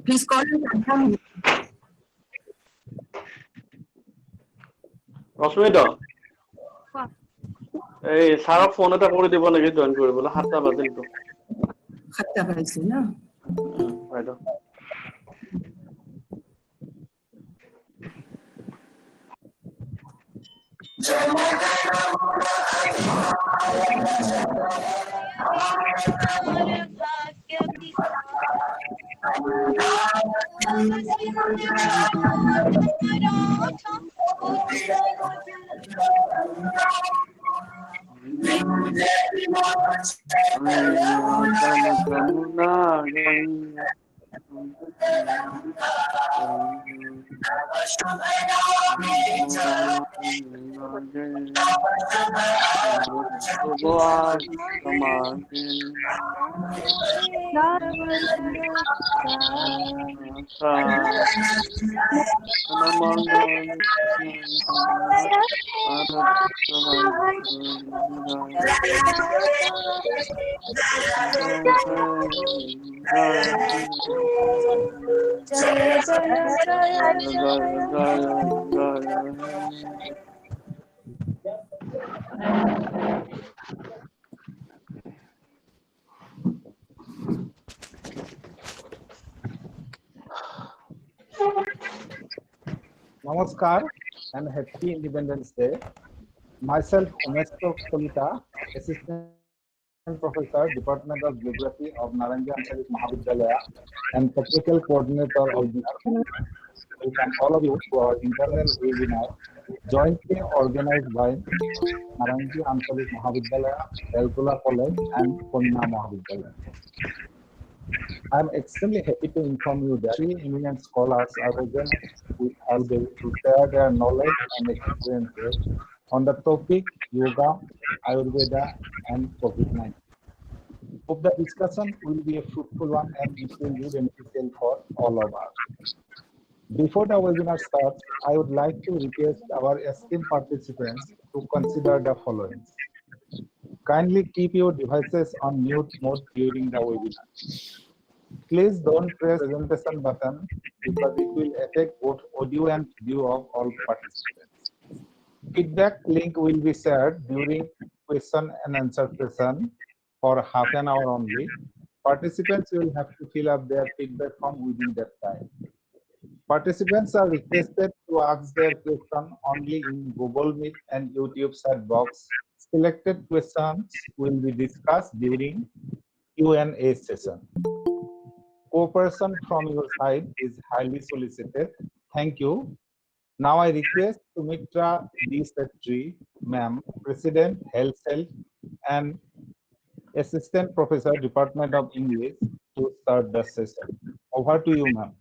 Please call me. Rosmita, এই সারা phone এটা করে দিব নাকি জয়েন করে বলে 7টা বাজে তো 7টা বাজে না হয়তো Namaskar and happy Independence Day. Myself, Umesh Kolita, Assistant Professor, Department of Geography of Narangi, Anchalik, MAHAVIDYALAYA, and Technical Coordinator of the welcome all of you to our internal webinar, jointly organized by Narangi, Anchalik, MAHAVIDYALAYA, BELTOLA College, and KANYA MAHAVIDYALAYA. I am extremely happy to inform you that 3 eminent scholars are present with us to share their knowledge and experiences on the topic Yoga, Ayurveda, and COVID-19. Hope the discussion will be a fruitful one and it will be beneficial for all of us. Before the webinar starts, I would like to request our esteemed participants to consider the following. Kindly keep your devices on mute mode during the webinar. Please don't press the presentation button because it will affect both audio and video of all participants. Feedback link will be shared during question and answer session for half an hour only. Participants will have to fill up their feedback form within that time. Participants are requested to ask their question only in Google Meet and YouTube chat box. Selected questions will be discussed during Q&A session. Cooperation from your side is highly solicited. Thank you. Now I request Sumitra D. Setri, Ma'am, President, Health Cell, and Assistant Professor, Department of English, to start the session. Over to you, ma'am.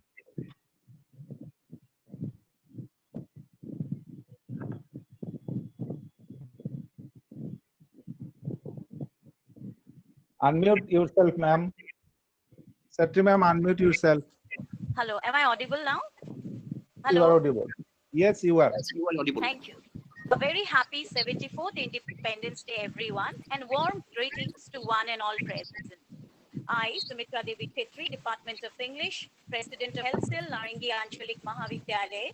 Unmute yourself, ma'am. Setri, ma'am, unmute yourself. Hello, am I audible now? Hello. You are audible. Yes, you are. Yes, you are audible. Thank you. A very happy 74th Independence Day, everyone, and warm greetings to one and all present. I, Sumitra Devi Petri, Department of English, President of Health Cell, Narangi Anchalik Mahavidyalaya,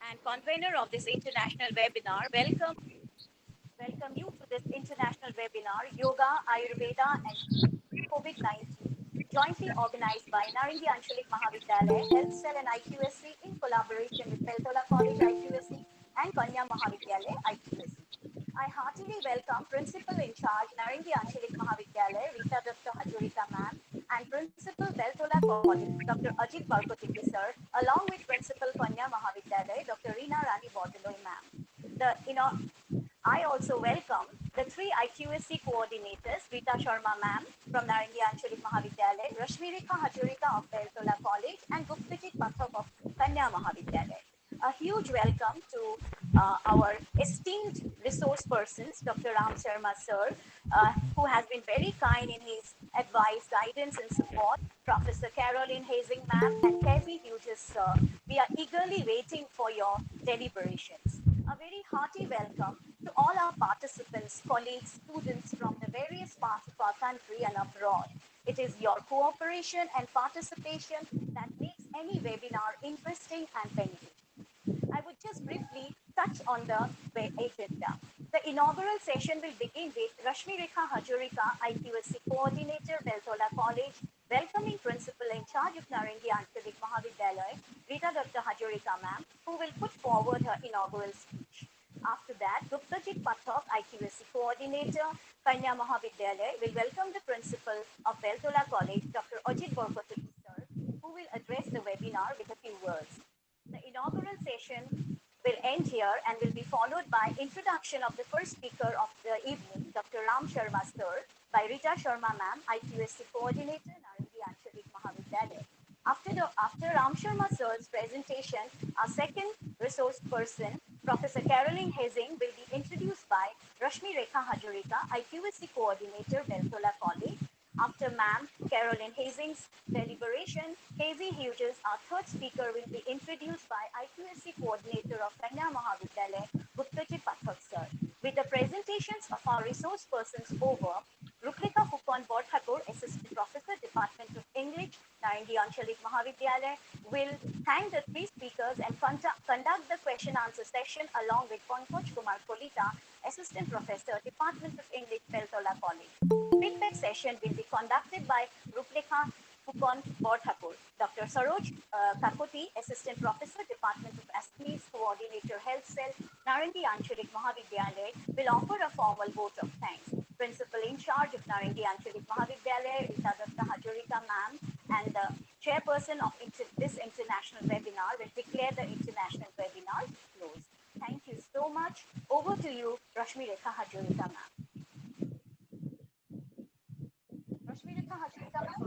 and convener of this international webinar, welcome you to this international webinar, Yoga, Ayurveda, and COVID-19, jointly organized by Narangi Anchalik Mahavidyalaya, Health Cell and IQAC in collaboration with BELTOLA College IQAC and KANYA MAHAVIDYALAYA IQAC. I heartily welcome Principal in Charge Narangi Anchalik Mahavidyalaya, Rita Dr. Hajurika Ma'am, and Principal BELTOLA College, Dr. Ajit Barkotiki Sir, along with Principal KANYA MAHAVIDYALAYA, Dr. Reena Rani Bodoloi Ma'am. I also welcome the 3 IQAC coordinators, Rita Sharma Ma'am from Narangi Anchalik Mahavidyalaya, Rashmirika Hajurika of BELTOLA College, and Guptajit Pathak of KANYA Mahavidyalaya. A huge welcome to our esteemed resource persons, Dr. Ram Sharma Sir, who has been very kind in his advice, guidance, and support, Professor Caroline Hazing Ma'am, and Kevin Hughes Sir. We are eagerly waiting for your deliberations. A very hearty welcome to all our participants, colleagues, students from the various parts of our country and abroad. It is your cooperation and participation that makes any webinar interesting and beneficial. I would just briefly touch on the agenda. The inaugural session will begin with Rashmi Rekha Hajurika, IQAC Coordinator, Beltola College, welcoming Principal in charge of Narangi Anchalik Mahavidyalaya, Rita Dr. Hajurika ma'am, who will put forward her inaugural speech. After that, Guptajit Pathak, IQAC Coordinator, KANYA Mahavidyalaya, will welcome the Principal of Beltola College, Dr. Ajit Borkotaki sir, who will address the webinar with a few words. The inaugural session will end here and will be followed by introduction of the first speaker of the evening, Dr. Ram Sharma sir, by Rita Sharma ma'am, IQAC Coordinator, Narangi Anchalik Mahavidyalaya. After Ram Sharma sir's presentation, our second resource person, Professor Caroline Hazing, will be introduced by Rashmi Rekha Hajurika, IQAC Coordinator, Beltola College. After ma'am Caroline Hazing's deliberation, Hazy Hughes, our third speaker, will be introduced by IQAC Coordinator of Kanya Mahavidyalaya, Guptajit Pathak sir. With the presentations of our resource persons over, Ruklika Fukon Borthakur, Assistant Professor, Department of English, Narangi Anchalik Mahavidyalaya, will thank the three speakers and conduct the question-answer session along with Pankaj Kumar Kolita, Assistant Professor, Department of English, Beltola College. Feedback session will be conducted by Ruklika Fukon Borthakur. Dr. Saroj Kakoti, Assistant Professor, Department of Assamese, Coordinator, Health Cell, Narangi Anchalik Mahavidyalaya, will offer a formal vote of thanks. Principal in charge of Narangi Anchalik Mahavidyalaya, Rita Dr. Hajurika ma'am, and the chairperson of this international webinar will declare the international webinar closed. Thank you so much. Over to you, Rashmi Rekha Hajurika ma'am.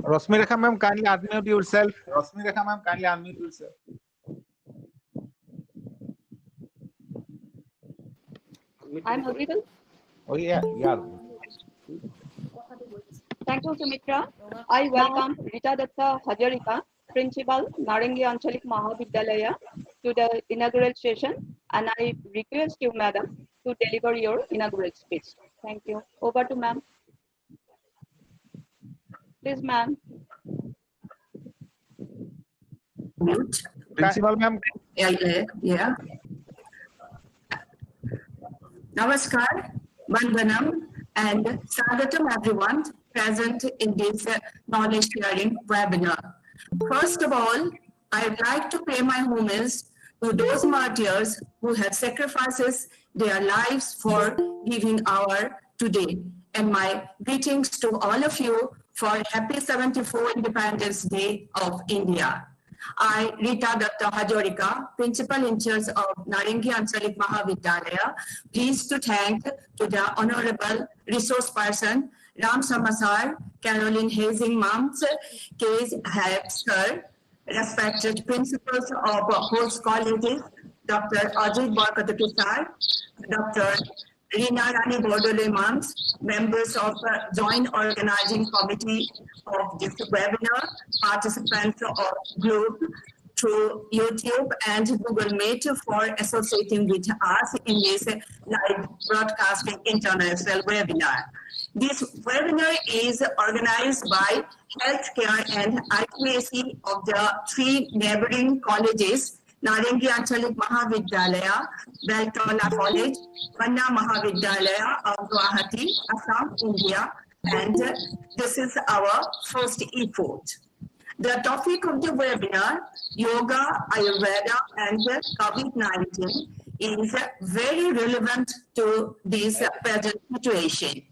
Rashmi Rekha ma'am, kindly unmute yourself. Rashmi Rekha ma'am, kindly unmute yourself. I'm audible. Oh yeah. Thank you, Sumitra. I welcome Rita Datta Hajarika, Principal, Narangi Anchalik Mahavidyalaya, to the inaugural session, and I request you, Madam, to deliver your inaugural speech. Thank you. Over to Ma'am. Please, Ma'am. Mute. Principal ma'am. Yeah. Namaskar, Vandanam, and Sagatam everyone present in this knowledge sharing webinar. First of all, I would like to pay my homage to those martyrs who have sacrificed their lives for giving our today. And my greetings to all of you for happy 74th Independence Day of India. I, Rita Datta Hajurika, Principal in charge of Narangi Anchalik Mahavidyalaya, pleased to thank to the Honorable Resource Person, Ram Sharma sir, Caroline Hazing Moms, Case Hayab sir, respected principals of host colleges, Dr. Ajit Borkotaki sir, Dr. Rina Rani Bordole Moms, members of the Joint Organizing Committee of this webinar, participants of group through YouTube and Google Meet for associating with us in this live broadcasting international webinar. This webinar is organized by Healthcare and IQAC of the three neighboring colleges, Narangi Anchalik Mahavidyalaya, Beltola College, Kanya Mahavidyalaya of Guwahati, Assam, India, and this is our first effort. The topic of the webinar, Yoga, Ayurveda, and COVID-19, is very relevant to this present situation.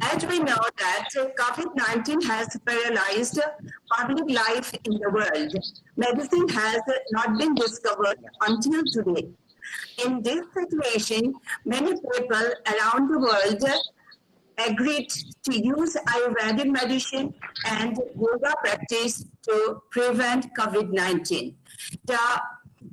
As we know that COVID-19 has paralyzed public life in the world, medicine has not been discovered until today. In this situation, many people around the world agreed to use Ayurvedic medicine and yoga practice to prevent COVID-19. The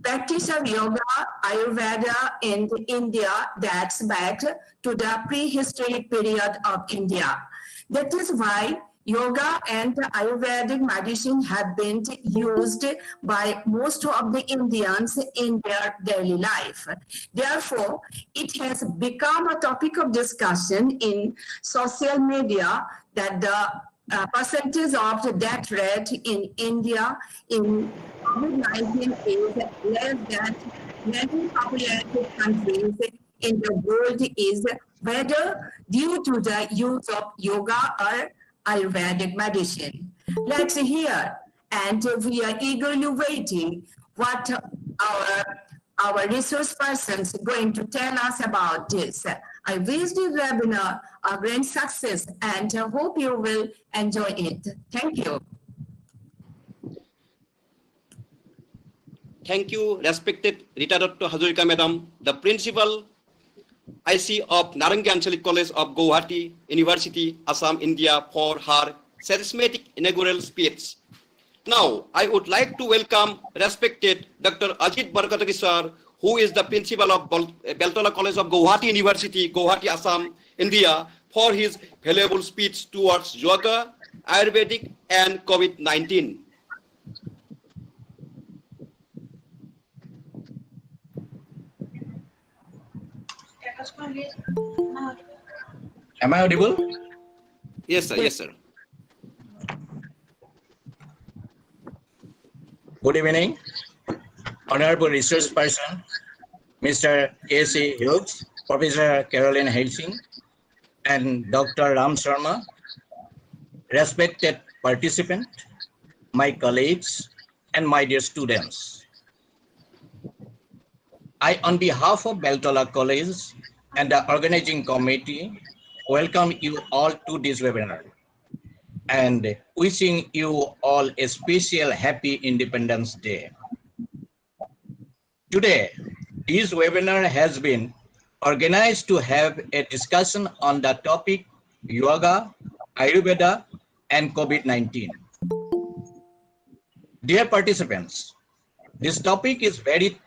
practice of yoga, Ayurveda in India dates back to the prehistoric period of India. That is why Yoga and Ayurvedic medicine have been used by most of the Indians in their daily life. Therefore, it has become a topic of discussion in social media that the percentage of the death rate in India in COVID-19 is less than many populated countries in the world, is whether due to the use of yoga or Ayurvedic medicine. Let's hear, and we are eagerly waiting what our resource persons are going to tell us about this. I wish this webinar a great success and hope you will enjoy it. Thank you. Thank you, respected Rita Dr. Hazarika Madam, the Principal IC of Narangi Anchalik College of Guwahati University, Assam, India, for her charismatic inaugural speech. Now, I would like to welcome respected Dr. Ajit Barkatagi sir, who is the Principal of BELTOLA College of Guwahati University, Guwahati, Assam, India, for his valuable speech towards yoga, Ayurvedic, and COVID-19. Am I audible? Yes, sir. Yes, sir. Good evening, Honorable Research Person, Mr. A.C. Hughes, Professor Caroline Helsing, and Dr. Ram Sharma, respected participant, my colleagues, and my dear students. I, on behalf of BELTOLA College and the organizing committee, welcome you all to this webinar and wishing you all a special happy Independence Day. Today, this webinar has been organized to have a discussion on the topic yoga, Ayurveda, and COVID-19. Dear participants, this topic is very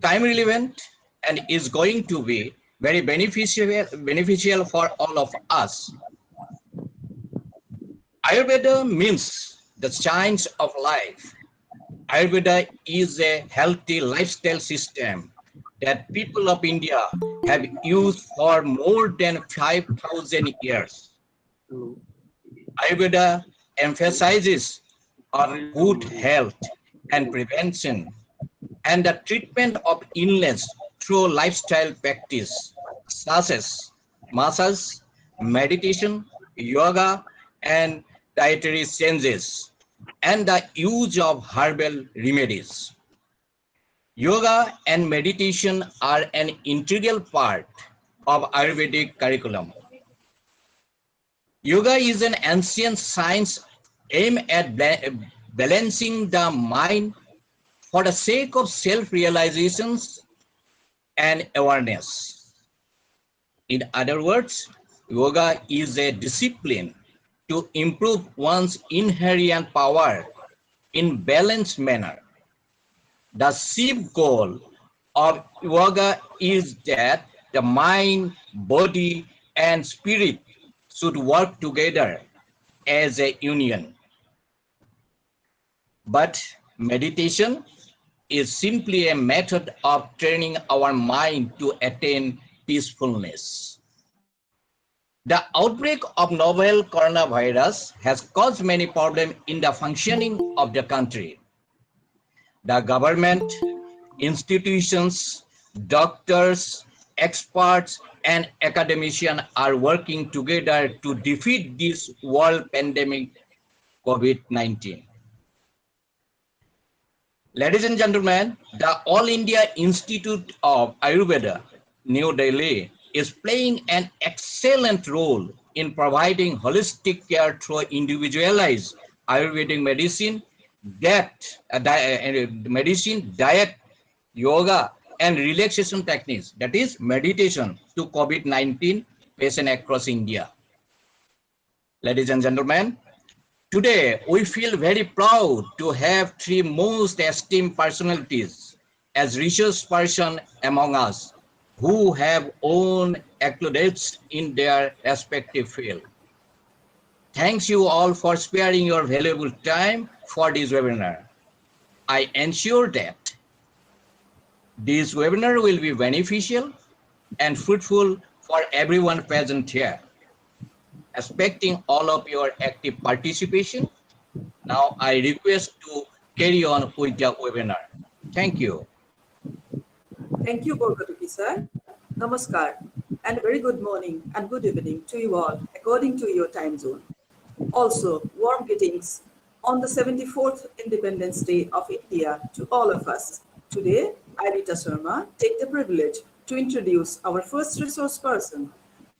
time relevant and is going to be very beneficial for all of us. Ayurveda means the science of life. Ayurveda is a healthy lifestyle system that people of India have used for more than 5,000 years. Ayurveda emphasizes on good health and prevention and the treatment of illness through lifestyle practice such as massage, meditation, yoga, and dietary changes, and the use of herbal remedies. Yoga and meditation are an integral part of Ayurvedic curriculum. Yoga is an ancient science aimed at balancing the mind for the sake of self-realizations and awareness. In other words, yoga is a discipline to improve one's inherent power in balanced manner. The chief goal of yoga is that the mind, body, and spirit should work together as a union. But meditation is simply a method of training our mind to attain peacefulness. The outbreak of novel coronavirus has caused many problems in the functioning of the country. The government, institutions, doctors, experts, and academicians are working together to defeat this world pandemic, COVID-19. Ladies and gentlemen, the All India Institute of Ayurveda, New Delhi, is playing an excellent role in providing holistic care through individualized Ayurvedic medicine, diet, yoga, and relaxation techniques, that is meditation, to COVID-19 patients across India. Ladies and gentlemen, today we feel very proud to have three most esteemed personalities as research persons among us who have won accolades in their respective field. Thanks you all for sparing your valuable time for this webinar. I ensure that this webinar will be beneficial and fruitful for everyone present here. Expecting all of your active participation, now I request to carry on with the webinar. Thank you. Thank you, Borgatuki sir. Namaskar, and a very good morning and good evening to you all according to your time zone. Also, warm greetings on the 74th Independence Day of India to all of us. Today, I, Rita Sharma, take the privilege to introduce our first resource person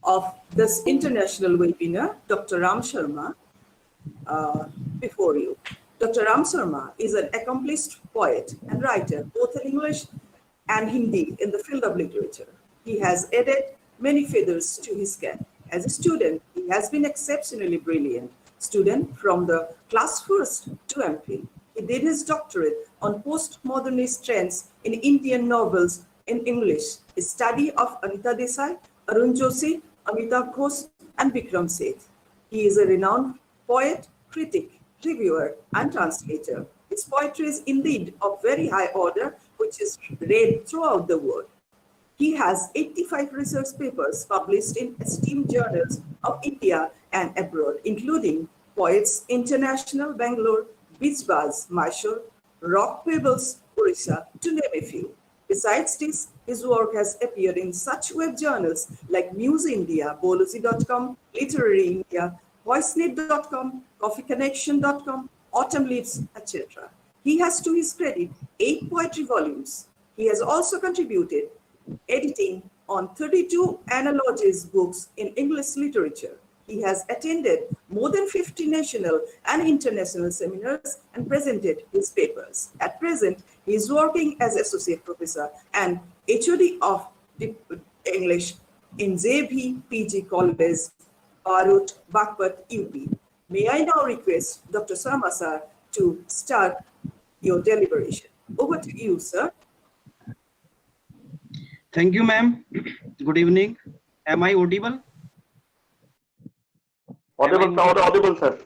of this international webinar, Dr. Ram Sharma, before you. Dr. Ram Sharma is an accomplished poet and writer, both in English and Hindi in the field of literature. He has added many feathers to his cap. As a student, he has been exceptionally brilliant student from the class first to MPhil. He did his doctorate on postmodernist trends in Indian novels in English. His study of Anita Desai, Arun Joshi, Amitabh Ghosh, and Vikram Seth. He is a renowned poet, critic, reviewer, and translator. His poetry is indeed of very high order, which is read throughout the world. He has 85 research papers published in esteemed journals of India and abroad, including Poets International, Bangalore, Beach Bars, Mysore, Rock Pebbles, Orissa, to name a few. Besides this, his work has appeared in such web journals like Muse India, Bolozi.com, Literary India, VoiceNet.com, CoffeeConnection.com, Autumn Leaves, etc. He has, to his credit, 8 poetry volumes. He has also contributed editing on 32 anthologies books in English literature. He has attended more than 50 national and international seminars and presented his papers. At present, he is working as associate professor and HOD of English in JB PG College, Barut, Bagpat, UP. May I now request Dr. Sharma sir to start your deliberation. Over to you, sir. Thank you, ma'am. Good evening. Am I audible? Audible, sir.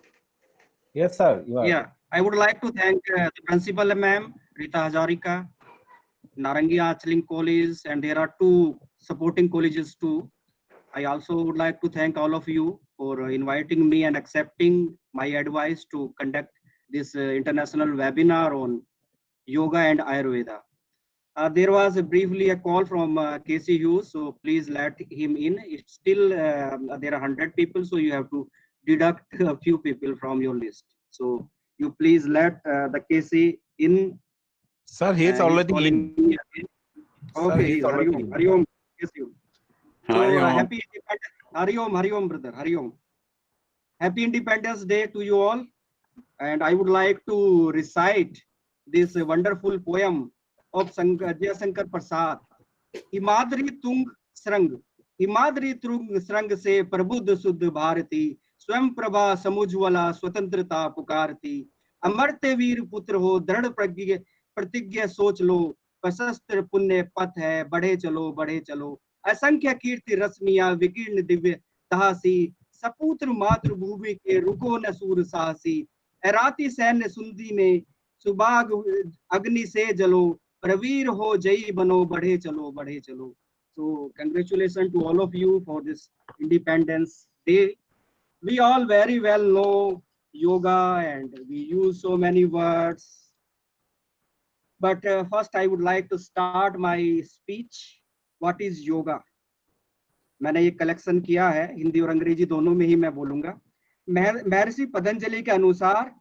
Yes, sir. You are. Yeah, I would like to thank the principal, ma'am, Rita Hazarika, Narangi Anchalik College, and there are 2 supporting colleges too. I also would like to thank all of you for inviting me and accepting my advice to conduct this international webinar on yoga and Ayurveda. There was briefly a call from Casey Hughes, so please let him in. It's still there are 100 people, so you have to deduct a few people from your list. So you please let the Casey in. Sir, he is already in. Okay, Hariom, Casey. So happy Independence, Hariom, brother, Hariom. Happy Independence Day to you all, and I would like to recite this wonderful poem of Jayasankar Prasad. Himadri tung srang se prabudh suddh bharati, swam prabha samujwala swatantrata pukarti, अमरते वीर पुत्र हो दृढ़ प्रतिज्ञा सोच लो, प्रशस्त्र पुण्य पथ है बढ़े चलो, असंख्य कीर्ति रश्मियां विकीर्ण दिव्य तहासी, सपुत्र मातृभूमि के रुको न सूर साहसी, एराती सैन्य सुंदी में सुबाग अग्नि से जलो, प्रवीर हो जयी बनो बढ़े चलो. So congratulations to all of you for this Independence Day. We all very well know yoga and we use so many words. But first I would like to start my speech. What is yoga? मैंने ये collection किया है, हिंदी और अंग्रेजी दोनों में ही मैं बोलूंगा. महर्षि पतंजलि के अनुसार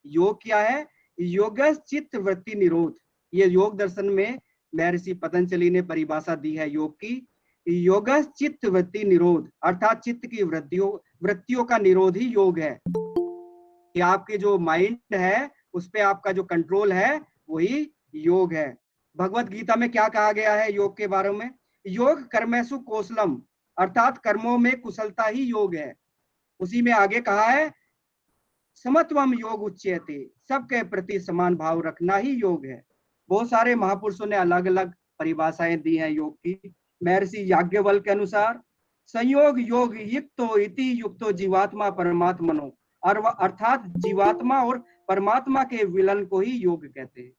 योग क्या है? योग चित्त वृत्ति निरोध. ये योग दर्शन में महर्षि पतंजलि ने परिभाषा दी है योग की. योग चित्त वृत्ति निरोध, अर्थात चित्त की वृत्तियों का निरोध ही योग है. कि आपके जो माइंड है उस पे आपका जो कंट्रोल है वही योग है. भगवत गीता में क्या कहा गया है योग के बारे में? योग कर्मेषु कौशलम, अर्थात कर्मों में कुशलता ही योग है. उसी में आगे कहा है समत्वम योग उच्यते, सबके प्रति समान भाव रखना ही योग है. बहुत सारे महापुरुषों ने अलग अलग परिभाषाएं दी हैं योग की. महर्षि याज्ञवल्क्य के अनुसार संयोग योग युक्तो इति युक्तो जीवात्मा परमात्मनो, और अर्थात जीवात्मा और परमात्मा के विलन को ही योग कहते हैं।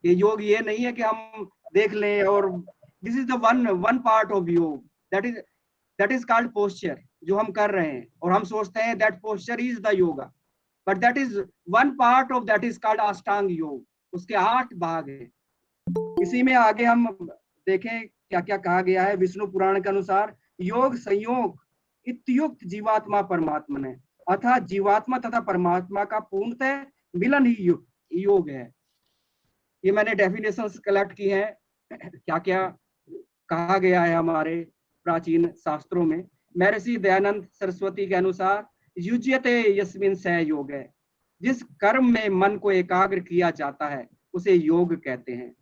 ये योग ये नहीं है कि हम देख लें, और this is the one part of योग, दैट इज कॉल्ड पोस्चर, जो हम कर रहे हैं और हम सोचते हैं that posture is the yoga, but that is one part of that is called अष्टांग योग। उसके 8 भाग हैं। इसी में आगे हम देखें क्या क्या कहा गया है। विष्णु पुराण के अनुसार योग संयोग इत्युक्त जीवात्मा परमात्मा ने, अर्थात जीवात्मा तथा परमात्मा का पूर्णतः मिलन ही योग है। ये मैंने डेफिनेशंस कलेक्ट की हैं, क्या क्या कहा गया है हमारे प्राचीन शास्त्रों में। महर्षि दयानंद सरस्वती के अनुसार युज्यते यस्मिन् स योग है, जिस कर्म में मन को एकाग्र किया जाता है उसे योग कहते हैं।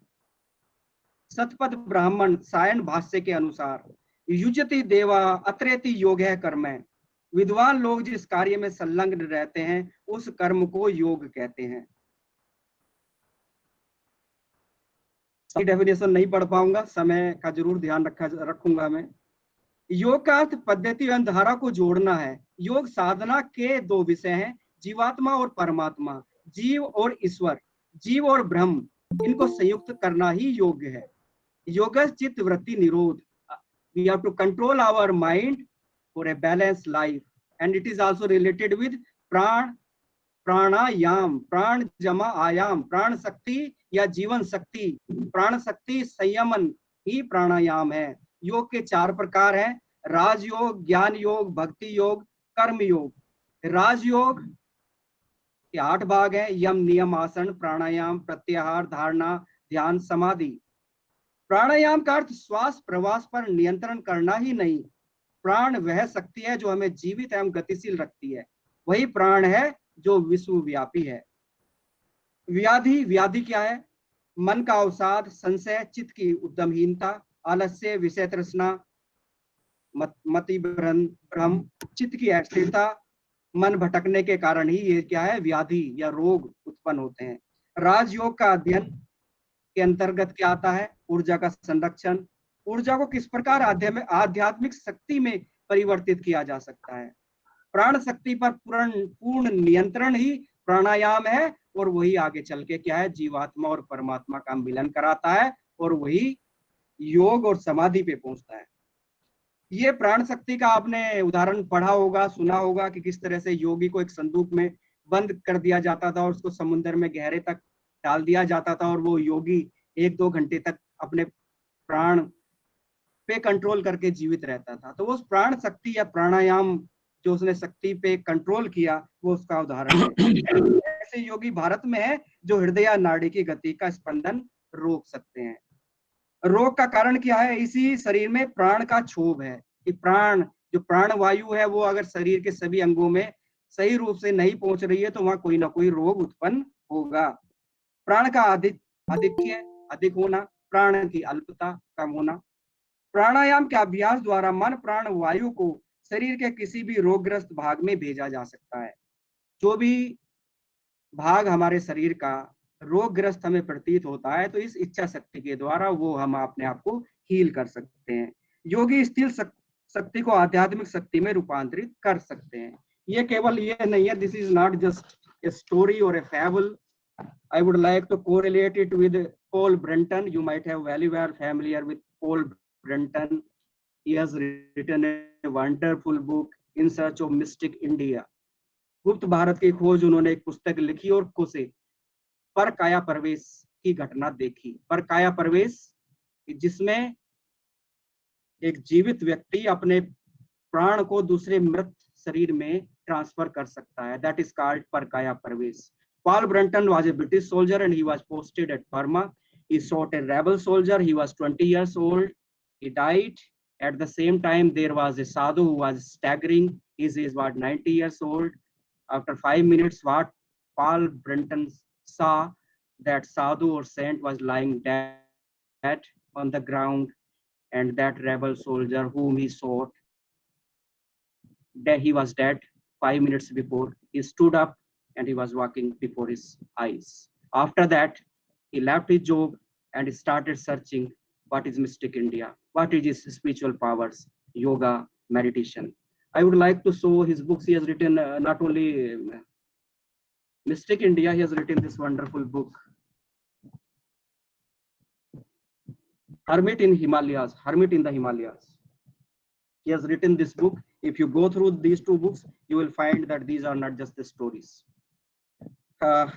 सतपथ ब्राह्मण सायन भाष्य के अनुसार युजति देवा अत्रेति योग है कर्म है, विद्वान लोग जिस कार्य में संलग्न रहते हैं उस कर्म को योग कहते हैं। डेफिनेशन नहीं पढ़ पाऊंगा, समय का जरूर ध्यान रखूंगा मैं। योग का अर्थ पद्धति एवं धारा को जोड़ना है। योग साधना के 2 विषय हैं, जीवात्मा और परमात्मा, जीव और ईश्वर, जीव और ब्रह्म, इनको संयुक्त करना ही योग है। योग चित्त वृत्ति निरोध, we have to control our mind for a balanced life, and it is also related with प्राणायाम, प्राण जमा आयाम, प्राण शक्ति या जीवन शक्ति, प्राण शक्ति संयमन ही प्राणायाम है। योग के 4 प्रकार हैं, राजयोग, ज्ञान योग, भक्ति योग, कर्म योग। राजयोग के 8 भाग हैं, यम नियम आसन प्राणायाम प्रत्याहार धारणा ध्यान समाधि। प्राणायाम का अर्थ श्वास प्रवास पर नियंत्रण करना ही नहीं, प्राण वह शक्ति है जो हमें जीवित एवं गतिशील रखती है, वही प्राण है जो विश्वव्यापी है। व्याधि क्या है? मन का अवसाद, संशय, चित्त की उद्यमहीनता, आलस्य, विषय तृष्णा, मति भ्रम, चित्त की अस्थिरता, मन भटकने के कारण ही ये क्या है, व्याधि या रोग उत्पन्न होते हैं। राजयोग का अध्ययन के अंतर्गत क्या आता है? ऊर्जा का संरक्षण, ऊर्जा को किस प्रकार आध्यात्मिक शक्ति में परिवर्तित किया जा सकता है। प्राण शक्ति पर पूर्ण नियंत्रण ही प्राणायाम है, और वही आगे चल के क्या है, जीवात्मा और परमात्मा का मिलन कराता है, और वही योग और समाधि पे पहुंचता है। ये प्राण शक्ति का आपने उदाहरण पढ़ा होगा, सुना होगा कि किस तरह से योगी को एक संदूक में बंद कर दिया जाता था और उसको समुद्र में गहरे तक डाल दिया जाता था, और वो योगी 1-2 घंटे तक अपने प्राण पे कंट्रोल करके जीवित रहता था। तो वो प्राण शक्ति या प्राणायाम जो उसने शक्ति पे कंट्रोल किया, वो उसका उदाहरण है। ऐसे योगी भारत में है जो हृदय नाड़ी की गति का स्पंदन रोक सकते हैं। रोग का कारण क्या है? इसी शरीर में प्राण का क्षोभ है, कि जो प्राण वायु है वो अगर शरीर के सभी अंगों में सही रूप से नहीं पहुंच रही है तो वहां कोई ना कोई रोग उत्पन्न होगा। प्राण का अधिक होना, प्राण की अल्पता कम होना। प्राणायाम के अभ्यास द्वारा मन प्राण वायु को शरीर के किसी भी रोगग्रस्त भाग में भेजा जा सकता है। जो भी भाग हमारे शरीर का रोगग्रस्त हमें प्रतीत होता है, तो इस इच्छा शक्ति के द्वारा वो हम अपने आप को हील कर सकते हैं। योगी स्थिर शक्ति को आध्यात्मिक शक्ति में रूपांतरित कर सकते हैं। ये केवल ये नहीं है, this is not just a story और ए फैबल। I would like to correlate it with Paul Brenton. You might have very well familiar with Paul Brenton. He has written a wonderful book, In Search of Mystic India. गुप्त भारत की खोज उन्होंने एक पुस्तक लिखी और उसे पर काया प्रवेश की घटना देखी। पर काया प्रवेश, जिसमें एक जीवित व्यक्ति अपने प्राण को दूसरे मृत शरीर में ट्रांसफर कर सकता है। दैट इज कॉल्ड पर काया प्रवेश। Paul Brunton was a British soldier and he was posted at Burma. He shot a rebel soldier. He was 20 years old. He died. At the same time, there was a sadhu who was staggering. His age was 90 years old. After 5 minutes, what Paul Brunton saw, that sadhu or saint was lying dead on the ground, and that rebel soldier whom he shot, that he was dead 5 minutes before. He stood up and he was walking before his eyes. After that, he left his job and started searching what is mystic India, what is his spiritual powers. yoga, meditation. I would like to show his books. He has written not only Mystic India, he has written this wonderful book, Hermit in Himalayas, Hermit in the Himalayas. He has written this book. If you go through these two books, you will find that these are not just the stories.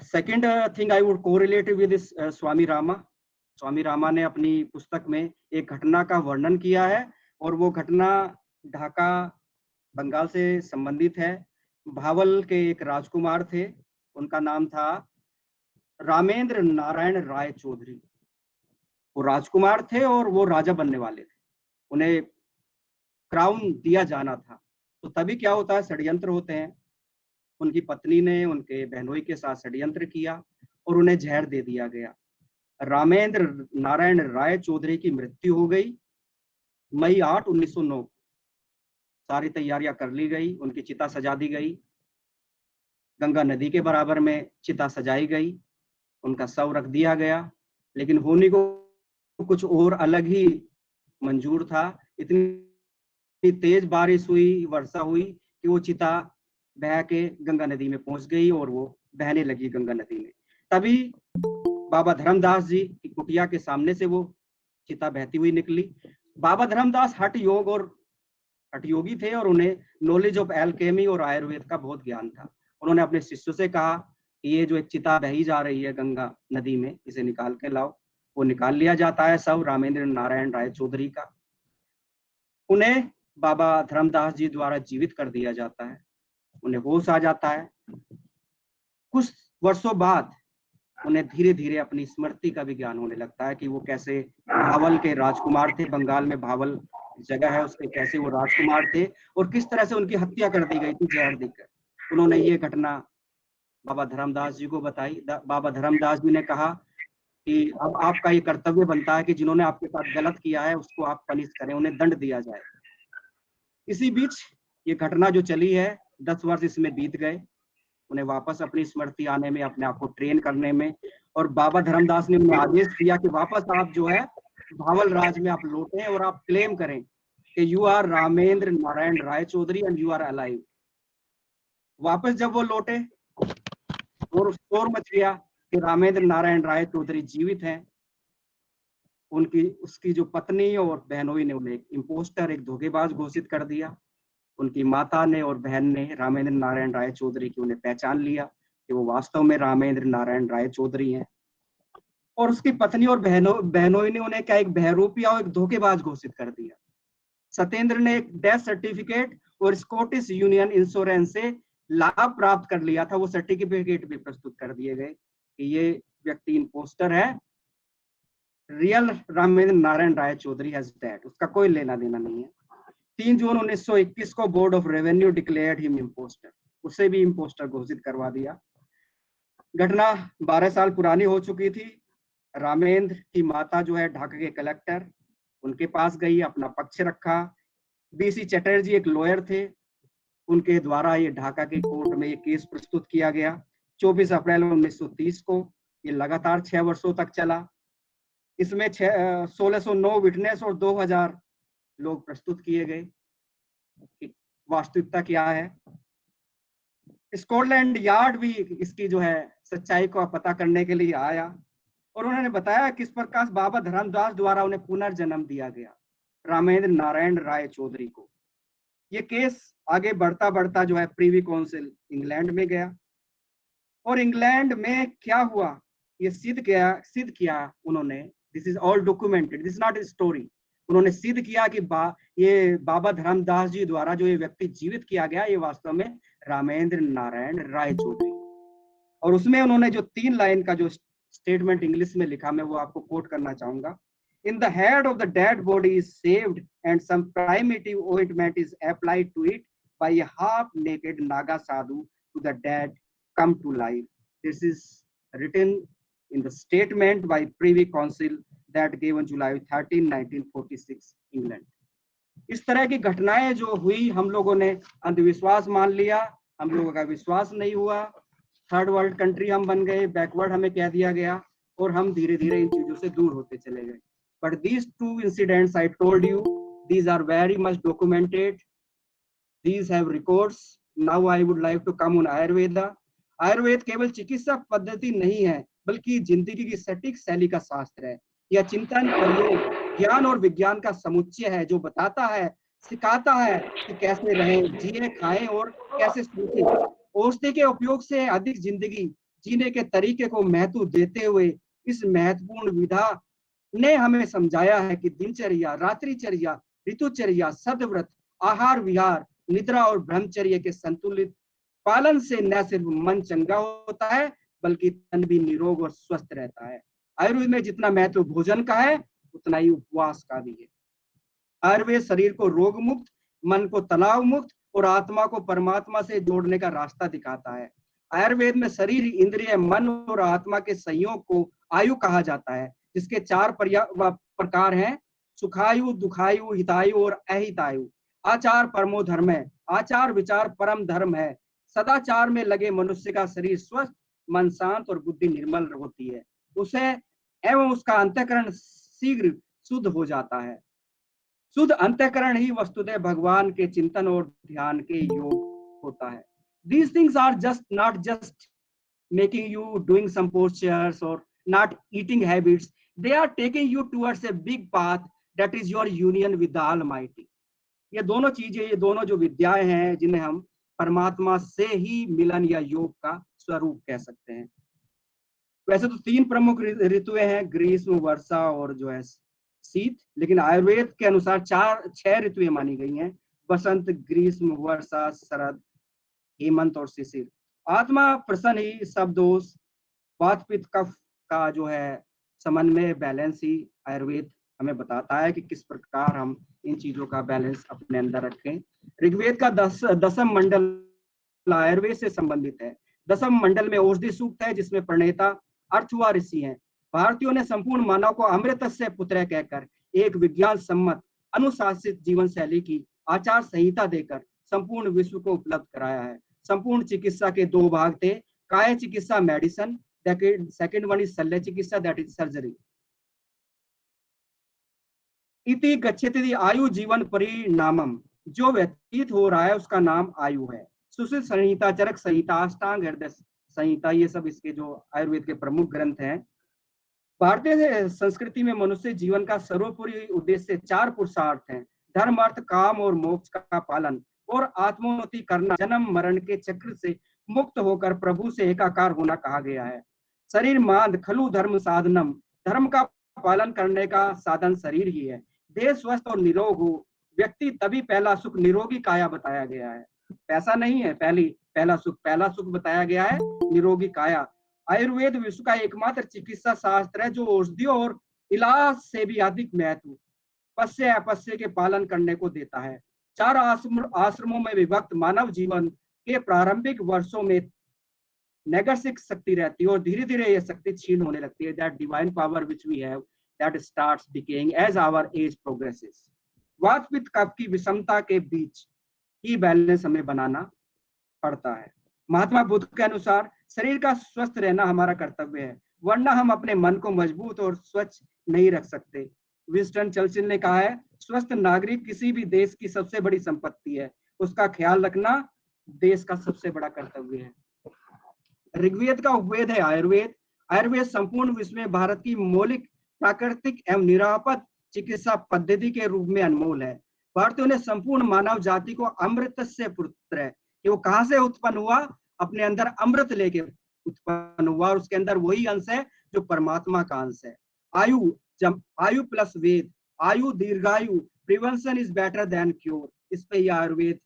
Second thing I would correlate with is Swami Rama. स्वामी रामा ने अपनी पुस्तक में एक घटना का वर्णन किया है और वो घटना ढाका बंगाल से संबंधित है। भावल के एक राजकुमार थे, उनका नाम था रामेंद्र नारायण राय चौधरी। वो राजकुमार थे और वो राजा बनने वाले थे, उन्हें क्राउन दिया जाना था। तो तभी क्या होता है, षड्यंत्र होते हैं। उनकी पत्नी ने उनके बहनोई के साथ षड्यंत्र किया और उन्हें जहर दे दिया गया। रामेंद्र नारायण राय चौधरी की मृत्यु हो गई मई 8, 1909। सारी तैयारियां कर ली गई, उनकी चिता सजा दी गई, गंगा नदी के बराबर में चिता सजाई गई, उनका शव रख दिया गया। लेकिन होने को कुछ और अलग ही मंजूर था। इतनी तेज बारिश हुई, वर्षा हुई कि वो चिता बह के गंगा नदी में पहुंच गई और वो बहने लगी गंगा नदी में। तभी बाबा धर्मदास जी की कुटिया के सामने से वो चिता बहती हुई निकली। बाबा धर्मदास हठ योगी थे और उन्हें नॉलेज ऑफ एल्केमी और आयुर्वेद का बहुत ज्ञान था। उन्होंने अपने शिष्यों से कहा कि ये जो एक चिता बही जा रही है गंगा नदी में, इसे निकाल के लाओ। वो निकाल लिया जाता है सब रामेंद्र नारायण राय चौधरी का। उन्हें बाबा धर्मदास जी द्वारा जीवित कर दिया जाता है, उन्हें होश आ जाता है। कुछ वर्षों बाद उन्हें धीरे धीरे अपनी स्मृति का भी ज्ञान होने लगता है कि वो कैसे भावल के राजकुमार थे। बंगाल में भावल जगह है, उसके कैसे वो राजकुमार थे और किस तरह से उनकी हत्या कर दी गई थी जहर देकर। उन्होंने ये घटना बाबा धर्मदास जी को बताई। बाबा धर्मदास जी ने कहा कि अब आपका ये कर्तव्य बनता है कि जिन्होंने आपके साथ गलत किया है उसको आप पनिश करें, उन्हें दंड दिया जाए। इसी बीच ये घटना जो चली है, 10 वर्ष इसमें बीत गए, उन्हें वापस अपनी स्मृति आने में, अपने आप को ट्रेन करने में। और बाबा धर्मदास ने उन्हें आदेश दिया कि वापस आप जो है भावल राज में आप लौटें और आप क्लेम करें कि you are Ramendra Narayan Roy Chowdhury and you are alive. वापस जब वो लौटे और शोर मच गया कि रामेंद्र नारायण राय चौधरी जीवित हैं। उसकी जो पत्नी और बहनोई ने उन्हें एक इम्पोस्टर, एक धोखेबाज घोषित कर दिया। उनकी माता ने और बहन ने रामेंद्र नारायण राय चौधरी की उन्हें पहचान लिया कि वो वास्तव में रामेंद्र नारायण राय चौधरी हैं। और उसकी पत्नी और बहनोई ने उन्हें क्या एक बहरूपिया और एक धोखेबाज घोषित कर दिया। सत्येंद्र ने एक डेथ सर्टिफिकेट और स्कॉटिश यूनियन इंश्योरेंस से लाभ प्राप्त कर लिया था। वो सर्टिफिकेट भी प्रस्तुत कर दिए गए कि ये व्यक्ति इम्पोस्टर है, real Ramendra Narayan Roy Chowdhury has dead, उसका कोई लेना देना नहीं है। 3 जून 1921 को board of revenue declared him impostor, उसे भी इम्पोस्टर घोषित करवा दिया। घटना 12 साल पुरानी हो चुकी थी। रामेंद्र की माता जो है ढाका के कलेक्टर, उनके पास गई, अपना पक्ष रखा। बीसी चटर्जी एक लॉयर थे, उनके द्वारा ये ढाका के कोर्ट में ये केस प्रस्तुत किया गया 24 अप्रैल 1930 को। ये लगातार 6 वर्षों तक चला। इसमें 1609 विटनेस और 2000 लोग प्रस्तुत किए गए। वास्तविकता क्या है, स्कॉटलैंड यार्ड भी इसकी जो है सच्चाई को पता करने के लिए आया और उन्होंने बताया किस प्रकार बाबा धर्मदास द्वारा उन्हें पुनर्जन्म दिया गया रामेंद्र नारायण राय चौधरी को। ये केस आगे बढ़ता बढ़ता जो है प्रीवी काउंसिल इंग्लैंड में गया और इंग्लैंड में क्या हुआ ये सिद्ध किया उन्होंने। This is all documented, this is not a story. उन्होंने सिद्ध किया कि ये बाबा धर्मदास जी द्वारा जो ये व्यक्ति जीवित किया गया ये वास्तव में रामेंद्र नारायण राय चौधरी। और उसमें उन्होंने जो 3 लाइन का जो स्टेटमेंट इंग्लिश में लिखा, मैं वो आपको कोट करना चाहूंगा। In the head of the dead body is saved and some primitive ointment is applied to it by a half naked Naga sadhu to the dead come to life. This is written in the statement by Privy Council that given July 13, 1946 England। इस तरह की घटनाएं जो हुई हम लोगों ने अंधविश्वास मान लिया, हम लोगों का विश्वास नहीं हुआ। थर्ड वर्ल्ड कंट्री हम बन गए, बैकवर्ड हमें कह दिया गया और हम धीरे धीरे इन चीजों से दूर होते चले गए। But these 2 incidents I told you, These are very much documented. These have records. Now I would like to come on Ayurveda. Ayurveda केवल चिकित्सा पद्धति नहीं है, बल्कि जिंदगी की सटीक शैली का शास्त्र है। यह चिंतन, प्रयोग, ज्ञान और विज्ञान का समुच्चय है जो बताता है, सिखाता है कि कैसे रहें, जिए, खाएं और कैसे सोचें। औषधि के उपयोग से अधिक जिंदगी जीने के तरीके को महत्व देते हुए इस महत्वपूर्ण विधा ने हमें समझाया है कि दिनचर्या, रात्रिचर्या, ऋतुचर्या, सदव्रत, आहार विहार, निद्रा और ब्रह्मचर्य के संतुलित पालन से न सिर्फ मन चंगा होता है बल्कि तन भी निरोग और स्वस्थ रहता है। आयुर्वेद में जितना महत्व भोजन का है उतना ही उपवास का भी है। आयुर्वेद शरीर को रोग मुक्त, मन को तनाव मुक्त और आत्मा को परमात्मा से जोड़ने का रास्ता दिखाता है। आयुर्वेद में शरीर, इंद्रिय, मन और आत्मा के संयोग को आयु कहा जाता है, जिसके 4 प्रकार हैं: सुखायु, दुखायु, हितायु और अहितायु। आचार परमो धर्म है। आचार विचार परम धर्म है। सदाचार में लगे मनुष्य का शरीर स्वस्थ, मन शांत और बुद्धि निर्मल होती है। उसे एवं उसका अंतःकरण शीघ्र शुद्ध हो जाता है। शुद्ध अंतःकरण ही वस्तुतः भगवान के चिंतन और ध्यान के योग होता है। These things are not just making you doing some postures or not eating habits. They are taking you towards a big path that is your union with the Almighty. ये दोनों चीजें, ये दोनों जो विद्याएं हैं जिन्हें हम परमात्मा से ही मिलन या योग का स्वरूप कह सकते हैं। वैसे तो 3 प्रमुख ऋतुएं हैं, ग्रीष्म, वर्षा और जो है शीत, लेकिन आयुर्वेद के अनुसार 6 ऋतुएं मानी गई हैं: बसंत, ग्रीष्म, वर्षा, शरद, हेमंत और शिशिर। आत्मा प्रसन्न ही सब दोष, वात पित्त कफ का जो है समन्वय, बैलेंस ही आयुर्वेद हमें बताता है कि किस प्रकार हम इन चीजों का बैलेंस अपने अंदर रखें। ऋग्वेद का 10वां मंडल आयुर्वेद से संबंधित है। 10वें मंडल में औषधि सूक्त है, जिसमें प्रणेता अर्थवा ऋषि हैं। भारतीयों ने संपूर्ण मानव को अमृतस्य पुत्र कहकर एक विज्ञान सम्मत अनुशासित जीवन शैली की आचार संहिता देकर संपूर्ण विश्व को उपलब्ध कराया है। संपूर्ण चिकित्सा के 2 भाग थे: काय चिकित्सा मेडिसिन, सेकंड वन इज शल्य चिकित्सा, दैट इज सर्जरी। इति गच्छति आयु जीवन परिणामम, जो व्यतीत हो रहा है उसका नाम आयु है। सुश्रुत संहिता, चरक संहिता, अष्टांग हृदय संहिता, ये सब इसके जो आयुर्वेद के प्रमुख ग्रंथ हैं। भारतीय संस्कृति में मनुष्य जीवन का सर्वोपरि उद्देश्य 4 पुरुषार्थ हैं: धर्म, अर्थ, काम और मोक्ष का पालन और आत्मोन्नति करना। जन्म मरण के चक्र से मुक्त होकर प्रभु से एकाकार होना कहा गया है। शरीर मांद खलु धर्म साधनम, धर्म का पालन करने का साधन शरीर ही है। देह स्वस्थ और निरोग हो, व्यक्ति तभी पहला सुख निरोगी काया बताया गया है। पैसा नहीं है पहला सुख बताया गया है निरोगी काया। आयुर्वेद विश्व का एकमात्र चिकित्सा शास्त्र है जो औषधियों और इलाज से भी अधिक महत्व पश्य अपश्य के पालन करने को देता है। 4 आश्रमों में विभक्त मानव जीवन के प्रारंभिक वर्षों में नैगर्सिक शक्ति रहती है और धीरे धीरे यह शक्ति क्षीण होने लगती है। That divine power which we have that starts decaying as our age progresses. वात पित्त कफ की विषमता के बीच ही बैलेंस हमें बनाना पड़ता है। महात्मा बुद्ध के अनुसार शरीर का स्वस्थ रहना हमारा कर्तव्य है, वरना हम अपने मन को मजबूत और स्वच्छ नहीं रख सकते। विंस्टन चर्चिल ने कहा है, स्वस्थ नागरिक किसी भी देश की सबसे बड़ी संपत्ति है, उसका ख्याल रखना देश का सबसे बड़ा कर्तव्य है। ऋग्वेद का उपवेद है आयुर्वेद। आयुर्वेद संपूर्ण विश्व में भारत की मौलिक, प्राकृतिक एवं निरापद चिकित्सा पद्धति के रूप में अनमोल है। भारतीयों ने संपूर्ण मानव जाति को अमृत से पुत्र है कि वो कहां से उत्पन्न हुआ, अपने अंदर अमृत लेके उत्पन्न हुआ और उसके अंदर वही अंश है जो परमात्मा का अंश है। आयु प्लस वेद, आयु दीर्घायु, prevention is better than cure, इस पे ही आयुर्वेद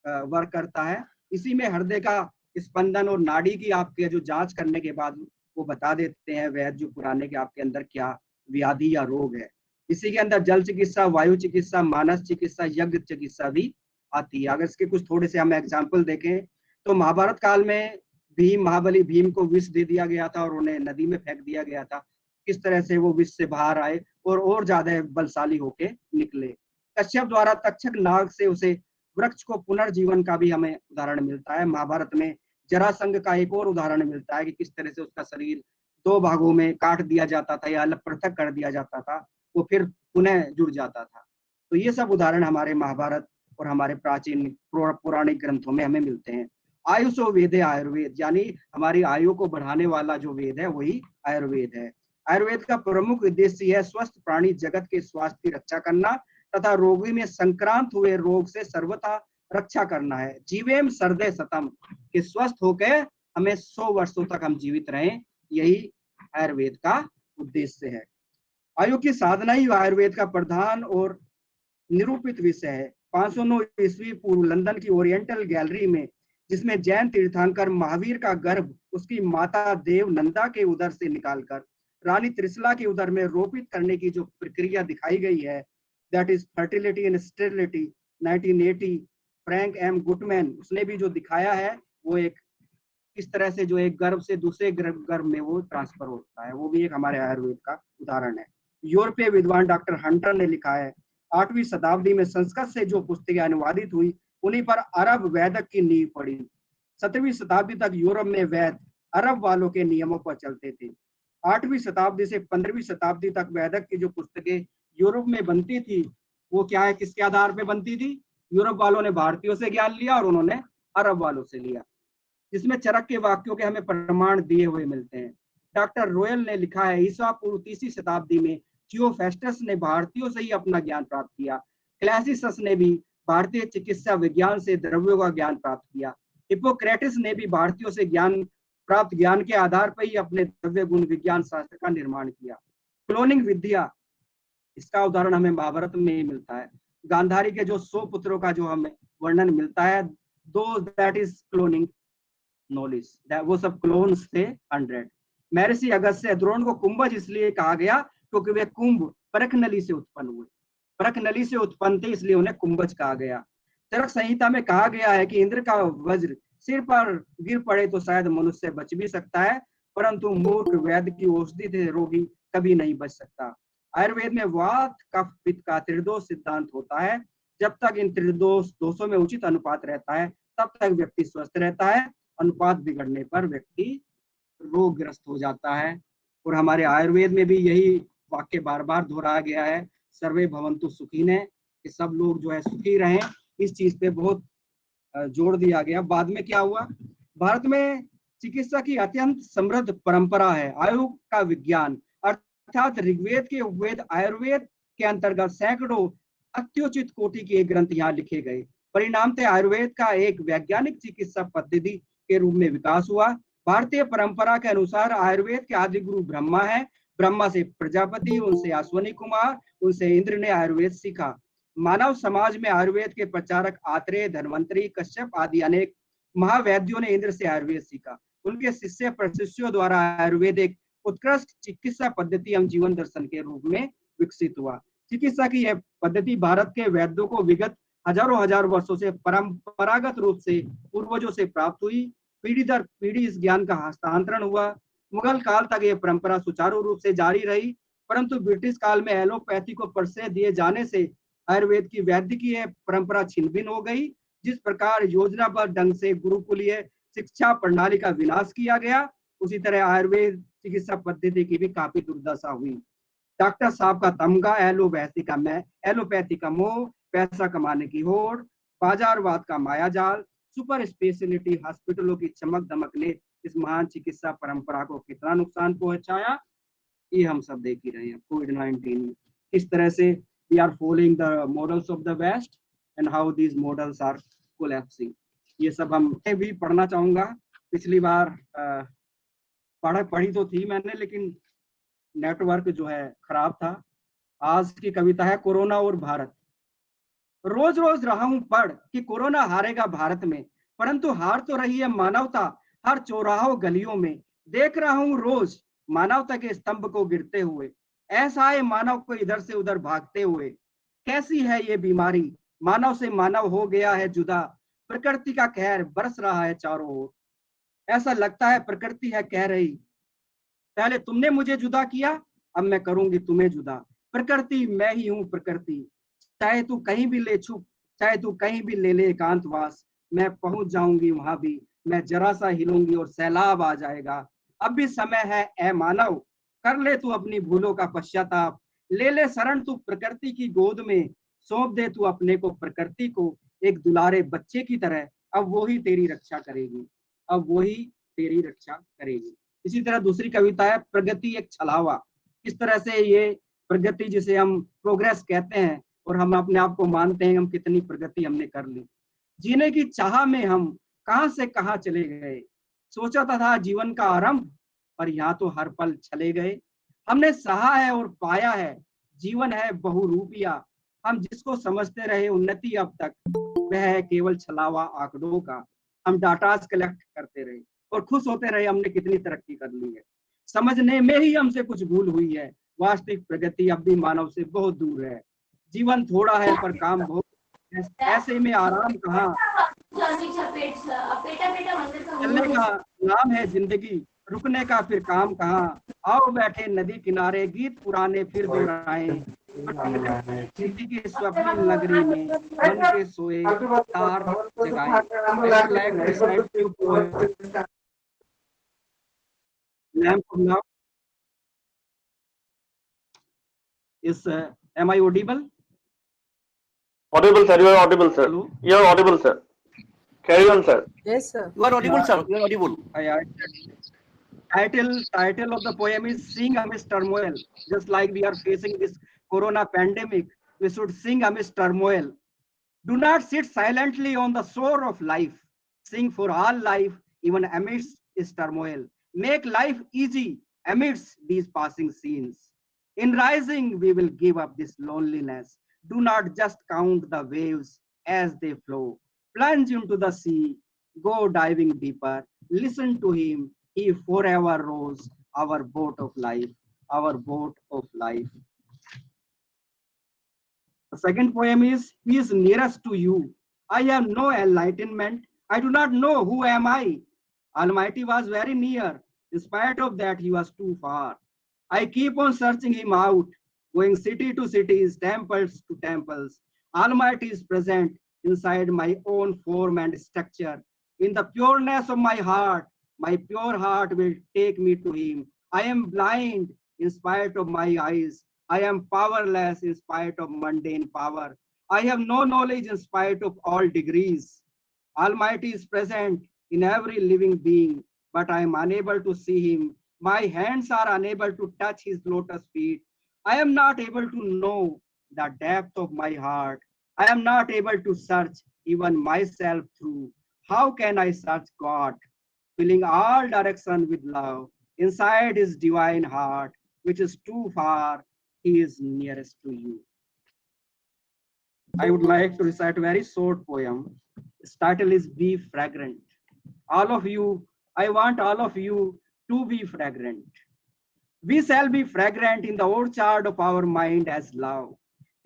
वर्क करता है। इसी में हृदय का स्पंदन और नाड़ी की आपके जो जांच करने के बाद वो बता देते हैं वैद्य जो पुराने के आपके अंदर क्या व्याधि या रोग है। इसी के अंदर जल चिकित्सा, वायु चिकित्सा, मानस चिकित्सा, यज्ञ चिकित्सा भी आती है। अगर इसके कुछ थोड़े से हम एग्जाम्पल देखें तो महाभारत काल में महाबली भीम को विष दे दिया गया था और उन्हें नदी में फेंक दिया गया था। किस तरह से वो विष से बाहर आए और ज्यादा बलशाली होके निकले। कश्यप द्वारा तक्षक नाग से उसे वृक्ष को पुनर्जीवन का भी हमें उदाहरण मिलता है। महाभारत में जरासंध का एक और उदाहरण मिलता है कि किस तरह से उसका शरीर 2 भागों में काट दिया जाता था या अलग पृथक कर दिया जाता था, वो फिर पुनः जुड़ जाता था। तो ये सब उदाहरण हमारे महाभारत और हमारे प्राचीन पौराणिक ग्रंथों में हमें मिलते हैं। आयुषो वेदे आयुर्वेद, यानी हमारी आयु को बढ़ाने वाला जो वेद है वही आयुर्वेद है। आयुर्वेद का प्रमुख उद्देश्य है स्वस्थ प्राणी जगत के स्वास्थ्य की रक्षा करना तथा रोगी में संक्रांत हुए रोग से सर्वथा रक्षा करना है। जीवेम सर्दे सतम, कि स्वस्थ होकर हमें 100 वर्षों तक हम जीवित रहें, यही आयुर्वेद का उद्देश्य है। आयु की साधना ही आयुर्वेद का प्रधान और निरूपित विषय है। 509 ईस्वी पूर्व लंदन की ओरिएंटल गैलरी में, जिसमें जैन तीर्थंकर महावीर का गर्भ उसकी माता देव नंदा के उदर से निकालकर रानी त्रिशला के उदर में रोपित करने की जो प्रक्रिया दिखाई गई है, that is fertility and sterility, 1980 Frank M Guttman, उसने भी जो दिखाया है वो एक किस तरह से जो एक गर्भ से दूसरे गर्भ में वो ट्रांसफर होता है, वो भी एक हमारे आयुर्वेद का उदाहरण है। यूरोपीय विद्वान डॉक्टर हंटर ने लिखा है, 8वीं शताब्दी में संस्कृत से जो पुस्तकें अनुवादित हुई उन्हीं पर अरब वैदक की नींव पड़ी। 17वीं शताब्दी तक यूरोप में वैद अरब वालों के नियमों पर चलते थे। 8वीं शताब्दी से 15वीं शताब्दी तक वैदक की जो पुस्तकें यूरोप में बनती थी वो क्या है, किसके आधार पर बनती थी? यूरोप वालों ने भारतीयों से ज्ञान लिया और उन्होंने अरब वालों से लिया, जिसमें चरक के वाक्यों के हमें प्रमाण दिए हुए मिलते हैं। डॉक्टर रोयल ने लिखा है, ईसा पूर्व 3वीं शताब्दी में थियोफेस्टस ने भारतीयों से ही अपना ज्ञान प्राप्त किया। क्लैसिसस ने भी भारतीय चिकित्सा विज्ञान से द्रव्यों का ज्ञान प्राप्त किया। हिप्पोक्रेटिस ने भी भारतीयों से प्राप्त ज्ञान के आधार पर ही अपने द्रव्य गुण विज्ञान शास्त्र का निर्माण किया। क्लोनिंग विद्या, इसका उदाहरण हमें महाभारत में ही मिलता है। गांधारी के जो 100 पुत्रों का जो हमें वर्णन मिलता है, दो दैट इज क्लोनिंग नॉलेज, वो सब क्लोन्स थे 100। महर्षि अगस्त्य, द्रोण को कुंभज इसलिए कहा गया क्योंकि वे कुंभ परख नली से उत्पन्न हुए, परख नली से उत्पन्न थे, इसलिए उन्हें कुंभज कहा गया। चरक संहिता में कहा गया है कि इंद्र का वज्र सिर पर गिर पड़े तो शायद मनुष्य बच भी सकता है, परंतु मूर्ख वैद्य की औषधि से रोगी कभी नहीं बच सकता। आयुर्वेद में वात कफ पित्त का त्रिदोष सिद्धांत होता है। जब तक इन त्रिदोष दोषों में उचित अनुपात रहता है तब तक व्यक्ति स्वस्थ रहता है, अनुपात बिगड़ने पर व्यक्ति रोगग्रस्त हो जाता है। और हमारे आयुर्वेद में भी यही वाक्य बार बार दोहराया गया है, सर्वे भवन्तु सुखिनः, कि सब लोग जो है सुखी रहें, इस चीज पे बहुत जोर दिया गया। बाद में क्या हुआ, भारत में चिकित्सा की अत्यंत समृद्ध परंपरा है। आयु का विज्ञान अर्थात ऋग्वेद के उपवेद आयुर्वेद के अंतर्गत सैकड़ों अत्युचित कोटि के ग्रंथ यहाँ लिखे गए। परिणामतः आयुर्वेद का एक वैज्ञानिक चिकित्सा पद्धति के रूप में विकास हुआ। भारतीय परंपरा के अनुसार आयुर्वेद के आदि गुरु ब्रह्मा है। ब्रह्मा से प्रजापति, उनसे अश्वनी कुमार, उनसे इंद्र ने आयुर्वेद सीखा। मानव समाज में आयुर्वेद के प्रचारक आत्रेय, धन्वंतरी, कश्यप आदि अनेक महावैद्यों ने इंद्र से आयुर्वेद सीखा। उनके शिष्य प्रशिष्यों द्वारा आयुर्वेद एक उत्कृष्ट चिकित्सा पद्धति एवं जीवन दर्शन के रूप में विकसित हुआ। चिकित्सा की यह पद्धति भारत के वैद्यों को विगत हजार वर्षों से परंपरागत रूप से पूर्वजों से प्राप्त हुई। पीढ़ी दर पीढ़ी इस ज्ञान का हस्तांतरण हुआ। मुगल काल तक यह परंपरा सुचारू रूप से जारी रही, परंतु ब्रिटिश काल में एलोपैथी को प्रश्रय दिए जाने से आयुर्वेद की वैद्यकीय परंपरा छिन्न-भिन्न हो गई। जिस प्रकार योजनाबद्ध ढंग से गुरुकुलीय शिक्षा प्रणाली का विनाश किया गया, उसी तरह आयुर्वेद चिकित्सा पद्धति की भी काफी दुर्दशा हुई। डॉक्टर साहब का तमगा, एलोपैथी का मोह, पैसा कमाने की होड़, बाजारवाद का मायाजाल, सुपर स्पेशलिटी हॉस्पिटलों की चमक दमक ने इस महान चिकित्सा परंपरा को कितना नुकसान पहुंचाया, ये हम सब देख ही रहे हैं। कोविड-19 में किस तरह से we are following the models of the West and how these models are collapsing, ये सब हम भी पढ़ना चाहूंगा। पिछली बार पढ़ी तो थी मैंने, लेकिन नेटवर्क जो है खराब था। आज की कविता है, कोरोना और भारत। रोज रोज रहा हूं पढ़ कि कोरोना हारेगा भारत में, परंतु हार तो रही है मानवता हर चौराहों गलियों में। देख रहा हूं रोज मानवता के स्तंभ को गिरते हुए, ऐसा है मानव को इधर से उधर भागते हुए। कैसी है ये बीमारी, मानव से मानव हो गया है जुदा, प्रकृति का कहर बरस रहा है चारों ओर। ऐसा लगता है प्रकृति है कह रही, पहले तुमने मुझे जुदा किया, अब मैं करूंगी तुम्हें जुदा। प्रकृति मैं ही हूँ प्रकृति, चाहे तू कहीं भी ले छुप, चाहे तू कहीं भी ले ले एकांतवास, मैं पहुंच जाऊंगी वहां भी, मैं जरा सा हिलूंगी और सैलाब आ जाएगा। अब भी समय है ए मानव, कर ले तू अपनी भूलों का पश्चाताप, ले ले शरण तू प्रकृति की गोद में, सौंप दे तू अपने को प्रकृति को एक दुलारे बच्चे की तरह, अब वो ही तेरी रक्षा करेगी, अब वो ही तेरी रक्षा करेगी। इसी तरह दूसरी कविता है प्रगति एक छलावा। किस तरह से ये प्रगति जिसे हम प्रोग्रेस कहते हैं और हम अपने आप को मानते हैं हम कितनी प्रगति हमने कर ली। जीने की चाह में हम कहां से कहां चले गए, सोचा था जीवन का आरंभ, पर यहाँ तो हर पल चले गए। हमने सहा है और पाया है, जीवन है बहुरूपिया, हम जिसको समझते रहे उन्नति अब तक, वह है केवल छलावा आंकड़ों का। हम डाटास कलेक्ट करते रहे और खुश होते रहे हमने कितनी तरक्की कर ली है। समझने में ही हमसे कुछ भूल हुई है, वास्तविक प्रगति अब भी मानव से बहुत दूर है। जीवन थोड़ा है पर काम बहुत, ऐसे में आराम कहाँ, चलने का नाम है जिंदगी, रुकने का फिर काम कहाँ। आओ बैठे नदी किनारे, गीत पुराने फिर दोहराएं, जिंदगी की स्वप्न नगरी में मन के सोए तार जगाएं। Lamp of love. Is am I audible? Audible, sir. You are audible, sir. Hello? You are audible, sir. Carry on, sir. Yes, sir. You are audible, sir. You are audible. Title of the poem is Sing Amidst Turmoil. Just like we are facing this corona pandemic, we should sing amidst turmoil. Do not sit silently on the shore of life. Sing for all life, even amidst its turmoil. Make life easy amidst these passing scenes. In rising, we will give up this loneliness. Do not just count the waves as they flow. Plunge into the sea, go diving deeper. Listen to him, he forever rows our boat of life, our boat of life. The second poem is, he is nearest to you. I have no enlightenment. I do not know who am I. Almighty was very near. In spite of that, he was too far. I keep on searching him out, going city to cities, temples to temples. Almighty is present inside my own form and structure. In the pureness of my pure heart will take me to him. I am blind in spite of my eyes. I am powerless in spite of mundane power. I have no knowledge in spite of all degrees. Almighty is present in every living being, but I am unable to see him. My hands are unable to touch his lotus feet. I am not able to know the depth of my heart. I am not able to search even myself through. How can I search God? Filling all direction with love, inside his divine heart, which is too far, he is nearest to you. I would like to recite a very short poem. Its title is Be Fragrant. All of you, I want all of you to be fragrant. We shall be fragrant in the orchard of our mind as love,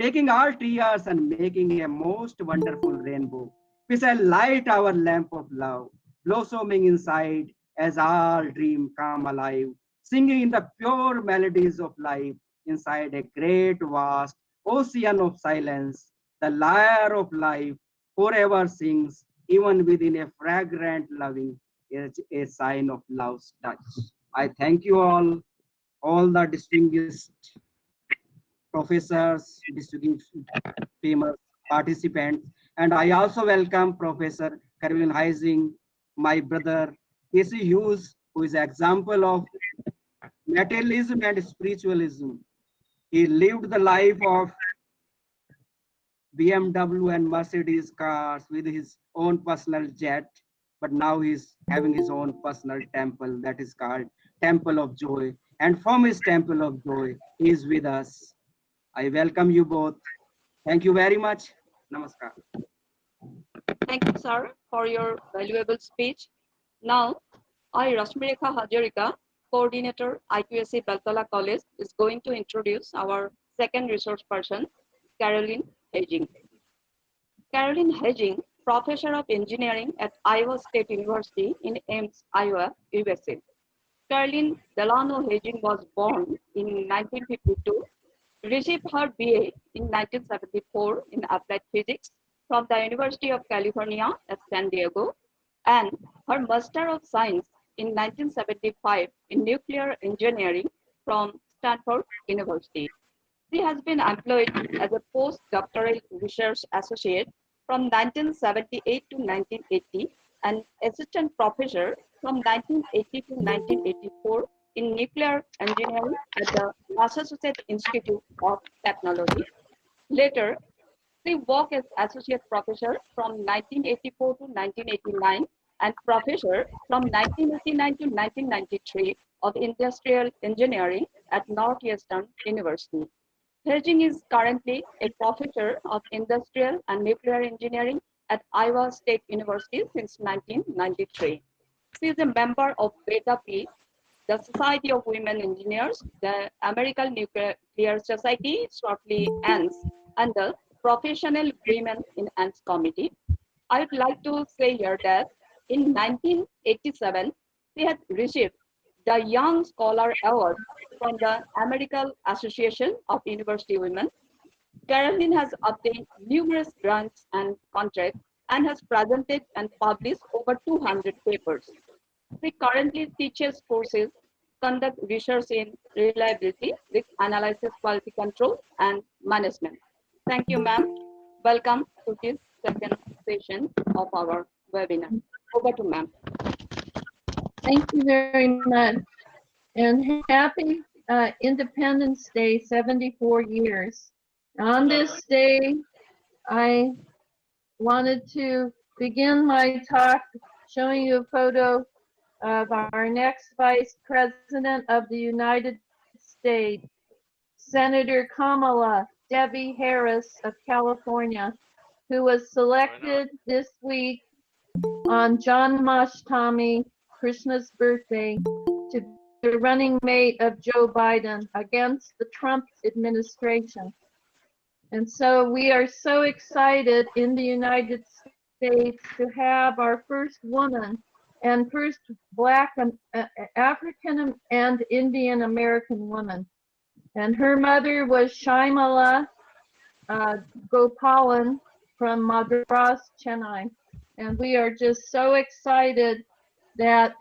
taking our tears and making a most wonderful rainbow. We shall light our lamp of love, blossoming inside as our dream come alive, singing in the pure melodies of life inside a great vast ocean of silence. The lyre of life forever sings, even within a fragrant loving is a sign of love's touch. I thank you all the distinguished professors, distinguished famous participants, and I also welcome Professor Caroline Heising, my brother Casey Hughes, who is an example of materialism and spiritualism. He lived the life of BMW and Mercedes cars with his own personal jet, but now he's having his own personal temple that is called Temple of Joy. And from his Temple of Joy, he is with us. I welcome you both. Thank you very much. Namaskar. Thank you, sir, for your valuable speech. Now, I, Rashmireka Hajarika, Coordinator, IQAC BELTOLA College, is going to introduce our second resource person, Caroline Heising. Caroline Heising, Professor of Engineering at Iowa State University in Ames, Iowa, USA. Caroline Delano Heising was born in 1952, received her BA in 1974 in Applied Physics from the University of California at San Diego, and her Master of Science in 1975 in Nuclear Engineering from Stanford University. She has been employed as a postdoctoral research associate from 1978 to 1980 and assistant professor from 1980 to 1984 in nuclear engineering at the Massachusetts Institute of Technology. Later, she worked as associate professor from 1984 to 1989 and professor from 1989 to 1993 of industrial engineering at Northeastern University. Hejing is currently a professor of industrial and nuclear engineering at Iowa State University since 1993. She is a member of Beta P, the Society of Women Engineers, the American Nuclear Society, shortly ANS, and the Professional Women in ANS Committee. I would like to say here that in 1987, she had received the Young Scholar Award from the American Association of University Women. Caroline has obtained numerous grants and contracts and has presented and published over 200 papers. She currently teaches courses, conduct research in reliability, risk analysis, quality control, and management. Thank you, ma'am. Welcome to this second session of our webinar. Over to ma'am. Thank you very much. And happy Independence Day, 74 years. On this day, I wanted to begin my talk showing you a photo of our next Vice President of the United States, Senator Kamala Debbie Harris of California, who was selected this week on Janmashtami, Krishna's birthday, to be the running mate of Joe Biden against the Trump administration. And so we are so excited in the United States to have our first woman and first Black African and Indian American woman. And her mother was Shaimala Gopalan from Madras, Chennai. And we are just so excited that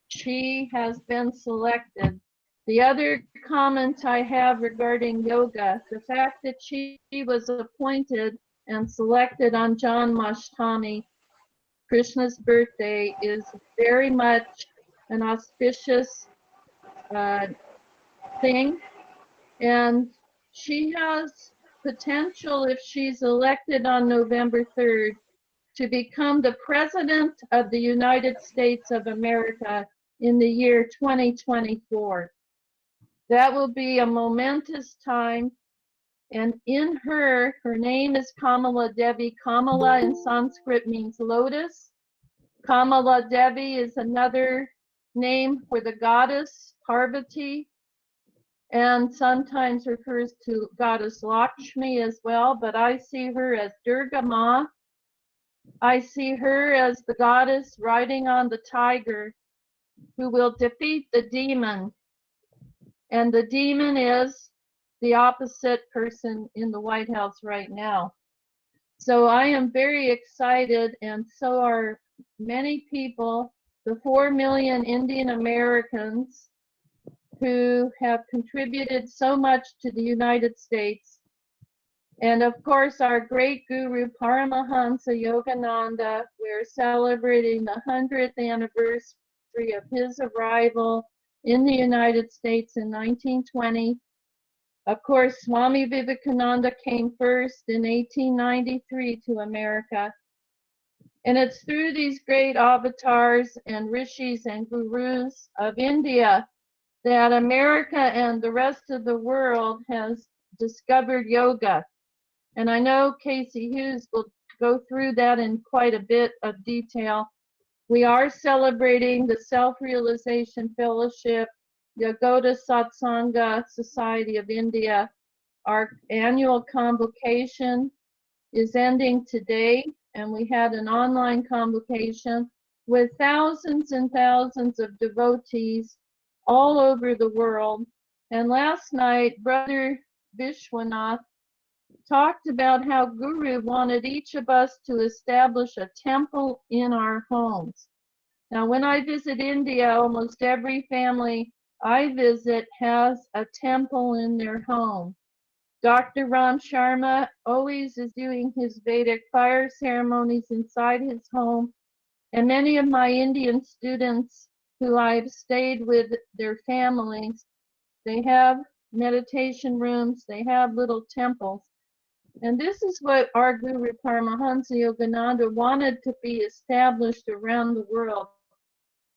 she has been selected. The other comment I have regarding yoga, the fact that she was appointed and selected on Janmashtami, Krishna's birthday, is very much an auspicious thing. And she has potential, if she's elected on November 3rd, to become the President of the United States of America in the year 2024. That will be a momentous time. And in her name is Kamala Devi. Kamala in Sanskrit means lotus. Kamala Devi is another name for the goddess Parvati, and sometimes refers to goddess Lakshmi as well, but I see her as Durga Ma. I see her as the goddess riding on the tiger who will defeat the demon. And the demon is the opposite person in the White House right now. So I am very excited, and so are many people, the 4 million Indian Americans who have contributed so much to the United States. And of course, our great guru, Paramahansa Yogananda, we're celebrating the 100th anniversary of his arrival in the United States in 1920. Of course, Swami Vivekananda came first in 1893 to America. And it's through these great avatars and rishis and gurus of India that America and the rest of the world has discovered yoga. And I know Casey Hughes will go through that in quite a bit of detail. We are celebrating the Self-Realization Fellowship, the Yogoda Satsanga Society of India. Our annual convocation is ending today, and we had an online convocation with thousands and thousands of devotees all over the world. And last night, Brother Vishwanath talked about how Guru wanted each of us to establish a temple in our homes. Now, when I visit India, almost every family I visit has a temple in their home. Dr. Ram Sharma always is doing his Vedic fire ceremonies inside his home. And many of my Indian students who I've stayed with their families, they have meditation rooms, they have little temples. And this is what our Guru Paramahansa Yogananda wanted to be established around the world.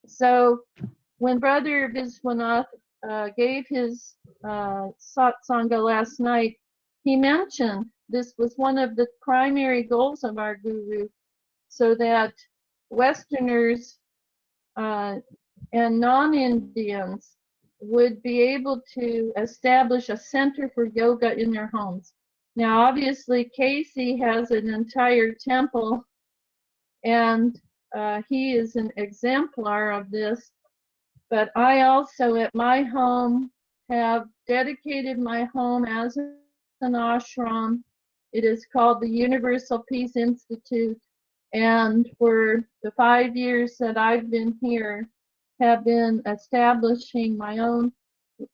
So when Brother Viswanath gave his satsanga last night, he mentioned this was one of the primary goals of our Guru, so that Westerners and non-Indians would be able to establish a center for yoga in their homes. Now, obviously, Casey has an entire temple, and he is an exemplar of this. But I also, at my home, have dedicated my home as an ashram. It is called the Universal Peace Institute. And for the 5 years that I've been here, have been establishing my own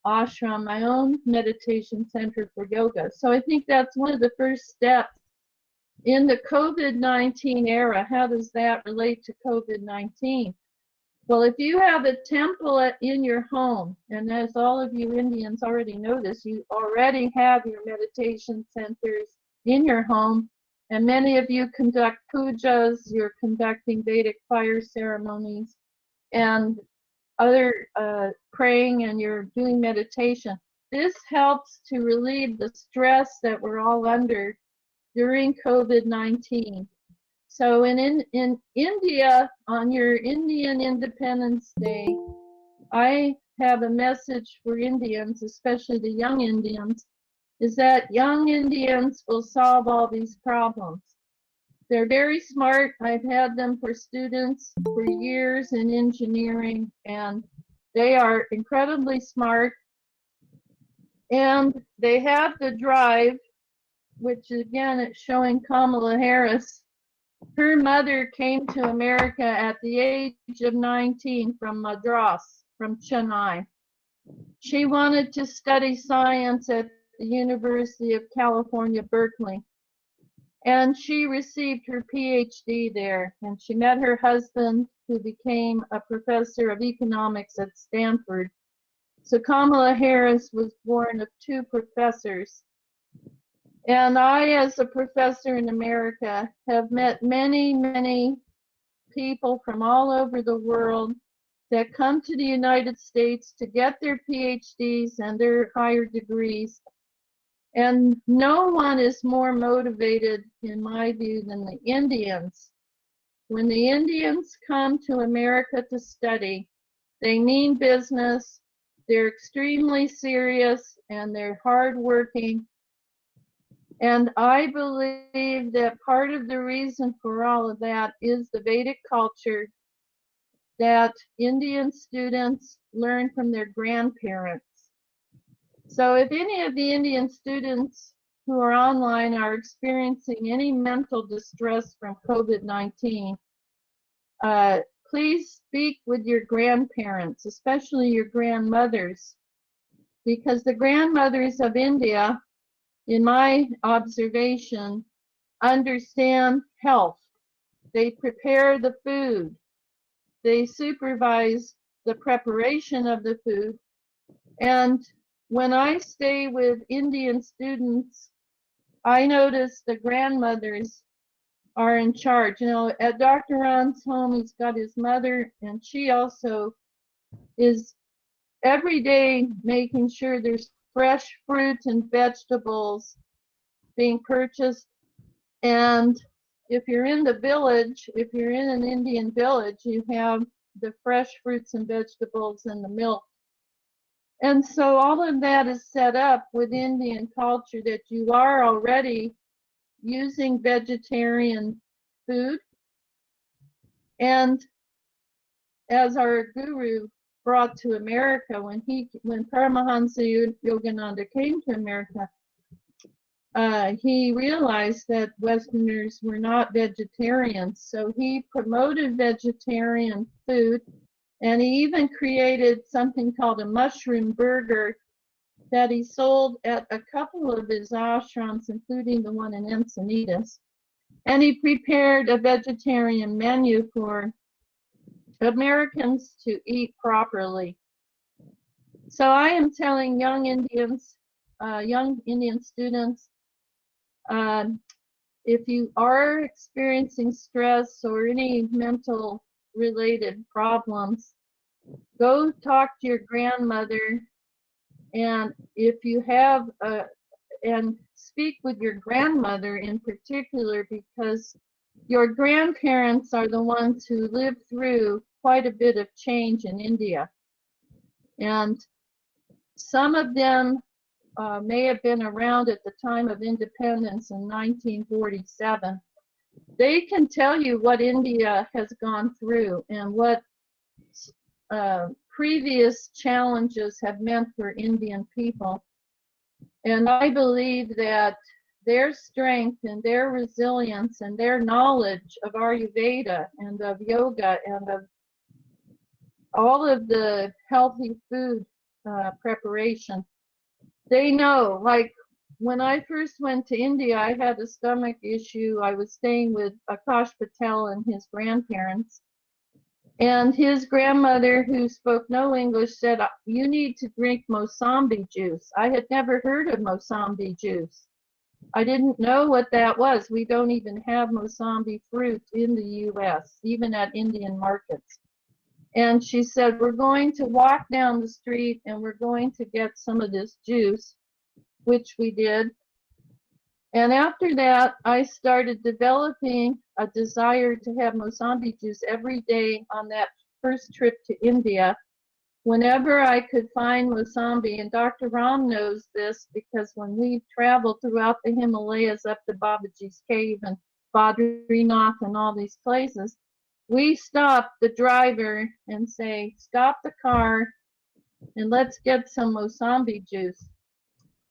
ashram, my own meditation center for yoga. So I think that's one of the first steps in the COVID-19 era. How does that relate to COVID-19? Well, if you have a temple in your home, and as all of you Indians already know this, you already have your meditation centers in your home, and many of you conduct pujas, you're conducting Vedic fire ceremonies, and other praying, and you're doing meditation. This helps to relieve the stress that we're all under during COVID-19. So in India, on your Indian Independence Day, I have a message for Indians, especially the young Indians, is that young Indians will solve all these problems. They're very smart. I've had them for students for years in engineering, and they are incredibly smart. And they have the drive, which again, it's showing Kamala Harris. Her mother came to America at the age of 19 from Madras, from Chennai. She wanted to study science at the University of California, Berkeley. And she received her PhD there. And she met her husband, who became a professor of economics at Stanford. So Kamala Harris was born of two professors. And I, as a professor in America, have met many, many people from all over the world that come to the United States to get their PhDs and their higher degrees. And no one is more motivated, in my view, than the Indians. When the Indians come to America to study, they mean business, they're extremely serious, and they're hardworking. And I believe that part of the reason for all of that is the Vedic culture that Indian students learn from their grandparents. So if any of the Indian students who are online are experiencing any mental distress from COVID-19, please speak with your grandparents, especially your grandmothers, because the grandmothers of India, in my observation, understand health. They prepare the food. They supervise the preparation of the food. And when I stay with Indian students, I notice the grandmothers are in charge. You know, at Dr. Ram's home, he's got his mother, and she also is every day making sure there's fresh fruits and vegetables being purchased. And if you're in the village, if you're in an Indian village, you have the fresh fruits and vegetables and the milk. And so all of that is set up with Indian culture, that you are already using vegetarian food. And as our guru brought to America, when Paramahansa Yogananda came to America, he realized that Westerners were not vegetarians. So he promoted vegetarian food, and he even created something called a mushroom burger that he sold at a couple of his ashrams, including the one in Encinitas. And he prepared a vegetarian menu for Americans to eat properly. So I am telling young Indian students, if you are experiencing stress or any mental related problems, go talk to your grandmother, and if you have and speak with your grandmother in particular, because your grandparents are the ones who lived through quite a bit of change in India. And some of them may have been around at the time of independence in 1947. They can tell you what India has gone through and what previous challenges have meant for Indian people. And I believe that their strength and their resilience and their knowledge of Ayurveda and of yoga and of all of the healthy food preparation, they know. Like when I first went to India, I had a stomach issue. I was staying with Akash Patel and his grandparents. And his grandmother, who spoke no English, said, "You need to drink Mosambi juice." I had never heard of Mosambi juice. I didn't know what that was. We don't even have Mosambi fruit in the US, even at Indian markets. And she said, "We're going to walk down the street and we're going to get some of this juice," which we did. And after that, I started developing a desire to have Mosambi juice every day on that first trip to India. Whenever I could find Mosambi, and Dr. Ram knows this because when we traveled throughout the Himalayas up to Babaji's cave and Badrinath and all these places, we stopped the driver and say, "Stop the car and let's get some Mosambi juice."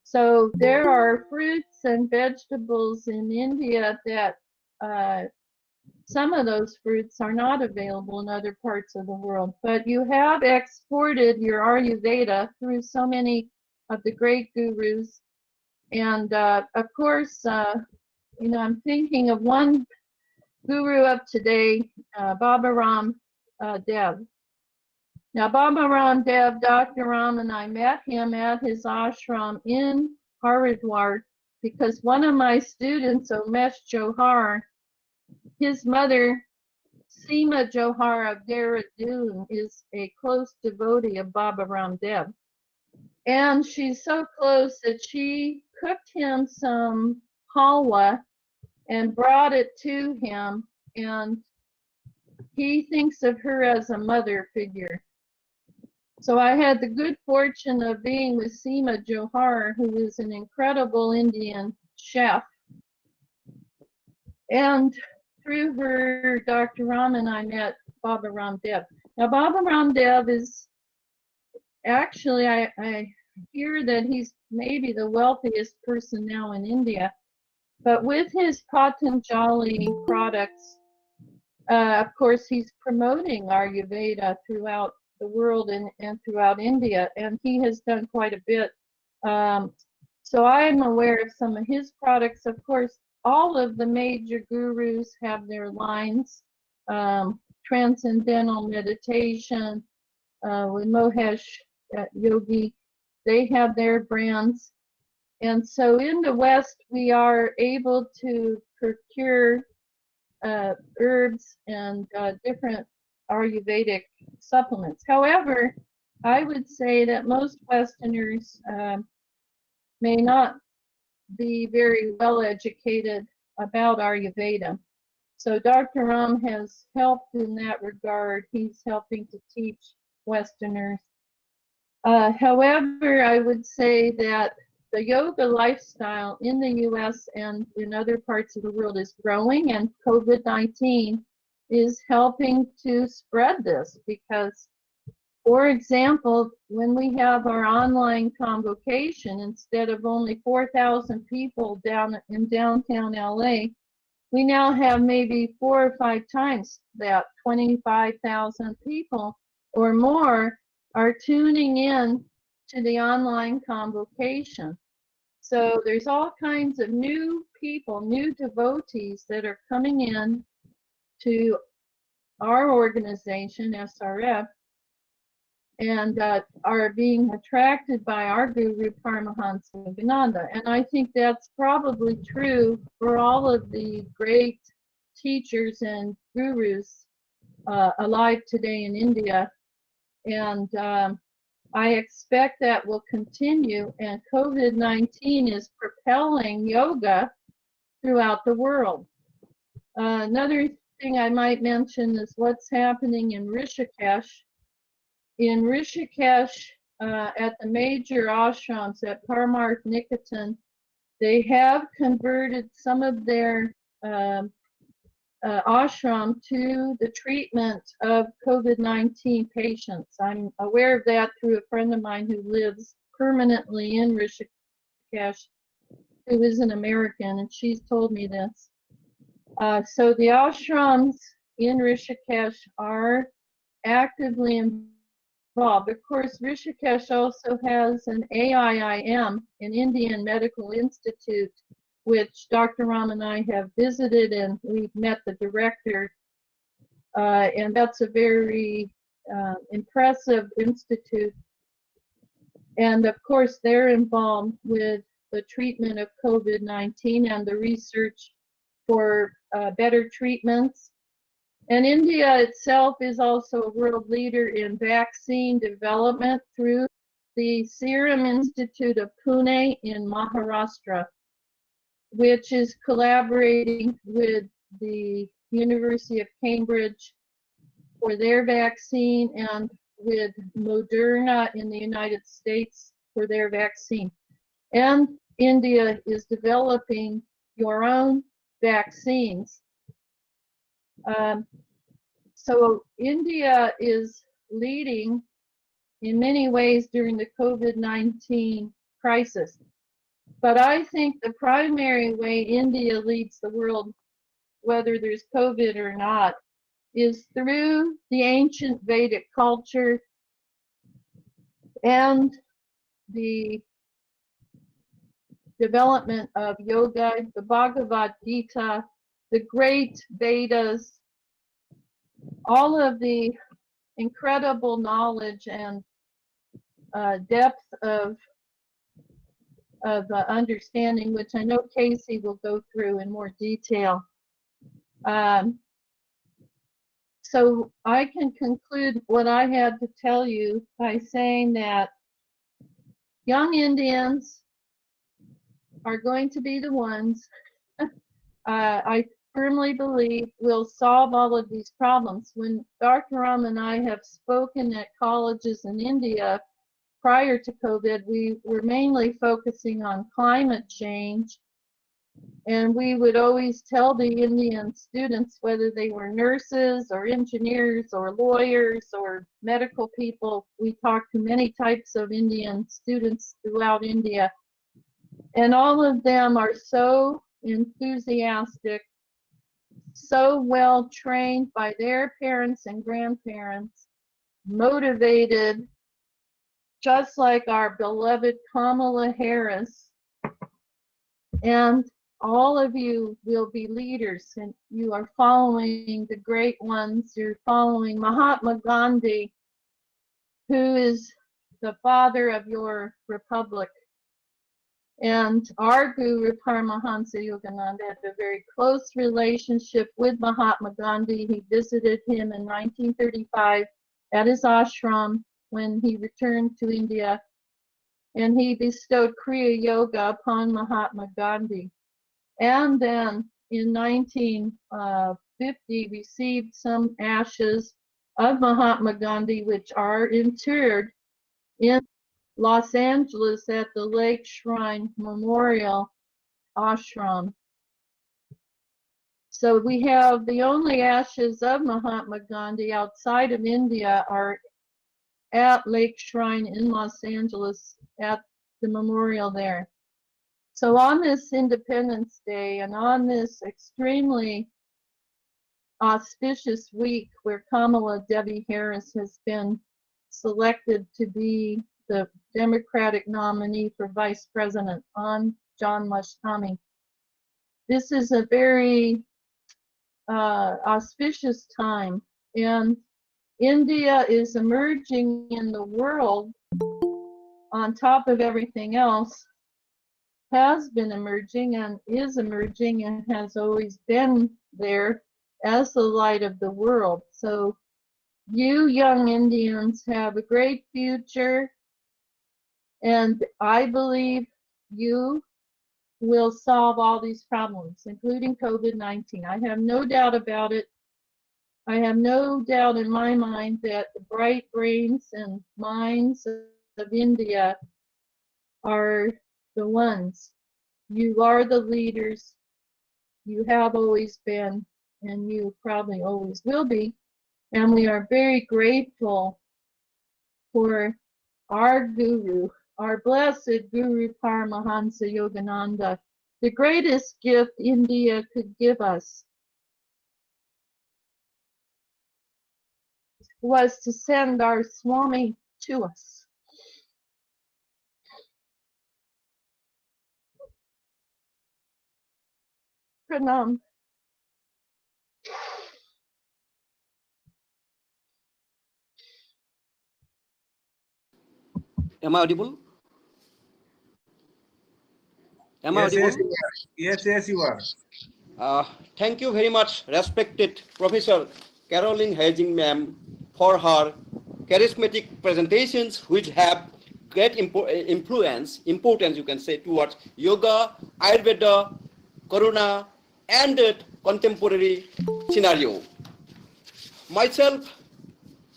So there are fruits and vegetables in India that some of those fruits are not available in other parts of the world. But you have exported your Ayurveda through so many of the great gurus. And of course, you know, I'm thinking of one guru of today, Baba Ram Dev. Now, Baba Ram Dev, Dr. Ram and I met him at his ashram in Haridwar because one of my students, Umesh Johar, his mother, Seema Johar of Dehradun, is a close devotee of Baba Ram Dev. And she's so close that she cooked him some halwa and brought it to him, and he thinks of her as a mother figure. So I had the good fortune of being with Seema Johar, who is an incredible Indian chef. And through her, Dr. Ram and I met Baba Ram Dev. Now, Baba Ram Dev is actually, I hear that he's maybe the wealthiest person now in India. But with his Patanjali products, of course, he's promoting Ayurveda throughout the world and throughout India, and he has done quite a bit. So I'm aware of some of his products. Of course, all of the major gurus have their lines. Transcendental Meditation with Mohesh Yogi, they have their brands. And so in the West, we are able to procure herbs and different Ayurvedic supplements. However, I would say that most Westerners may not be very well educated about Ayurveda. So Dr. Ram has helped in that regard. He's helping to teach Westerners. However, I would say that the yoga lifestyle in the US and in other parts of the world is growing, and COVID-19 is helping to spread this because, for example, when we have our online convocation, instead of only 4,000 people down in downtown LA, we now have maybe 4 or 5 times that. 25,000 people or more are tuning in to the online convocation. So there's all kinds of new people, new devotees that are coming in to our organization, SRF, and are being attracted by our Guru Paramahansa Yogananda. And I think that's probably true for all of the great teachers and gurus alive today in India. And I expect that will continue, and COVID-19 is propelling yoga throughout the world. Another thing I might mention is what's happening in Rishikesh. In Rishikesh, at the major ashrams at Parmarth Niketan, they have converted some of their ashram to the treatment of COVID-19 patients. I'm aware of that through a friend of mine who lives permanently in Rishikesh, who is an American, and she's told me this. So the ashrams in Rishikesh are actively involved. Of course, Rishikesh also has an AIIM, an Indian Medical Institute, which Dr. Ram and I have visited, and we've met the director. And that's a very impressive institute. And of course, they're involved with the treatment of COVID-19 and the research for better treatments. And India itself is also a world leader in vaccine development through the Serum Institute of Pune in Maharashtra, which is collaborating with the University of Cambridge for their vaccine and with Moderna in the United States for their vaccine. And India is developing your own vaccines. So India is leading in many ways during the COVID-19 crisis. But I think the primary way India leads the world, whether there's COVID or not, is through the ancient Vedic culture and the development of yoga, the Bhagavad Gita, the great Vedas, all of the incredible knowledge and depth of understanding, which I know Casey will go through in more detail. So I can conclude what I had to tell you by saying that young Indians are going to be the ones I firmly believe will solve all of these problems. When Dr. Ram and I have spoken at colleges in India prior to COVID, we were mainly focusing on climate change. And we would always tell the Indian students, whether they were nurses or engineers or lawyers or medical people, we talked to many types of Indian students throughout India. And all of them are so enthusiastic, so well trained by their parents and grandparents, motivated, just like our beloved Kamala Harris. And all of you will be leaders, and you are following the great ones. You're following Mahatma Gandhi, who is the father of your republic. And our Guru Paramahansa Yogananda had a very close relationship with Mahatma Gandhi. He visited him in 1935 at his ashram when he returned to India, and he bestowed Kriya Yoga upon Mahatma Gandhi. And then in 1950 received some ashes of Mahatma Gandhi, which are interred in Los Angeles at the Lake Shrine Memorial Ashram. So we have the only ashes of Mahatma Gandhi outside of India are at Lake Shrine in Los Angeles at the memorial there. So on this Independence Day and on this extremely auspicious week where Kamala Devi Harris has been selected to be the Democratic nominee for Vice President, John Mashtami. This is a very auspicious time, and India is emerging in the world on top of everything else, has been emerging and is emerging and has always been there as the light of the world. So you young Indians have a great future, and I believe you will solve all these problems, including COVID-19. I have no doubt about it. I have no doubt in my mind that the bright brains and minds of India are the ones. You are the leaders. You have always been, and you probably always will be. And we are very grateful for our guru, our blessed Guru Paramahansa Yogananda, the greatest gift India could give us was to send our Swami to us. Pranam. Am I audible? Am I audible? Yes, you are. Thank you very much, respected Professor Caroline Hedging ma'am, for her charismatic presentations, which have great importance, you can say, towards yoga, Ayurveda, Corona, and contemporary scenario. Myself,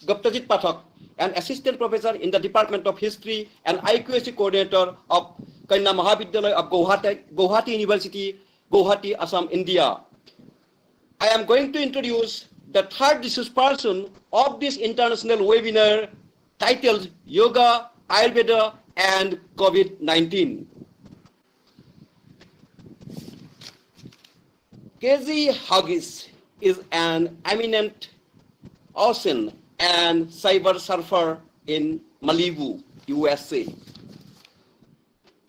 Guptajit Pathak, an assistant professor in the Department of History and IQAC coordinator of KANYA MAHAVIDYALAYA of Guwahati University, Guwahati, Assam, India. I am going to introduce the third resource person of this international webinar titled Yoga, Ayurveda, and COVID-19. K.Z. Huggies is an eminent ocean and cyber surfer in Malibu, USA.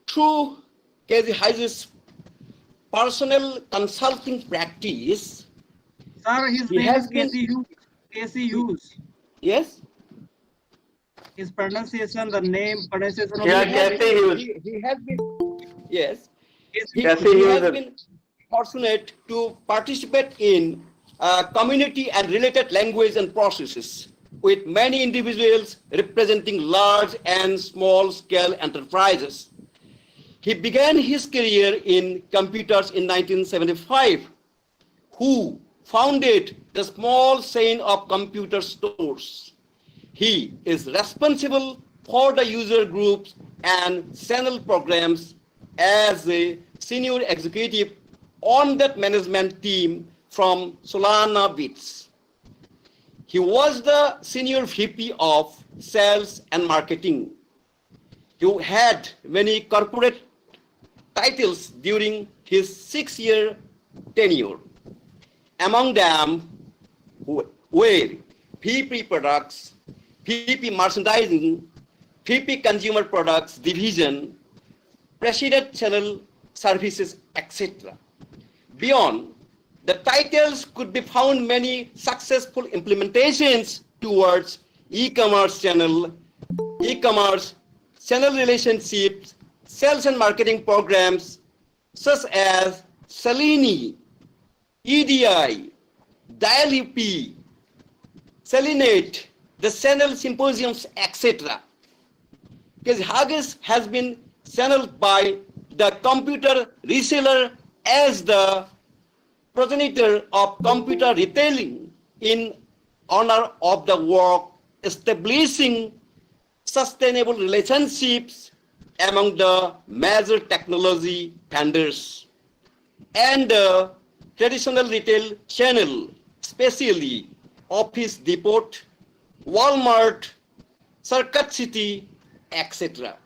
Through K.Z. Huggies' personal consulting practice, Sir, his name is K.C. Hughes. Yes? His pronunciation, the name, pronunciation of Yeah, the Hughes. He has been, yes. He Hughes. has been fortunate to participate in community and related language and processes with many individuals representing large and small scale enterprises. He began his career in computers in 1975, who founded the small chain of computer stores. He is responsible for the user groups and channel programs as a senior executive on that management team from Solana Bits. He was the senior VP of sales and marketing. He had many corporate titles during his 6-year tenure. Among them were VP Products, VP Merchandising, VP Consumer Products Division, President Channel Services, etc. Beyond the titles could be found many successful implementations towards e-commerce channel relationships, sales and marketing programs such as Seleni, EDI, Dial-UP, Selenate, the channel symposiums, etc. Because Huggies has been channeled by the computer reseller as the progenitor of computer retailing in honor of the work establishing sustainable relationships among the major technology vendors and the traditional retail channel, especially Office Depot, Walmart, Circuit City, etc.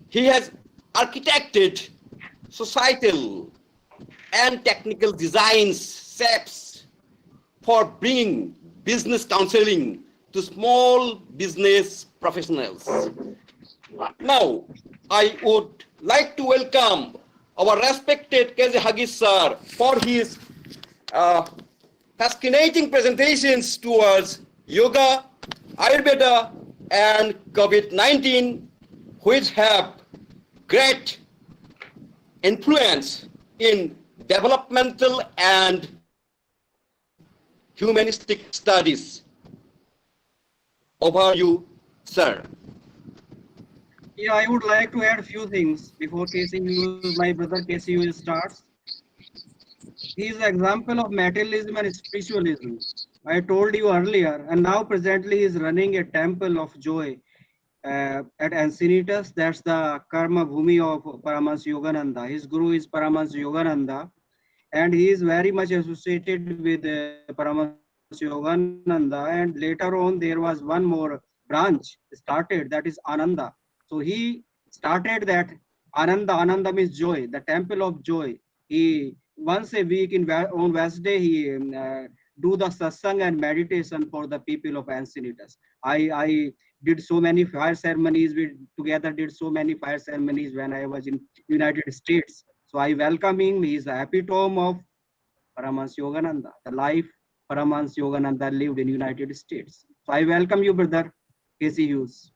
He has architected societal and technical designs, shapes for bringing business counseling to small business professionals. Now, I would like to welcome our respected KZ Hagis sir for his fascinating presentations towards yoga, Ayurveda, and COVID-19, which have great influence in developmental and humanistic studies. Over you, sir. Yeah, I would like to add a few things before my brother KC starts. He is an example of materialism and spiritualism. I told you earlier, and now presently he is running a temple of joy at Encinitas. That's the Karma Bhumi of Paramahansa Yogananda. His guru is Paramahansa Yogananda, and he is very much associated with Paramahansa Yogananda. And later on, there was one more branch started, that is Ananda. So he started that Ananda means joy, the temple of joy. He once a week on Wednesday he do the satsang and meditation for the people of Encinitas. I did so many fire ceremonies. We together did so many fire ceremonies when I was in United States. So I welcome him. He is the epitome of Paramahansa Yogananda, the life Paramahansa Yogananda lived in United States. So I welcome you, brother Casey Hughes.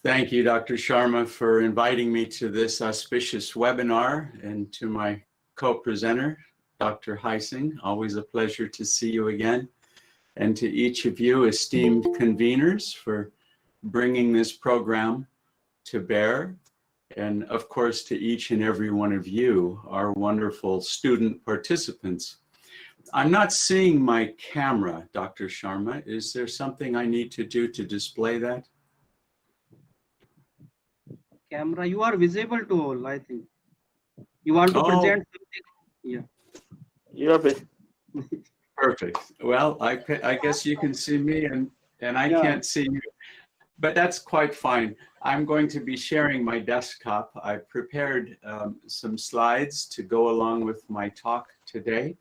Thank you, Dr. Sharma, for inviting me to this auspicious webinar, and to my co-presenter, Dr. Heising. Always a pleasure to see you again. And to each of you esteemed conveners for bringing this program to bear. And of course, to each and every one of you, our wonderful student participants. I'm not seeing my camera, Dr. Sharma. Is there something I need to do to display that? Camera, you are visible to all, I think. You want to present something? Yeah. Yeah. Perfect. Well, I guess you can see me and I can't see you, but that's quite fine. I'm going to be sharing my desktop. I prepared some slides to go along with my talk today.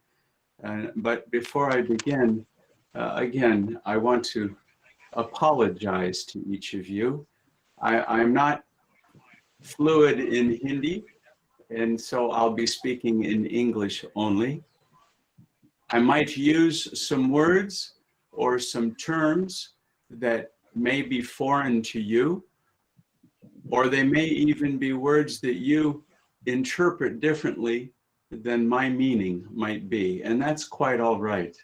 But before I begin, again, I want to apologize to each of you. I'm not fluid in Hindi, and so I'll be speaking in English only. I might use some words or some terms that may be foreign to you, or they may even be words that you interpret differently than my meaning might be, and that's quite all right.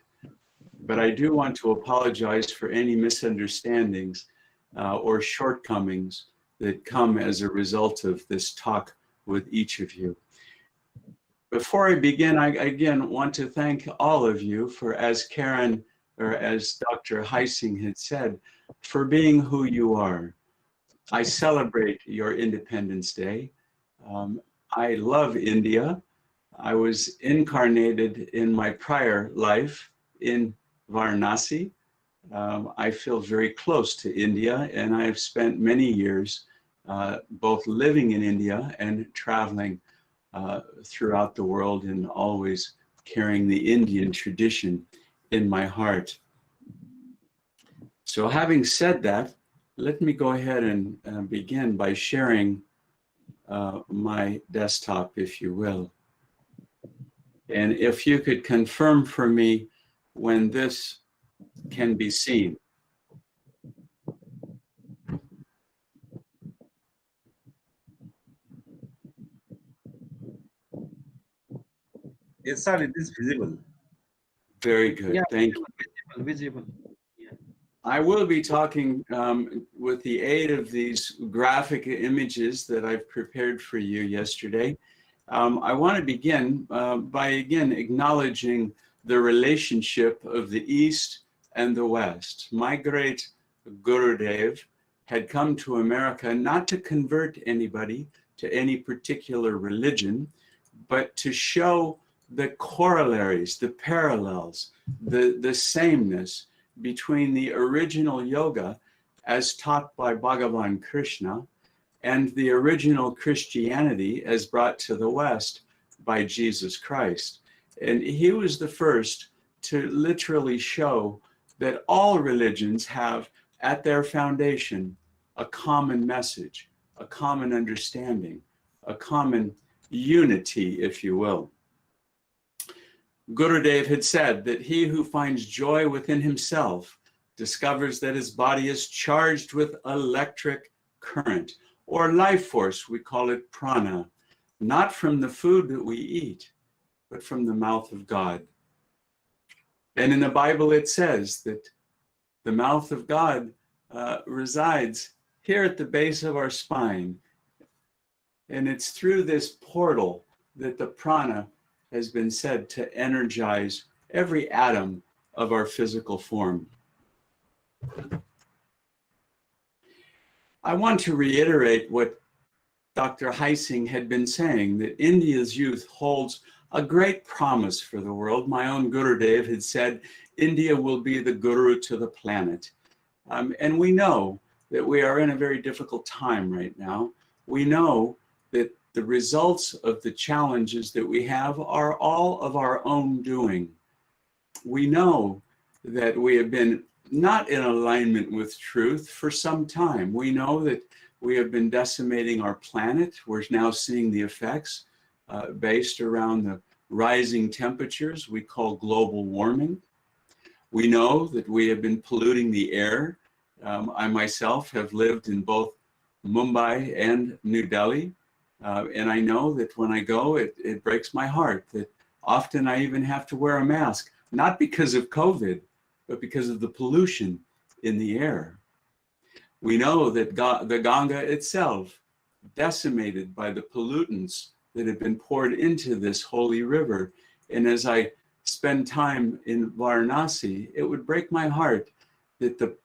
But I do want to apologize for any misunderstandings or shortcomings that come as a result of this talk with each of you. Before I begin, I again want to thank all of you for, as Karen or as Dr. Heising had said, for being who you are. I celebrate your Independence Day. I love India. I was incarnated in my prior life in Varanasi. I feel very close to India, and I've spent many years both living in India and traveling throughout the world, and always carrying the Indian tradition in my heart. So having said that, let me go ahead and begin by sharing my desktop, if you will. And if you could confirm for me when this can be seen. Yes, sir, it is visible. Very good. Yeah, Thank you. Visible. Yeah. I will be talking with the aid of these graphic images that I've prepared for you yesterday. I want to begin by again acknowledging the relationship of the East and the West. My great Gurudev had come to America not to convert anybody to any particular religion, but to show the corollaries, the parallels, the sameness between the original yoga as taught by Bhagavan Krishna and the original Christianity as brought to the West by Jesus Christ. And he was the first to literally show that all religions have at their foundation a common message, a common understanding, a common unity, if you will. Gurudev had said that he who finds joy within himself discovers that his body is charged with electric current, or life force, we call it prana, not from the food that we eat, but from the mouth of God. And in the Bible it says that the mouth of God resides here at the base of our spine. And it's through this portal that the prana has been said to energize every atom of our physical form. I want to reiterate what Dr. Heising had been saying, that India's youth holds a great promise for the world. My own Gurudev had said, India will be the guru to the planet. And we know that we are in a very difficult time right now. We know that the results of the challenges that we have are all of our own doing. We know that we have been not in alignment with truth for some time. We know that we have been decimating our planet. We're now seeing the effects based around the rising temperatures we call global warming. We know that we have been polluting the air. I myself have lived in both Mumbai and New Delhi. And I know that when I go, it breaks my heart that often I even have to wear a mask, not because of COVID, but because of the pollution in the air. We know that the Ganga itself, decimated by the pollutants that have been poured into this holy river. And as I spend time in Varanasi, it would break my heart that the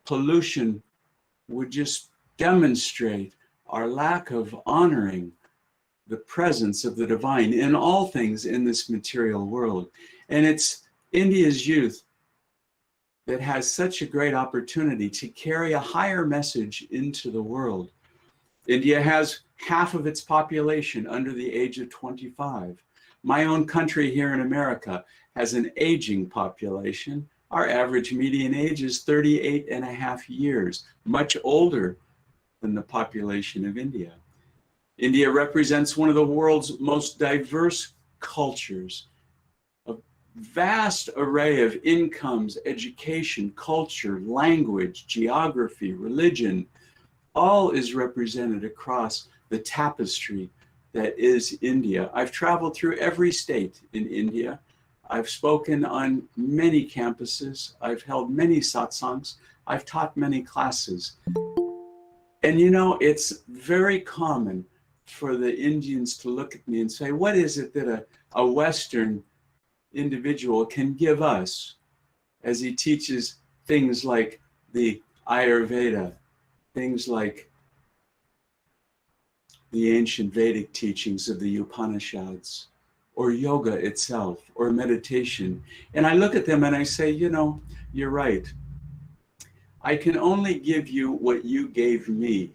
pollution would just demonstrate our lack of honoring the presence of the divine in all things in this material world. And it's India's youth that has such a great opportunity to carry a higher message into the world. India has half of its population under the age of 25. My own country here in America has an aging population. Our average median age is 38 and a half years, much older than the population of India. India represents one of the world's most diverse cultures, a vast array of incomes, education, culture, language, geography, religion, all is represented across the tapestry that is India. I've traveled through every state in India. I've spoken on many campuses. I've held many satsangs. I've taught many classes. And you know, it's very common for the Indians to look at me and say, what is it that a Western individual can give us as he teaches things like the Ayurveda, things like the ancient Vedic teachings of the Upanishads, or yoga itself, or meditation. And I look at them and I say, you know, you're right. I can only give you what you gave me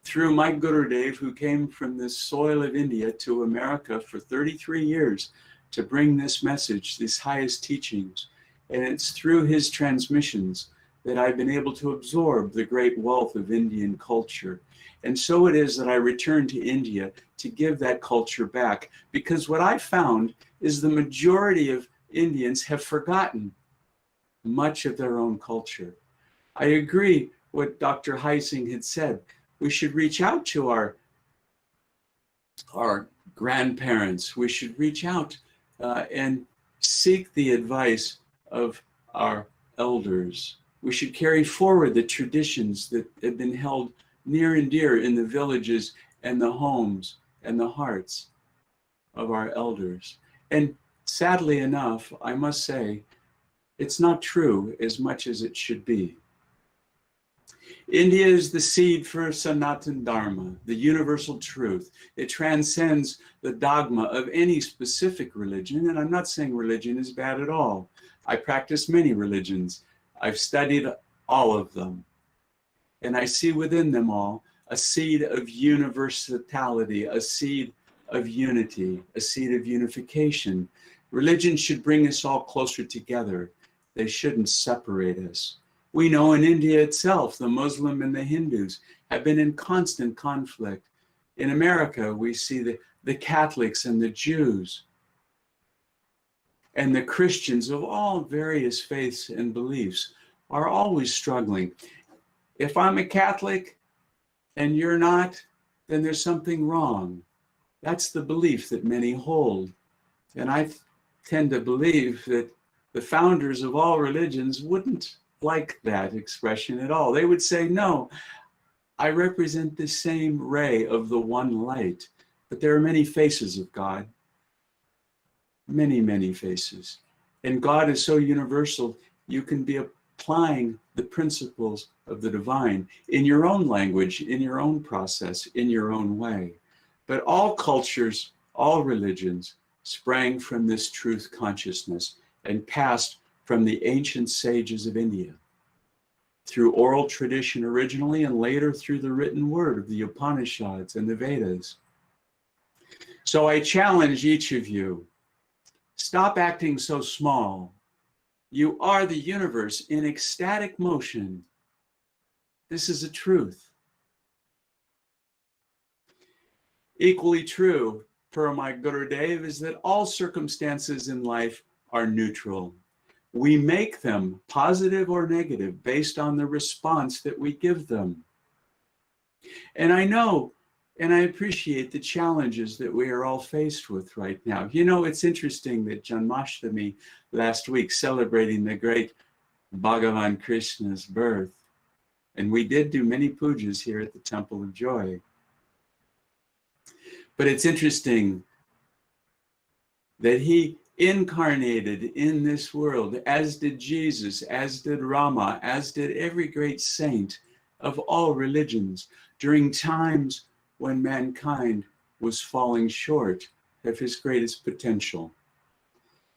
through my Gurudev, who came from the soil of India to America for 33 years to bring this message, these highest teachings. And it's through his transmissions that I've been able to absorb the great wealth of Indian culture. And so it is that I return to India to give that culture back, because what I found is the majority of Indians have forgotten much of their own culture. I agree what Dr. Heising had said. We should reach out to our grandparents. We should reach out and seek the advice of our elders. We should carry forward the traditions that have been held near and dear in the villages and the homes and the hearts of our elders. And sadly enough, I must say, it's not true as much as it should be. India is the seed for Sanatan Dharma, the universal truth. It transcends the dogma of any specific religion, and I'm not saying religion is bad at all. I practice many religions. I've studied all of them, and I see within them all a seed of universality, a seed of unity, a seed of unification. Religion should bring us all closer together. They shouldn't separate us. We know in India itself, the Muslim and the Hindus have been in constant conflict. In America, we see the Catholics and the Jews and the Christians of all various faiths and beliefs are always struggling. If I'm a Catholic and you're not, then there's something wrong. That's the belief that many hold. And I tend to believe that the founders of all religions wouldn't like that expression at all. They would say, no, I represent the same ray of the one light, but there are many faces of God. Many, many faces. And God is so universal, you can be applying the principles of the divine in your own language, in your own process, in your own way. But all cultures, all religions sprang from this truth consciousness and passed from the ancient sages of India through oral tradition originally and later through the written word of the Upanishads and the Vedas. So I challenge each of you, stop acting so small. You are the universe in ecstatic motion. This is a truth. Equally true, per my Gurudev, is that all circumstances in life are neutral. We make them positive or negative based on the response that we give them. And I know and I appreciate the challenges that we are all faced with right now. You know, it's interesting that Janmashtami last week, celebrating the great Bhagavan Krishna's birth, and we did do many pujas here at the Temple of Joy. But it's interesting that he incarnated in this world, as did Jesus, as did Rama, as did every great saint of all religions, during times when mankind was falling short of his greatest potential.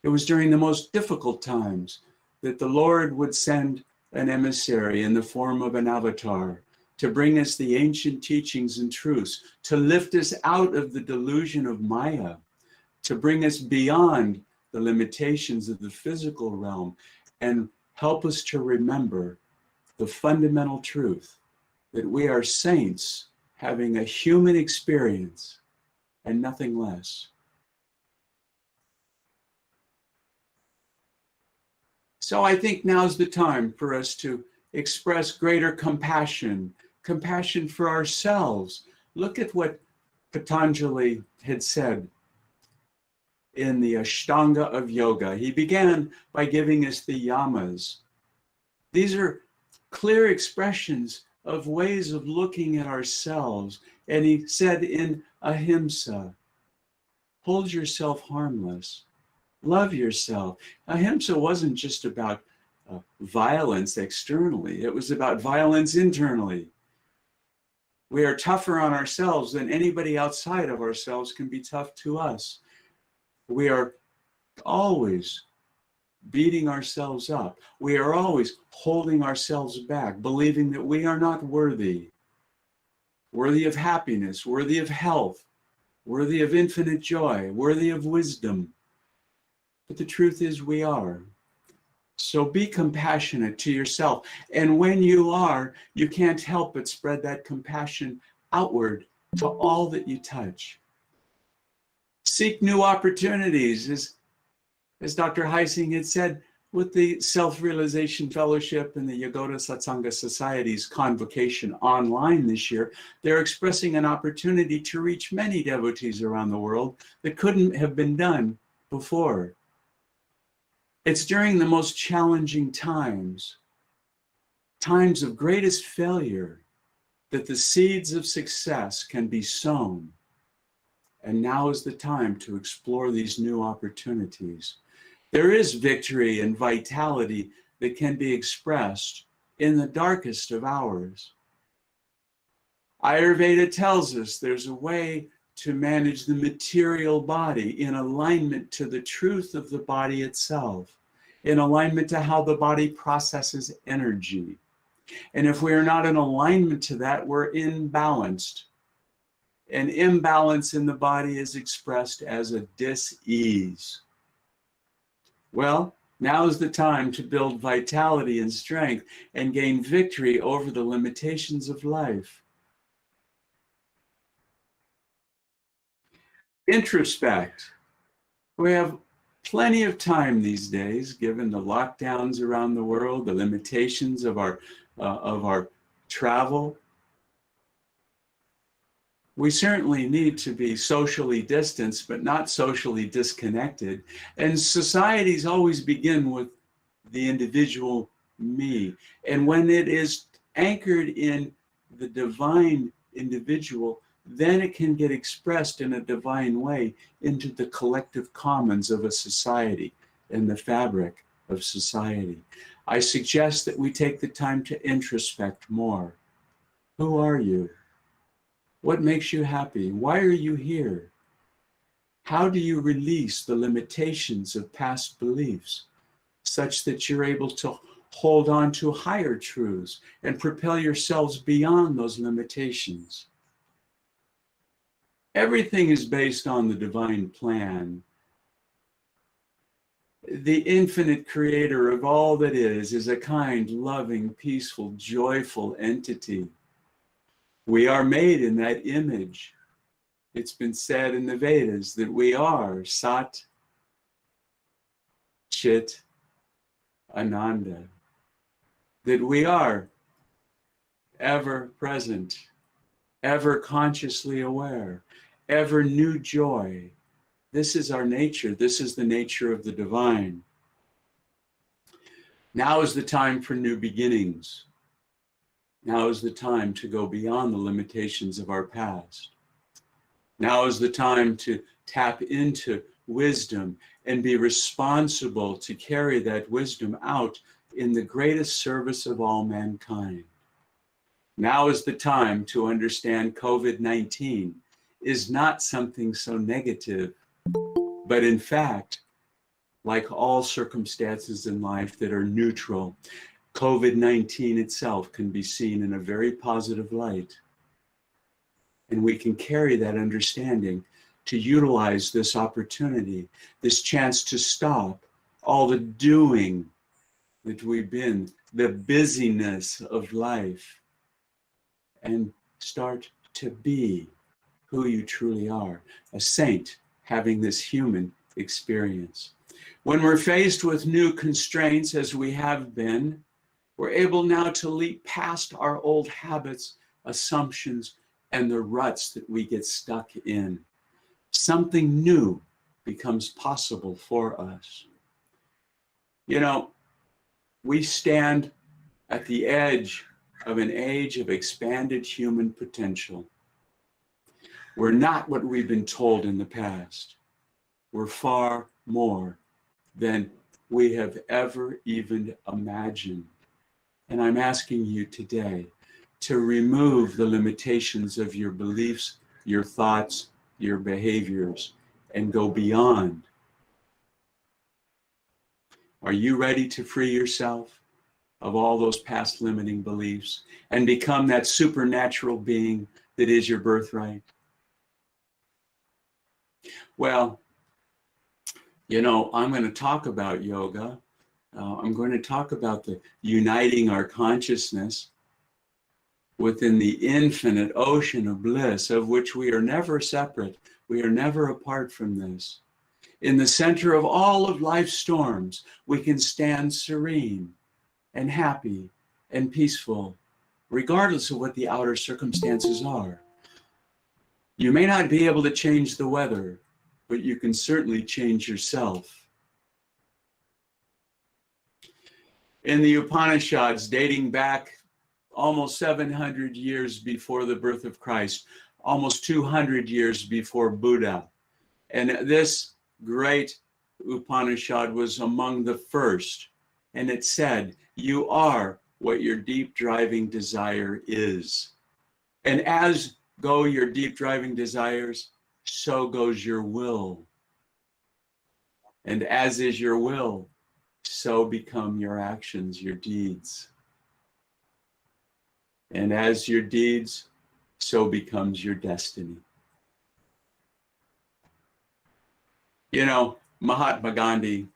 It was during the most difficult times that the Lord would send an emissary in the form of an avatar to bring us the ancient teachings and truths, to lift us out of the delusion of Maya, to bring us beyond the limitations of the physical realm and help us to remember the fundamental truth that we are saints having a human experience and nothing less. So I think now's the time for us to express greater compassion, compassion for ourselves. Look at what Patanjali had said in the Ashtanga of Yoga. He began by giving us the yamas. These are clear expressions of ways of looking at ourselves. And he said in ahimsa, hold yourself harmless, love yourself. Ahimsa wasn't just about violence externally, it was about violence internally. We are tougher on ourselves than anybody outside of ourselves can be tough to us. We are always beating ourselves up. We are always holding ourselves back, believing that we are not worthy of happiness, worthy of health, worthy of infinite joy, worthy of wisdom. But the truth is we are. So be compassionate to yourself. And when you are, you can't help but spread that compassion outward to all that you touch. Seek new opportunities, as Dr. Heising had said, with the Self-Realization Fellowship and the Yagoda Satsanga Society's convocation online this year, they're expressing an opportunity to reach many devotees around the world that couldn't have been done before. It's during the most challenging times, times of greatest failure, that the seeds of success can be sown. And now is the time to explore these new opportunities. There is victory and vitality that can be expressed in the darkest of hours. Ayurveda tells us there's a way to manage the material body in alignment to the truth of the body itself, in alignment to how the body processes energy. And if we are not in alignment to that, we're imbalanced. An imbalance in the body is expressed as a dis-ease. Well, Now is the time to build vitality and strength and gain victory over the limitations of life. Introspect. We have plenty of time these days, given the lockdowns around the world, the limitations of our travel. We certainly need to be socially distanced, but not socially disconnected. And societies always begin with the individual me. And when it is anchored in the divine individual, then it can get expressed in a divine way into the collective commons of a society and the fabric of society. I suggest that we take the time to introspect more. Who are you? What makes you happy? Why are you here? How do you release the limitations of past beliefs such that you're able to hold on to higher truths and propel yourselves beyond those limitations? Everything is based on the divine plan. The infinite creator of all that is a kind, loving, peaceful, joyful entity. We are made in that image. It's been said in the Vedas that we are Sat, Chit, Ananda. That we are ever present, ever consciously aware, ever new joy. This is our nature. This is the nature of the divine. Now is the time for new beginnings. Now is the time to go beyond the limitations of our past. Now is the time to tap into wisdom and be responsible to carry that wisdom out in the greatest service of all mankind. Now is the time to understand COVID-19 is not something so negative, but in fact, like all circumstances in life that are neutral, COVID-19 itself can be seen in a very positive light. And we can carry that understanding to utilize this opportunity, this chance to stop all the doing that we've been, the busyness of life, and start to be who you truly are, a saint having this human experience. When we're faced with new constraints, as we have been, we're able now to leap past our old habits, assumptions, and the ruts that we get stuck in. Something new becomes possible for us. You know, we stand at the edge of an age of expanded human potential. We're not what we've been told in the past. We're far more than we have ever even imagined. And I'm asking you today to remove the limitations of your beliefs, your thoughts, your behaviors, and go beyond. Are you ready to free yourself of all those past limiting beliefs and become that supernatural being that is your birthright? Well, you know, I'm going to talk about yoga. I'm going to talk about the uniting our consciousness within the infinite ocean of bliss, of which we are never separate. We are never apart from this. In the center of all of life's storms, we can stand serene and happy and peaceful, regardless of what the outer circumstances are. You may not be able to change the weather, but you can certainly change yourself. In the Upanishads, dating back almost 700 years before the birth of Christ, almost 200 years before Buddha. And this great Upanishad was among the first. And it said, you are what your deep driving desire is. And as go your deep driving desires, so goes your will. And as is your will, so become your actions, your deeds. And as your deeds, so becomes your destiny. You know, Mahatma Gandhi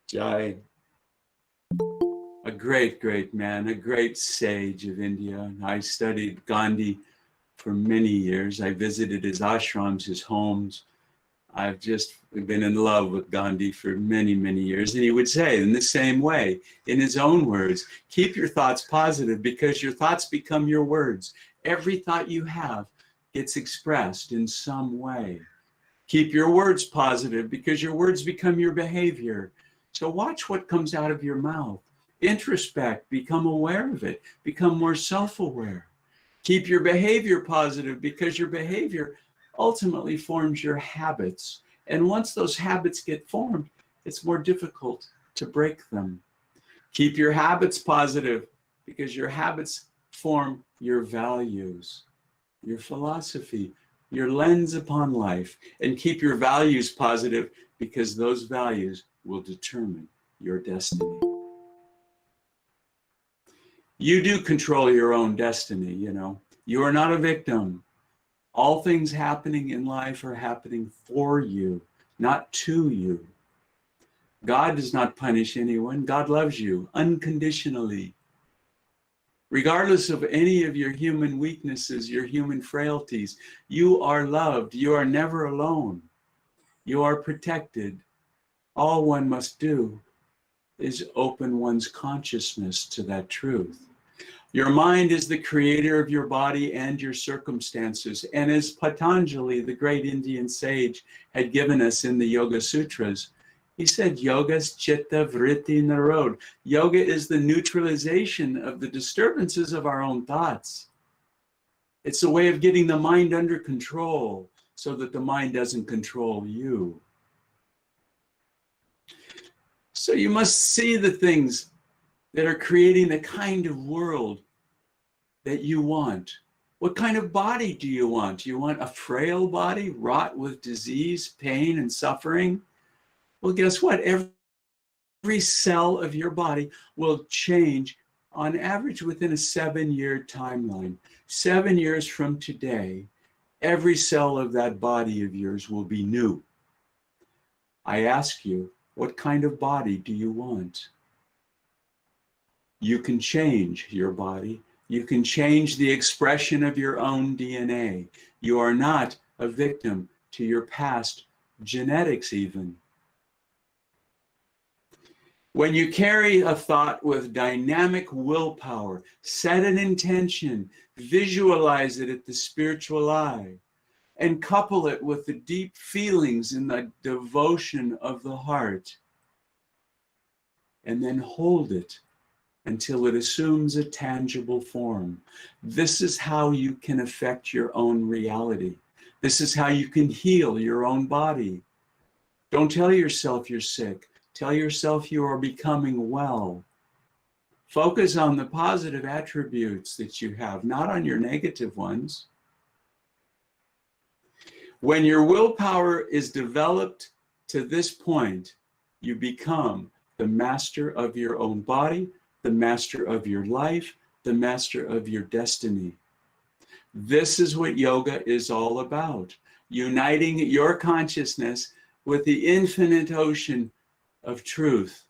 Jai. A great, great man, a great sage of India. I studied Gandhi for many years. I visited his ashrams, his homes. I've just been in love with Gandhi for many, many years. And he would say in the same way, in his own words, keep your thoughts positive because your thoughts become your words. Every thought you have gets expressed in some way. Keep your words positive because your words become your behavior. So watch what comes out of your mouth. Introspect, become aware of it, become more self-aware. Keep your behavior positive because your behavior ultimately forms your habits. And once those habits get formed, it's more difficult to break them. Keep your habits positive because your habits form your values, your philosophy, your lens upon life. And keep your values positive because those values will determine your destiny. You do control your own destiny, you know. You are not a victim. All things happening in life are happening for you, not to you. God does not punish anyone. God loves you unconditionally. Regardless of any of your human weaknesses, your human frailties, you are loved. You are never alone. You are protected. All one must do is open one's consciousness to that truth. Your mind is the creator of your body and your circumstances. And as Patanjali, the great Indian sage, had given us in the Yoga Sutras, he said, Yoga's chitta vritti narod. Yoga is the neutralization of the disturbances of our own thoughts. It's a way of getting the mind under control so that the mind doesn't control you. So you must see the things that are creating the kind of world that you want. What kind of body do you want? Do you want a frail body, wrought with disease, pain, and suffering? Well, guess what? Every cell of your body will change on average within a 7-year timeline. 7 years from today, every cell of that body of yours will be new. I ask you, what kind of body do you want? You can change your body. You can change the expression of your own DNA. You are not a victim to your past genetics even. When you carry a thought with dynamic willpower, set an intention, visualize it at the spiritual eye, and couple it with the deep feelings and the devotion of the heart, and then hold it until it assumes a tangible form. This is how you can affect your own reality. This is how you can heal your own body. Don't tell yourself you're sick. Tell yourself you are becoming well. Focus on the positive attributes that you have, not on your negative ones. When your willpower is developed to this point, you become the master of your own body, the master of your life, the master of your destiny. This is what yoga is all about. Uniting your consciousness with the infinite ocean of truth.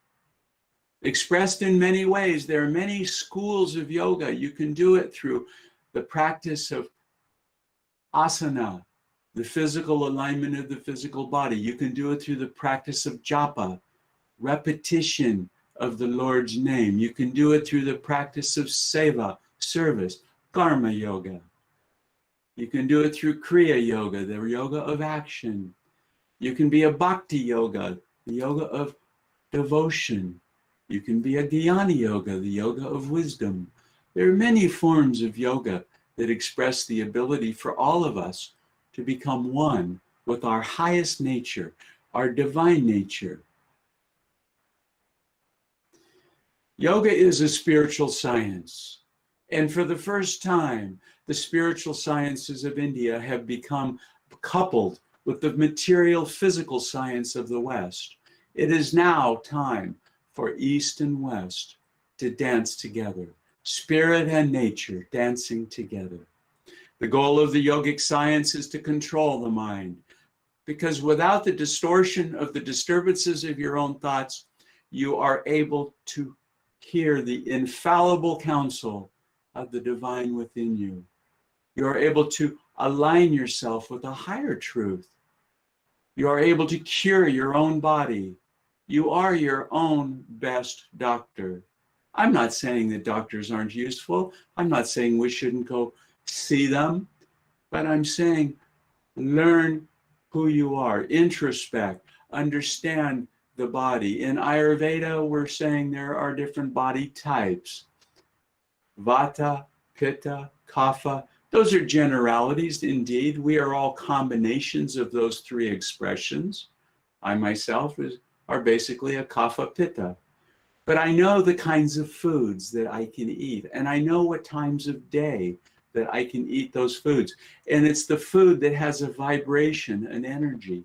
Expressed in many ways. There are many schools of yoga. You can do it through the practice of asana, the physical alignment of the physical body. You can do it through the practice of japa, repetition of the Lord's name. You can do it through the practice of seva, service, karma yoga. You can do it through kriya yoga, the yoga of action. You can be a bhakti yoga, the yoga of devotion. You can be a jnana yoga, the yoga of wisdom. There are many forms of yoga that express the ability for all of us to become one with our highest nature, our divine nature. Yoga is a spiritual science. And for the first time, the spiritual sciences of India have become coupled with the material physical science of the West. It is now time for East and West to dance together, spirit and nature dancing together. The goal of the yogic science is to control the mind, because without the distortion of the disturbances of your own thoughts, you are able to hear the infallible counsel of the divine within you. You are able to align yourself with a higher truth. You are able to cure your own body. You are your own best doctor. I'm not saying that doctors aren't useful. I'm not saying we shouldn't go see them, but I'm saying learn who you are, introspect, understand the body. In Ayurveda, we're saying there are different body types. Vata, Pitta, Kapha. Those are generalities indeed. We are all combinations of those three expressions. I myself are basically a Kapha Pitta. But I know the kinds of foods that I can eat, and I know what times of day that I can eat those foods. And it's the food that has a vibration, an energy,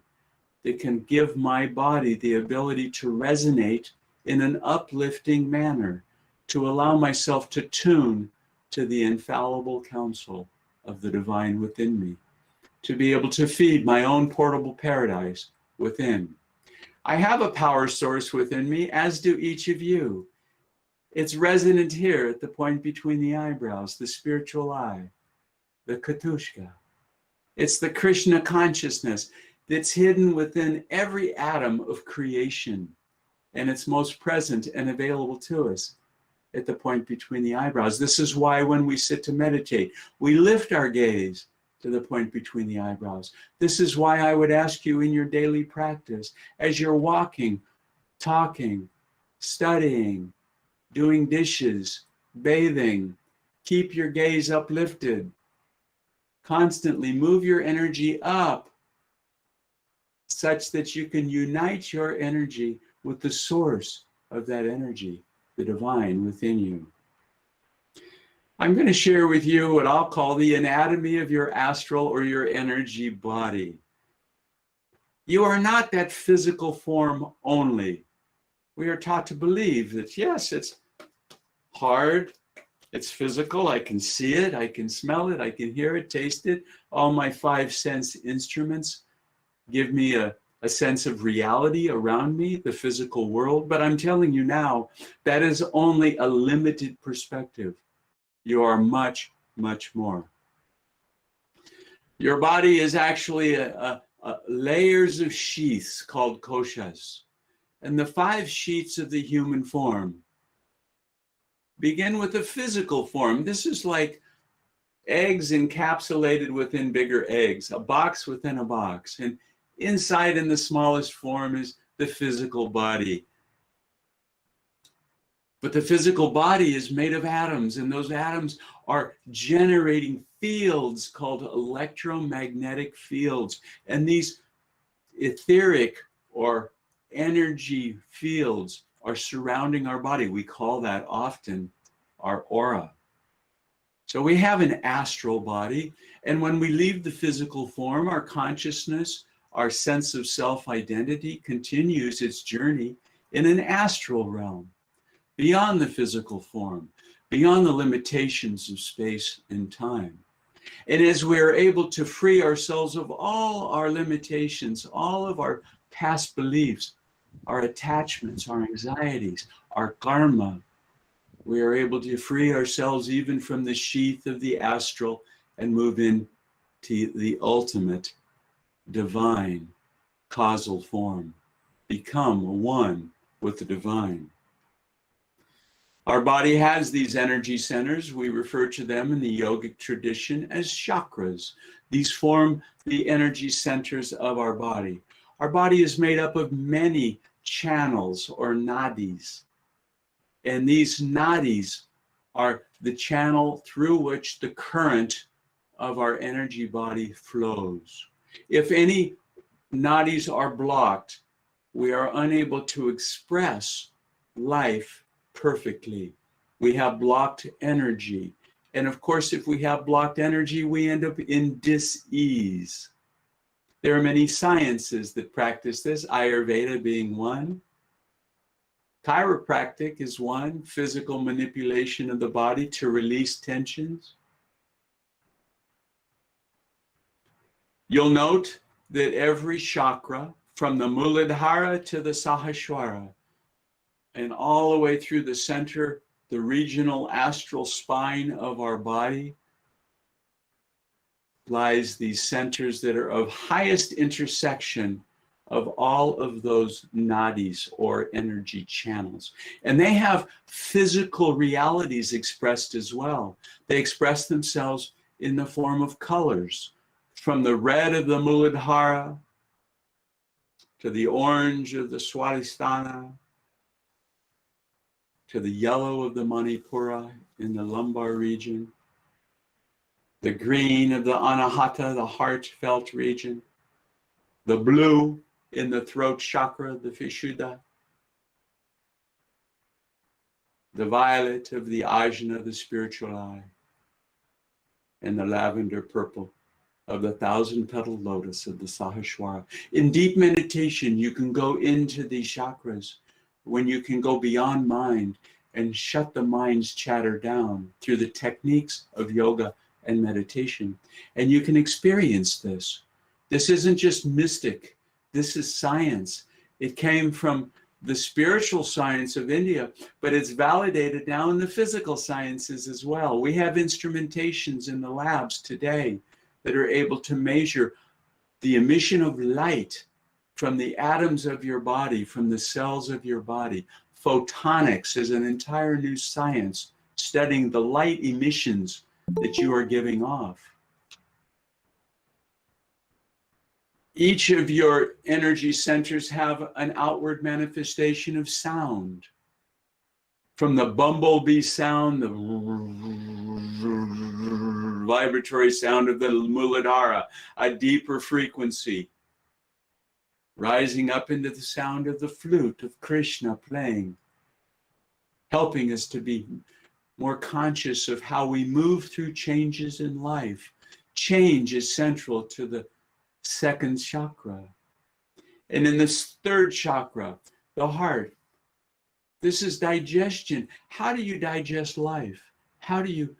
that can give my body the ability to resonate in an uplifting manner, to allow myself to tune to the infallible counsel of the divine within me, to be able to feed my own portable paradise within. I have a power source within me, as do each of you. It's resonant here at the point between the eyebrows, the spiritual eye, the Katushka. It's the Krishna consciousness that's hidden within every atom of creation, and it's most present and available to us at the point between the eyebrows. This is why when we sit to meditate, we lift our gaze to the point between the eyebrows. This is why I would ask you in your daily practice, as you're walking, talking, studying, doing dishes, bathing, keep your gaze uplifted. Constantly move your energy up such that you can unite your energy with the source of that energy, the divine within you. I'm going to share with you what I'll call the anatomy of your astral or your energy body. You are not that physical form only. We are taught to believe that, yes, it's hard, it's physical, I can see it, I can smell it, I can hear it, taste it. All my five sense instruments give me a sense of reality around me, the physical world. But I'm telling you now, that is only a limited perspective. You are much, much more. Your body is actually layers of sheaths called koshas. And the 5 sheets of the human form begin with a physical form. This is like eggs encapsulated within bigger eggs, a box within a box. And inside, in the smallest form, is the physical body. But the physical body is made of atoms, and those atoms are generating fields called electromagnetic fields. And these etheric or energy fields are surrounding our body. We call that often our aura. So we have an astral body, and when we leave the physical form, our consciousness, our sense of self-identity continues its journey in an astral realm, beyond the physical form, beyond the limitations of space and time. And as we're able to free ourselves of all our limitations, all of our past beliefs, our attachments, our anxieties, our karma, we are able to free ourselves even from the sheath of the astral and move into the ultimate divine causal form, become one with the divine. Our body has these energy centers. We refer to them in the yogic tradition as chakras. These form the energy centers of our body. Our body is made up of many channels or nadis. And these nadis are the channel through which the current of our energy body flows. If any nadis are blocked, we are unable to express life perfectly. We have blocked energy. And of course, if we have blocked energy, we end up in dis-ease. There are many sciences that practice this, Ayurveda being one. Chiropractic is one, physical manipulation of the body to release tensions. You'll note that every chakra, from the Muladhara to the Sahasrara, and all the way through the center, the regional astral spine of our body, lies these centers that are of highest intersection of all of those nadis or energy channels. And they have physical realities expressed as well. They express themselves in the form of colors, from the red of the Muladhara to the orange of the Swadhisthana to the yellow of the Manipura in the lumbar region, the green of the Anahata, the heartfelt region, the blue in the throat chakra, the Vishuddha, the violet of the Ajna, the spiritual eye, and the lavender purple of the thousand-petaled lotus of the Sahasrara. In deep meditation, you can go into these chakras when you can go beyond mind and shut the mind's chatter down through the techniques of yoga and meditation. And you can experience this. This isn't just mystic. This is science. It came from the spiritual science of India, but it's validated now in the physical sciences as well. We have instrumentations in the labs today that are able to measure the emission of light from the atoms of your body, from the cells of your body. Photonics is an entire new science studying the light emissions that you are giving off. Each of your energy centers have an outward manifestation of sound. From the bumblebee sound, the vibratory sound of the Muladhara, a deeper frequency, rising up into the sound of the flute of Krishna playing, helping us to be more conscious of how we move through changes in life. Change is central to the second chakra. And in this third chakra, the heart, this is digestion. How do you digest life? How do you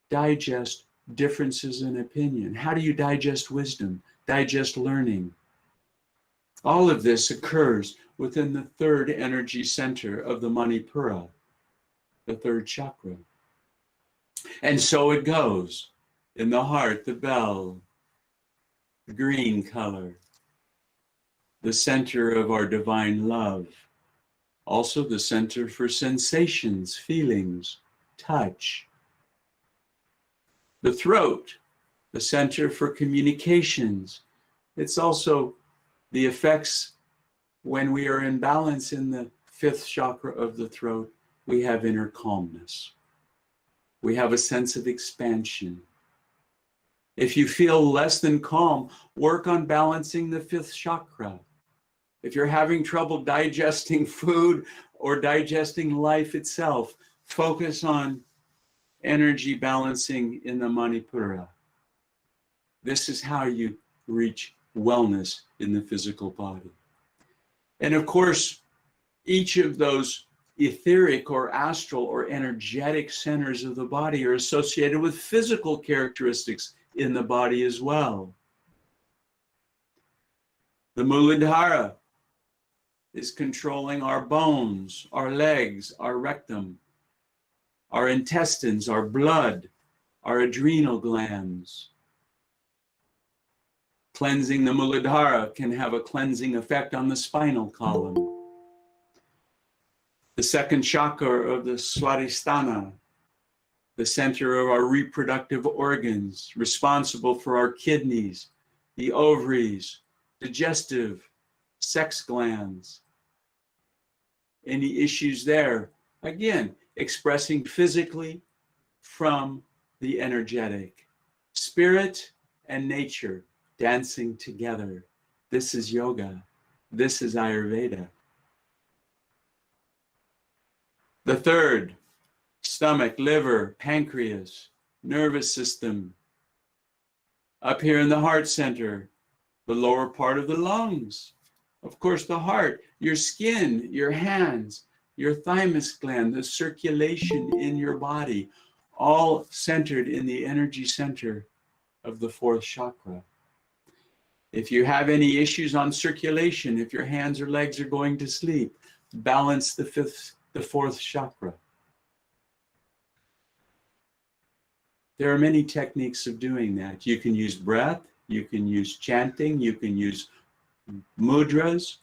digest differences in opinion? How do you digest wisdom, digest learning? All of this occurs within the third energy center of the Manipura, the third chakra. And so it goes. In the heart, the bell, the green color, the center of our divine love. Also the center for sensations, feelings, touch. The throat, the center for communications. It's also the effects when we are in balance in the fifth chakra of the throat. We have inner calmness. We have a sense of expansion. If you feel less than calm, work on balancing the fifth chakra. If you're having trouble digesting food or digesting life itself, focus on energy balancing in the Manipura. This is how you reach wellness in the physical body. And of course, each of those etheric or astral or energetic centers of the body are associated with physical characteristics in the body as well. The Muladhara is controlling our bones, our legs, our rectum, our intestines, our blood, our adrenal glands. Cleansing the Muladhara can have a cleansing effect on the spinal column. The second chakra of the Swadhisthana, the center of our reproductive organs, responsible for our kidneys, the ovaries, digestive, sex glands. Any issues there? Again, expressing physically from the energetic. Spirit and nature dancing together. This is yoga. This is Ayurveda. The third, stomach, liver, pancreas, nervous system. Up here in the heart center, the lower part of the lungs. Of course, the heart, your skin, your hands, your thymus gland, the circulation in your body, all centered in the energy center of the fourth chakra. If you have any issues on circulation, if your hands or legs are going to sleep, balance the fourth chakra. There are many techniques of doing that. You can use breath, you can use chanting, you can use mudras,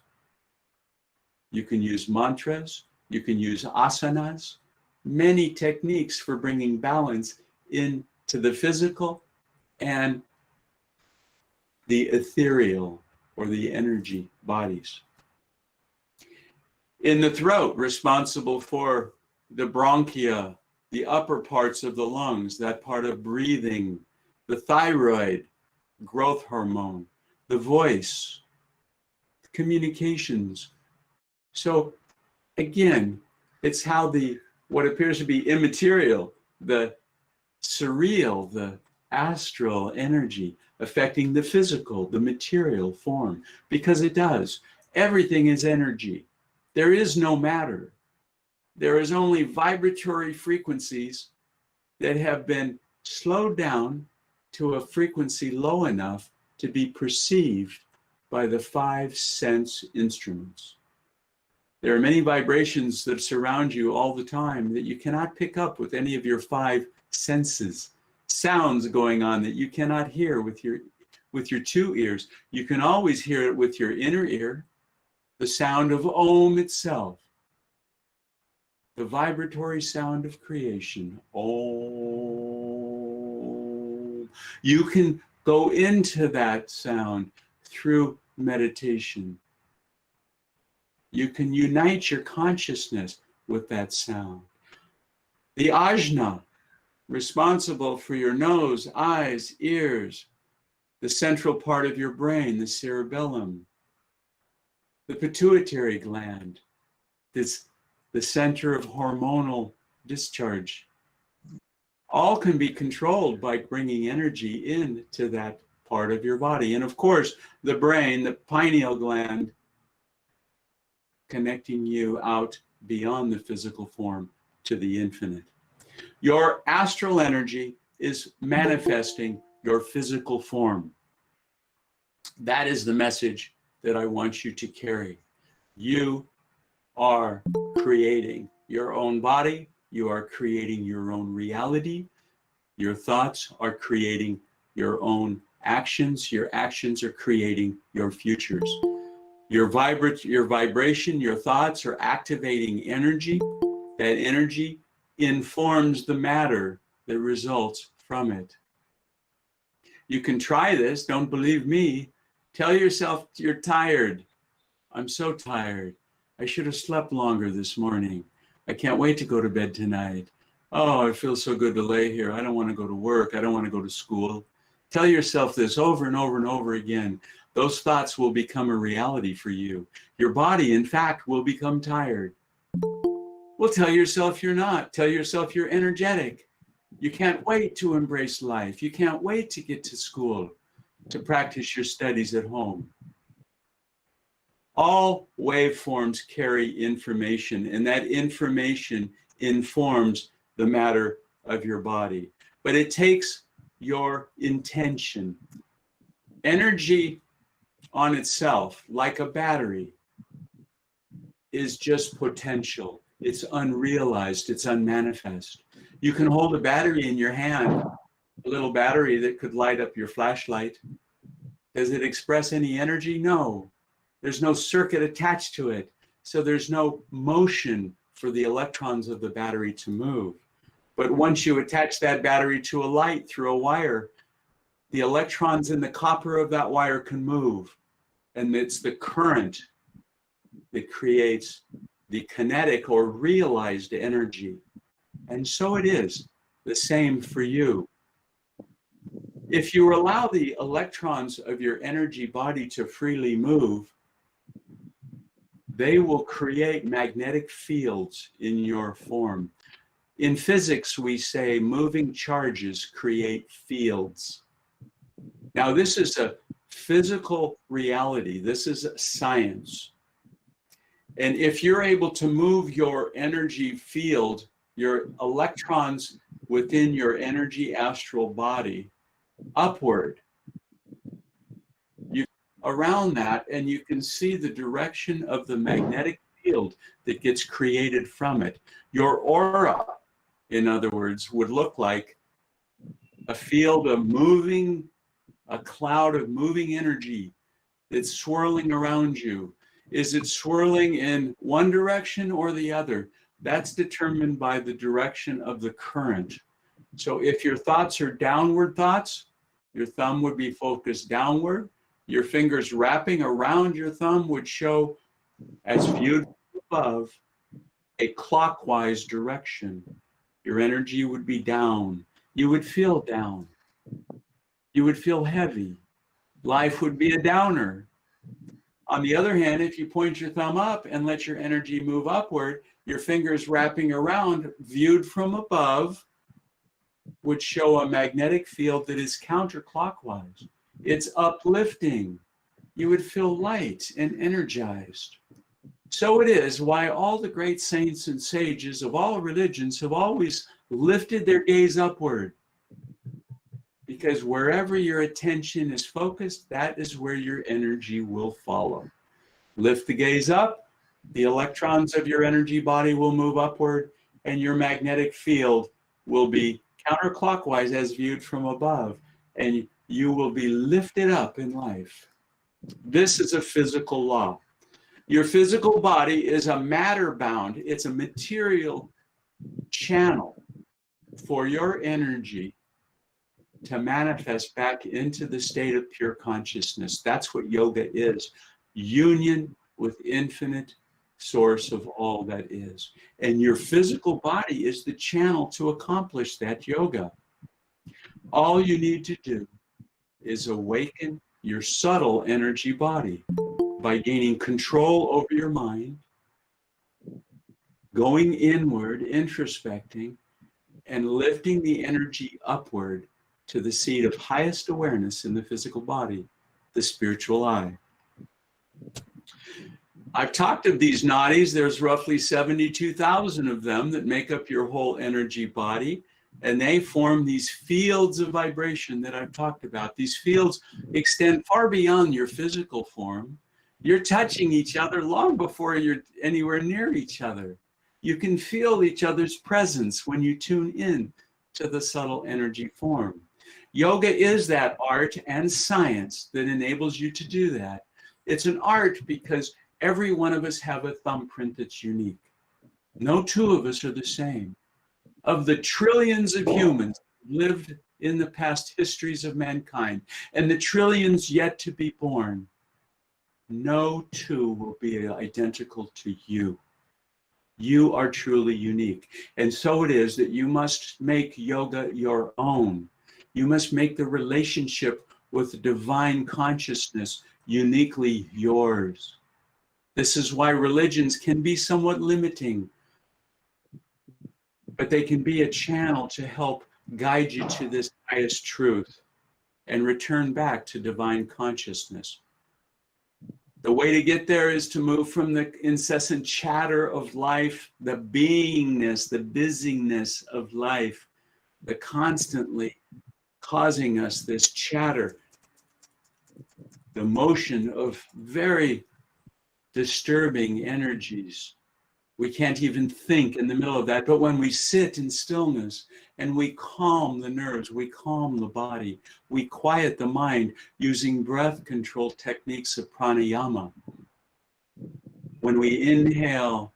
you can use mantras, you can use asanas, many techniques for bringing balance into the physical and the ethereal or the energy bodies. In the throat, responsible for the bronchia, the upper parts of the lungs, that part of breathing, the thyroid, growth hormone, the voice, communications. So again, it's how what appears to be immaterial, the surreal, the astral energy affecting the physical, the material form, because it does. Everything is energy. There is no matter. There is only vibratory frequencies that have been slowed down to a frequency low enough to be perceived by the 5 sense instruments. There are many vibrations that surround you all the time that you cannot pick up with any of your 5 senses. Sounds going on that you cannot hear with your 2 ears. You can always hear it with your inner ear, the sound of Om itself, the vibratory sound of creation. Om. You can go into that sound through meditation. You can unite your consciousness with that sound. The ajna, responsible for your nose, eyes, ears, the central part of your brain, the cerebellum, the pituitary gland, the center of hormonal discharge, all can be controlled by bringing energy into that part of your body. And of course, the brain, the pineal gland, connecting you out beyond the physical form to the infinite. Your astral energy is manifesting your physical form. That is the message that I want you to carry. You are creating your own body. You are creating your own reality. Your thoughts are creating your own actions. Your actions are creating your futures. Your vibration, your thoughts are activating energy. That energy informs the matter that results from it. You can try this. Don't believe me. Tell yourself you're tired. I'm so tired. I should have slept longer this morning. I can't wait to go to bed tonight. Oh, it feels so good to lay here. I don't want to go to work. I don't want to go to school. Tell yourself this over and over and over again. Those thoughts will become a reality for you. Your body, in fact, will become tired. Well, tell yourself you're not. Tell yourself you're energetic. You can't wait to embrace life. You can't wait to get to school, to practice your studies at home. All waveforms carry information, and that information informs the matter of your body. But it takes your intention. Energy on itself, like a battery, is just potential. It's unrealized, it's unmanifest. You can hold a battery in your hand, a little battery that could light up your flashlight. Does it express any energy? No. There's no circuit attached to it, so there's no motion for the electrons of the battery to move. But once you attach that battery to a light through a wire, the electrons in the copper of that wire can move, and it's the current that creates the kinetic or realized energy. And so it is the same for you. If you allow the electrons of your energy body to freely move, they will create magnetic fields in your form. In physics, we say moving charges create fields. Now, this is a physical reality. This is science. And if you're able to move your energy field, your electrons within your energy astral body upward, around that, and you can see the direction of the magnetic field that gets created from it. Your aura, in other words, would look like a field of a cloud of moving energy that's swirling around you. Is it swirling in one direction or the other? That's determined by the direction of the current. So if your thoughts are downward thoughts, your thumb would be focused downward. Your fingers wrapping around your thumb would show, as viewed above, a clockwise direction. Your energy would be down. You would feel down. You would feel heavy. Life would be a downer. On the other hand, if you point your thumb up and let your energy move upward, your fingers wrapping around, viewed from above, would show a magnetic field that is counterclockwise. It's uplifting. You would feel light and energized. So it is why all the great saints and sages of all religions have always lifted their gaze upward. Because wherever your attention is focused, that is where your energy will follow. Lift the gaze up, the electrons of your energy body will move upward, and your magnetic field will be counterclockwise as viewed from above, and you will be lifted up in life. This is a physical law. Your physical body is a matter bound, it's a material channel for your energy to manifest back into the state of pure consciousness. That's what yoga is. Union with infinite source of all that is. And your physical body is the channel to accomplish that yoga. All you need to do is awaken your subtle energy body by gaining control over your mind, going inward, introspecting, and lifting the energy upward to the seat of highest awareness in the physical body, the spiritual eye. I've talked of these nadis. There's roughly 72,000 of them that make up your whole energy body, and they form these fields of vibration that I've talked about. These fields extend far beyond your physical form. You're touching each other long before you're anywhere near each other. You can feel each other's presence when you tune in to the subtle energy form. Yoga is that art and science that enables you to do that. It's an art because every one of us have a thumbprint that's unique. No two of us are the same. Of the trillions of humans lived in the past histories of mankind and the trillions yet to be born, no two will be identical to you. You are truly unique. And so it is that you must make yoga your own. You must make the relationship with divine consciousness uniquely yours. This is why religions can be somewhat limiting, but they can be a channel to help guide you to this highest truth and return back to divine consciousness. The way to get there is to move from the incessant chatter of life, the beingness, the busyness of life, the constantly causing us this chatter, the motion of very disturbing energies. We can't even think in the middle of that, but when we sit in stillness and we calm the nerves, we calm the body, we quiet the mind using breath control techniques of pranayama. When we inhale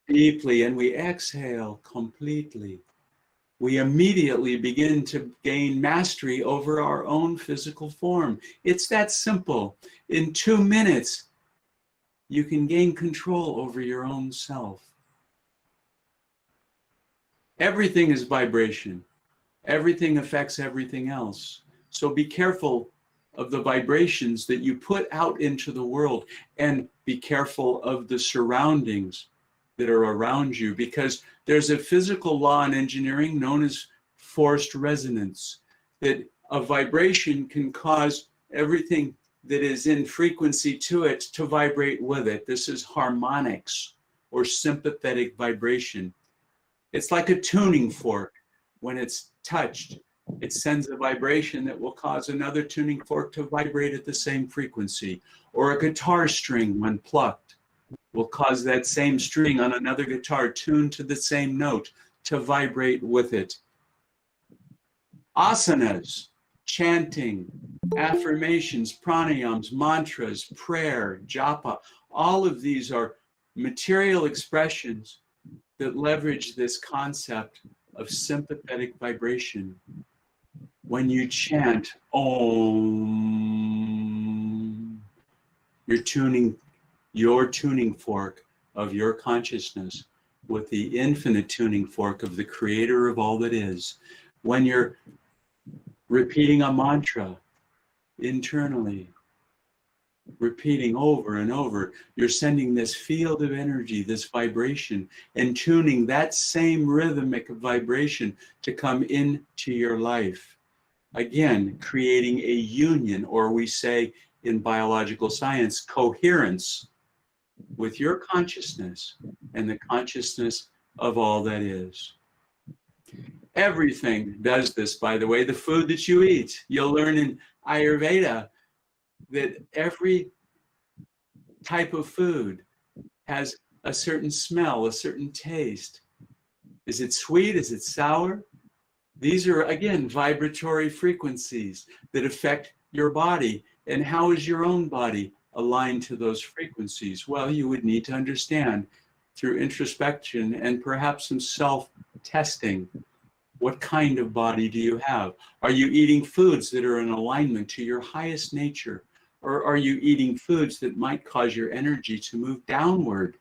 deeply and we exhale completely, we immediately begin to gain mastery over our own physical form. It's that simple. In 2 minutes, you can gain control over your own self. Everything is vibration. Everything affects everything else. So be careful of the vibrations that you put out into the world, and be careful of the surroundings that are around you, because there's a physical law in engineering known as forced resonance, that a vibration can cause everything that is in frequency to it to vibrate with it. This is harmonics or sympathetic vibration. It's like a tuning fork. When it's touched, It sends a vibration that will cause another tuning fork to vibrate at the same frequency. Or a guitar string, when plucked, will cause that same string on another guitar tuned to the same note to vibrate with it. Asanas, chanting, affirmations, pranayams, mantras, prayer, japa, all of these are material expressions that leverage this concept of sympathetic vibration. When you chant Om, you're tuning your tuning fork of your consciousness with the infinite tuning fork of the creator of all that is. When you're repeating a mantra internally, repeating over and over, you're sending this field of energy, this vibration, and tuning that same rhythmic vibration to come into your life. Again, creating a union, or we say in biological science, coherence with your consciousness and the consciousness of all that is. Everything does this, by the way. The food that you eat, you'll learn in Ayurveda that every type of food has a certain smell, a certain taste. Is it sweet? Is it sour? These are, again, vibratory frequencies that affect your body. And how is your own body aligned to those frequencies? Well, you would need to understand through introspection and perhaps some self-testing. What kind of body do you have? Are you eating foods that are in alignment to your highest nature? Or are you eating foods that might cause your energy to move downward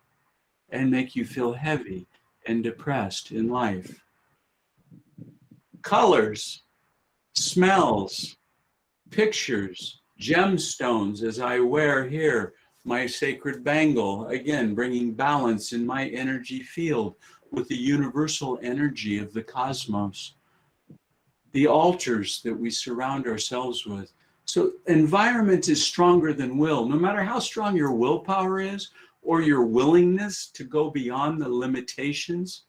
and make you feel heavy and depressed in life? Colors, smells, pictures, gemstones, as I wear here my sacred bangle, again, bringing balance in my energy field with the universal energy of the cosmos. The altars that we surround ourselves with. So environment is stronger than will. No matter how strong your willpower is or your willingness to go beyond the limitations,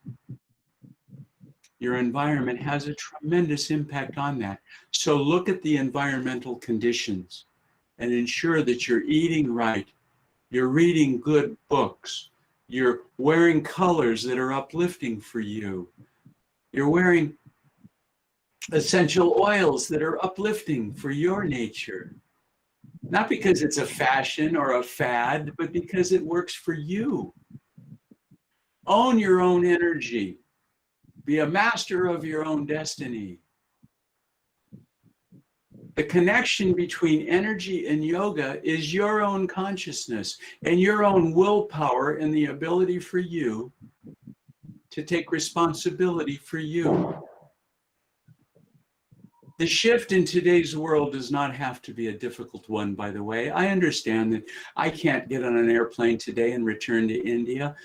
your environment has a tremendous impact on that. So look at the environmental conditions and ensure that you're eating right, you're reading good books, you're wearing colors that are uplifting for you, you're wearing essential oils that are uplifting for your nature. Not because it's a fashion or a fad, but because it works for you. Own your own energy. Be a master of your own destiny. The connection between energy and yoga is your own consciousness and your own willpower and the ability for you to take responsibility for you. The shift in today's world does not have to be a difficult one, by the way. I understand that I can't get on an airplane today and return to India.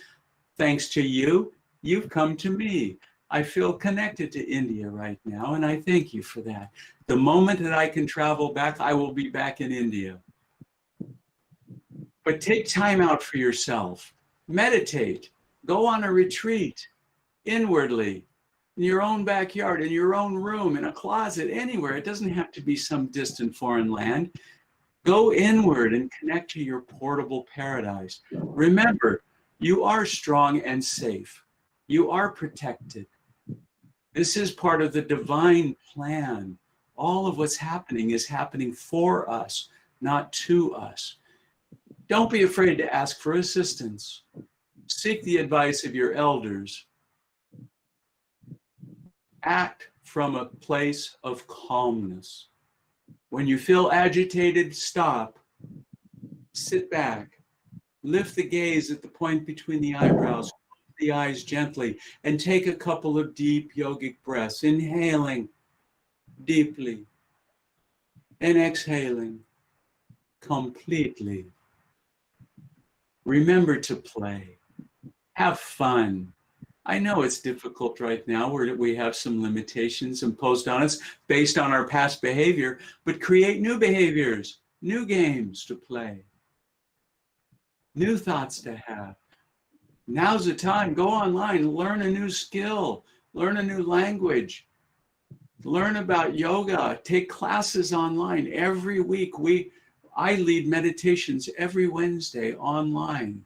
Thanks to you, you've come to me. I feel connected to India right now, and I thank you for that. The moment that I can travel back, I will be back in India. But take time out for yourself. Meditate. Go on a retreat inwardly, in your own backyard, in your own room, in a closet, anywhere. It doesn't have to be some distant foreign land. Go inward and connect to your portable paradise. Remember, you are strong and safe. You are protected. This is part of the divine plan. All of what's happening is happening for us, not to us. Don't be afraid to ask for assistance. Seek the advice of your elders. Act from a place of calmness. When you feel agitated, stop. Sit back. Lift the gaze at the point between the eyebrows. Close the eyes gently and take a couple of deep yogic breaths. Inhaling deeply and exhaling completely. Remember to play. Have fun. I know it's difficult right now where we have some limitations imposed on us based on our past behavior, but create new behaviors, new games to play, new thoughts to have. Now's the time. Go online, learn a new skill, learn a new language. Learn about yoga. Take classes online every week. I lead meditations every Wednesday online.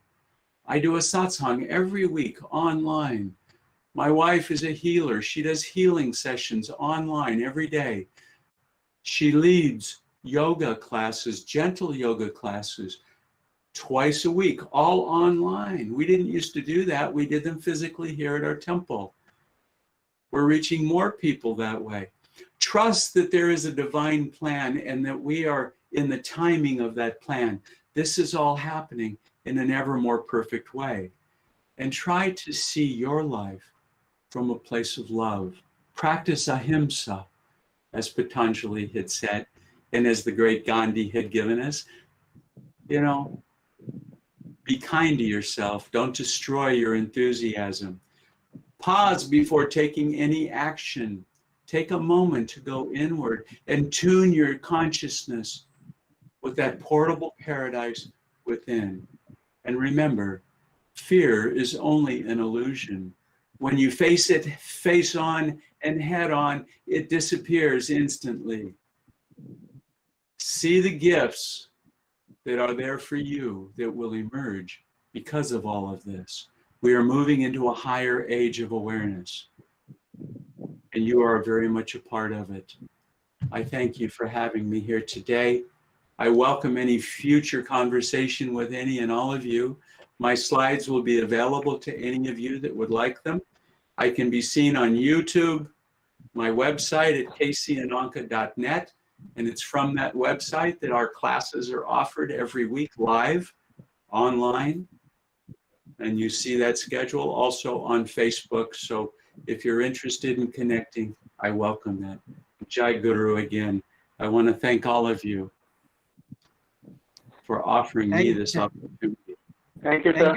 I do a satsang every week online. My wife is a healer. She does healing sessions online every day. She leads yoga classes, gentle yoga classes, twice a week, all online. We didn't used to do that. We did them physically here at our temple. We're reaching more people that way. Trust that there is a divine plan and that we are in the timing of that plan. This is all happening in an ever more perfect way. And try to see your life from a place of love. Practice ahimsa, as Patanjali had said, and as the great Gandhi had given us. You know, be kind to yourself. Don't destroy your enthusiasm. Pause before taking any action. Take a moment to go inward and tune your consciousness with that portable paradise within. And remember, fear is only an illusion. When you face it face on and head on, it disappears instantly. See the gifts that are there for you that will emerge because of all of this. We are moving into a higher age of awareness, and you are very much a part of it. I thank you for having me here today. I welcome any future conversation with any and all of you. My slides will be available to any of you that would like them. I can be seen on YouTube, my website at kcananka.net, and it's from that website that our classes are offered every week live, online, and you see that schedule also on Facebook. So if you're interested in connecting, I welcome that. Jai Guru again. I want to thank all of you for offering me this opportunity. Thank you, sir.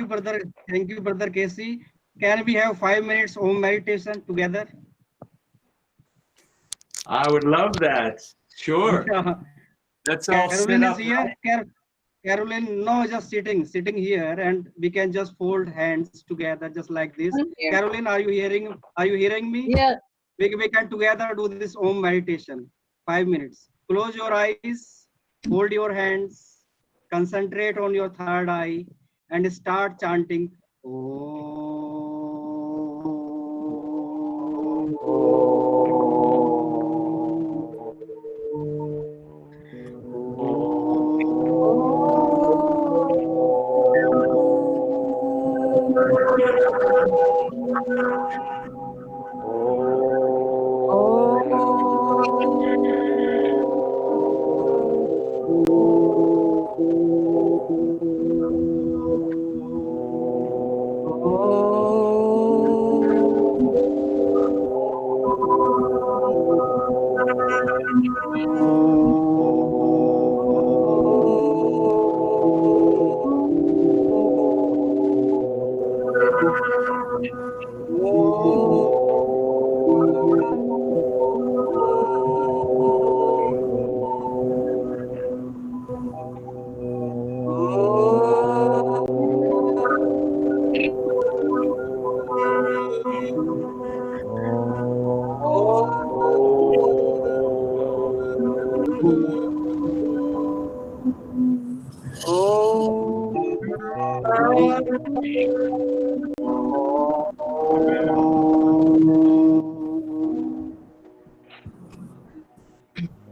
Thank you, brother KC. Can we have 5 minutes Om meditation together? I would love that. Sure. That's all set up. Caroline, no, just sitting here, and we can just fold hands together, just like this. Caroline, are you hearing me? Yes. We can together do this Om meditation. 5 minutes. Close your eyes, hold your hands, concentrate on your third eye, and start chanting Om.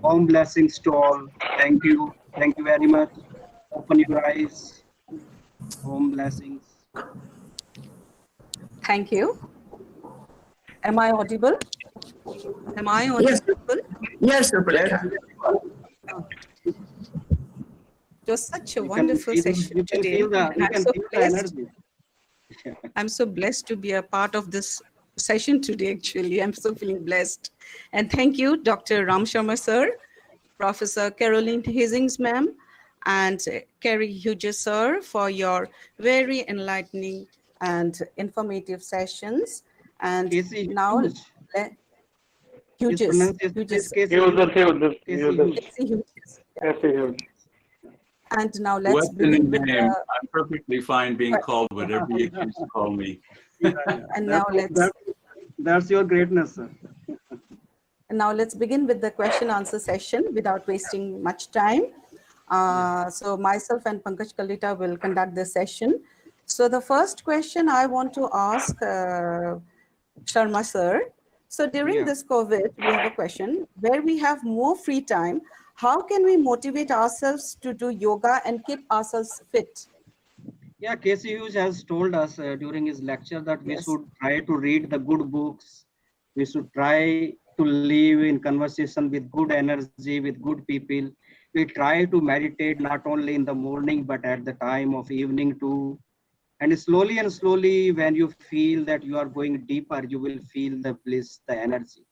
Om blessings to all. Thank you. Thank you very much. Open your eyes. Om blessings. Thank you. Am I audible? Am I audible? Yes, Rupalika. It was such a wonderful session today. I'm so blessed to be a part of this session today, actually. I'm so feeling blessed. And thank you, Dr. Ram Sharma, sir, Professor Caroline Hastings, ma'am, and Kerry Hughes, sir, for your very enlightening and informative sessions. And now, And now let's What's the name? I'm perfectly fine being called whatever you choose to call me. And now let's. That's your greatness, sir. And now let's begin with the question answer session without wasting much time. So myself and Pankaj Kalita will conduct this session. So the first question I want to ask Sharma sir. So during this COVID, we have a question where we have more free time. How can we motivate ourselves to do yoga and keep ourselves fit? Yeah, Casey Hughes has told us during his lecture that we should try to read the good books. We should try to live in conversation with good energy, with good people. We try to meditate not only in the morning, but at the time of evening too. And slowly, when you feel that you are going deeper, you will feel the bliss, the energy.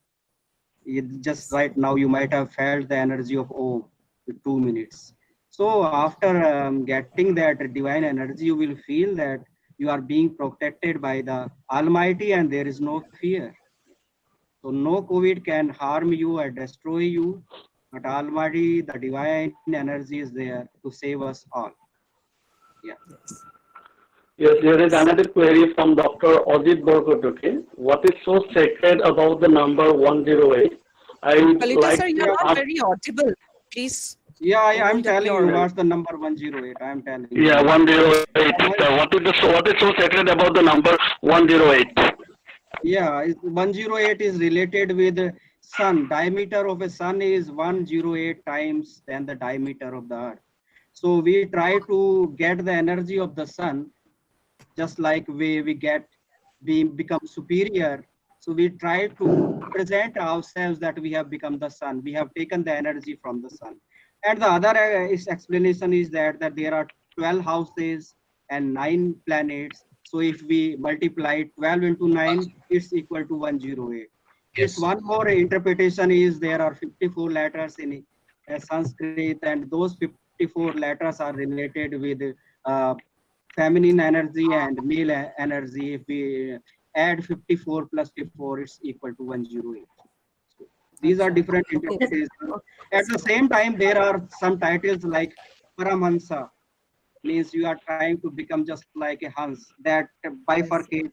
Just right now, you might have felt the energy of Om for 2 minutes. So after getting that divine energy, you will feel that you are being protected by the Almighty and there is no fear. So no COVID can harm you or destroy you, but Almighty, the divine energy is there to save us all. Yeah. Yes, there is another query from Dr. Ajit Borgotuki. What is so sacred about the number 108? Kalita sir, you're not very audible. Please. Yeah, I'm telling you what's the number 108. I'm telling you. Yeah, 108. What is so sacred about the number 108? Yeah, 108 is related with the sun. Diameter of a sun is 108 times than the diameter of the earth. So we try to get the energy of the sun, just like we become superior. So we try to present ourselves that we have become the sun. We have taken the energy from the sun. And the other explanation is that there are 12 houses and 9 planets. So if we multiply 12 into 9, it's equal to 108. Yes. One more interpretation is there are 54 letters in Sanskrit, and those 54 letters are related with feminine energy and male energy. If we add 54 plus 54, it's equal to 108. So these are different interpretations. At the same time, there are some titles like Paramahansa, means you are trying to become just like a Hans that bifurcate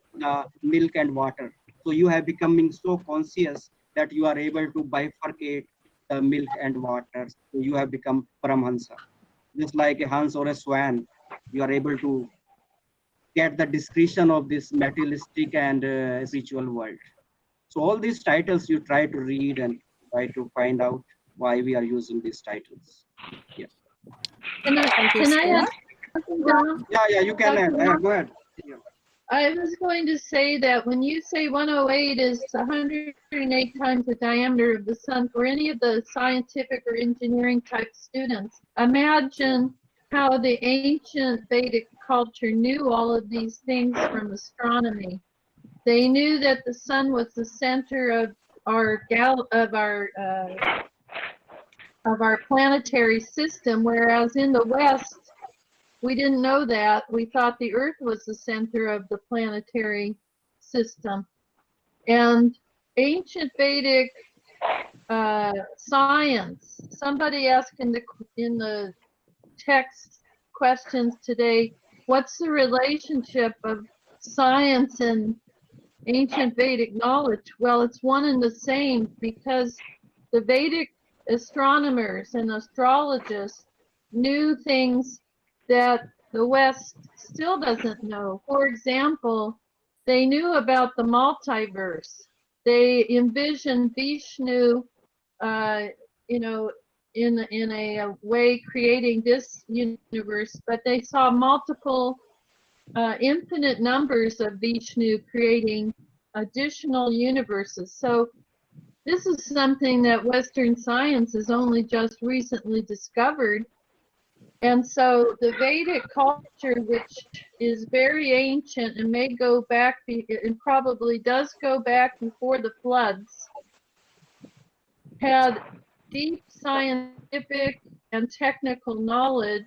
milk and water. So you have becoming so conscious that you are able to bifurcate the milk and water. So you have become Paramahansa. Just like a Hans or a swan, you are able to get the discretion of this materialistic and spiritual world. So all these titles you try to read and try to find out why we are using these titles. Yeah. Can I ask? Yeah, you can add. Go ahead. Yeah. I was going to say that when you say 108 is 108 times the diameter of the sun, for any of the scientific or engineering type students, imagine how the ancient Vedic culture knew all of these things from astronomy. They knew that the sun was the center of our planetary system, whereas in the West, we didn't know that. We thought the Earth was the center of the planetary system. And ancient Vedic science, somebody asked in the text questions today, what's the relationship of science and ancient Vedic knowledge? Well, it's one and the same, because the Vedic astronomers and astrologists knew things that the West still doesn't know. For example, they knew about the multiverse. They envisioned Vishnu, in a way creating this universe, but they saw multiple, infinite numbers of Vishnu creating additional universes. So this is something that Western science has only just recently discovered. And so the Vedic culture, which is very ancient and may go back, and probably does go back before the floods, had deep scientific and technical knowledge.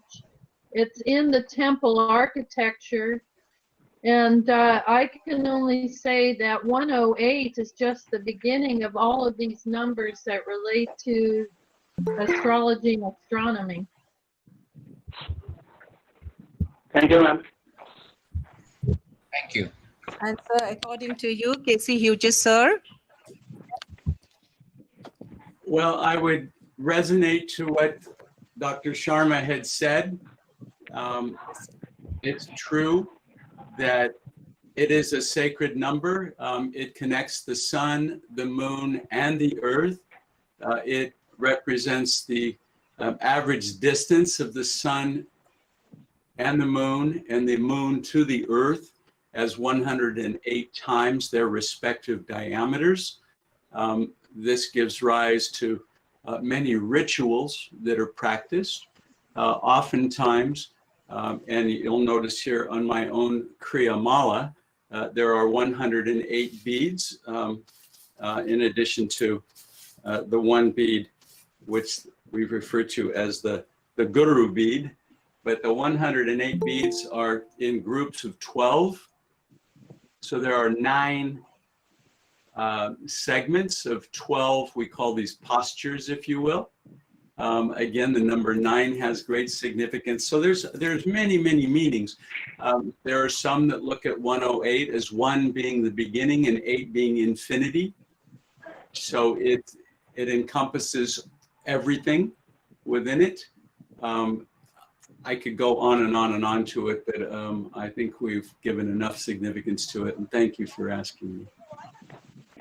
It's in the temple architecture. And I can only say that 108 is just the beginning of all of these numbers that relate to astrology and astronomy. Thank you, ma'am. Thank you. And sir, according to you, Casey Hughes, sir? Well, I would resonate to what Dr. Sharma had said. It's true that it is a sacred number. It connects the sun, the moon, and the earth. It represents the average distance of the sun and the moon to the earth as 108 times their respective diameters. This gives rise to many rituals that are practiced. Oftentimes, and you'll notice here on my own Kriya Mala, there are 108 beads in addition to the one bead which we refer to as the Guru bead. But the 108 beads are in groups of 12. So there are 9 segments of 12. We call these postures, if you will. Again, the number 9 has great significance. So there's many, many meanings. There are some that look at 108 as 1 being the beginning and 8 being infinity. So it encompasses everything within it. I could go on and on and on to it, but I think we've given enough significance to it. And thank you for asking me.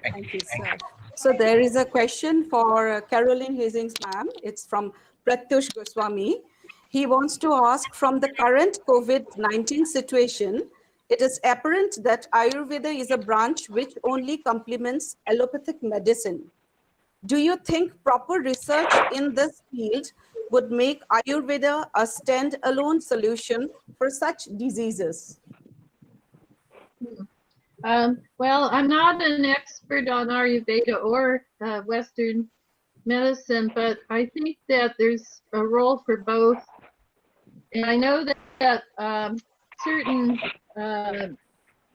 Thank you, sir. So there is a question for Caroline Hastings, ma'am. It's from Pratyush Goswami. He wants to ask, from the current COVID-19 situation, it is apparent that Ayurveda is a branch which only complements allopathic medicine. Do you think proper research in this field would make Ayurveda a stand-alone solution for such diseases? Well, I'm not an expert on Ayurveda or Western medicine, but I think that there's a role for both. And I know that certain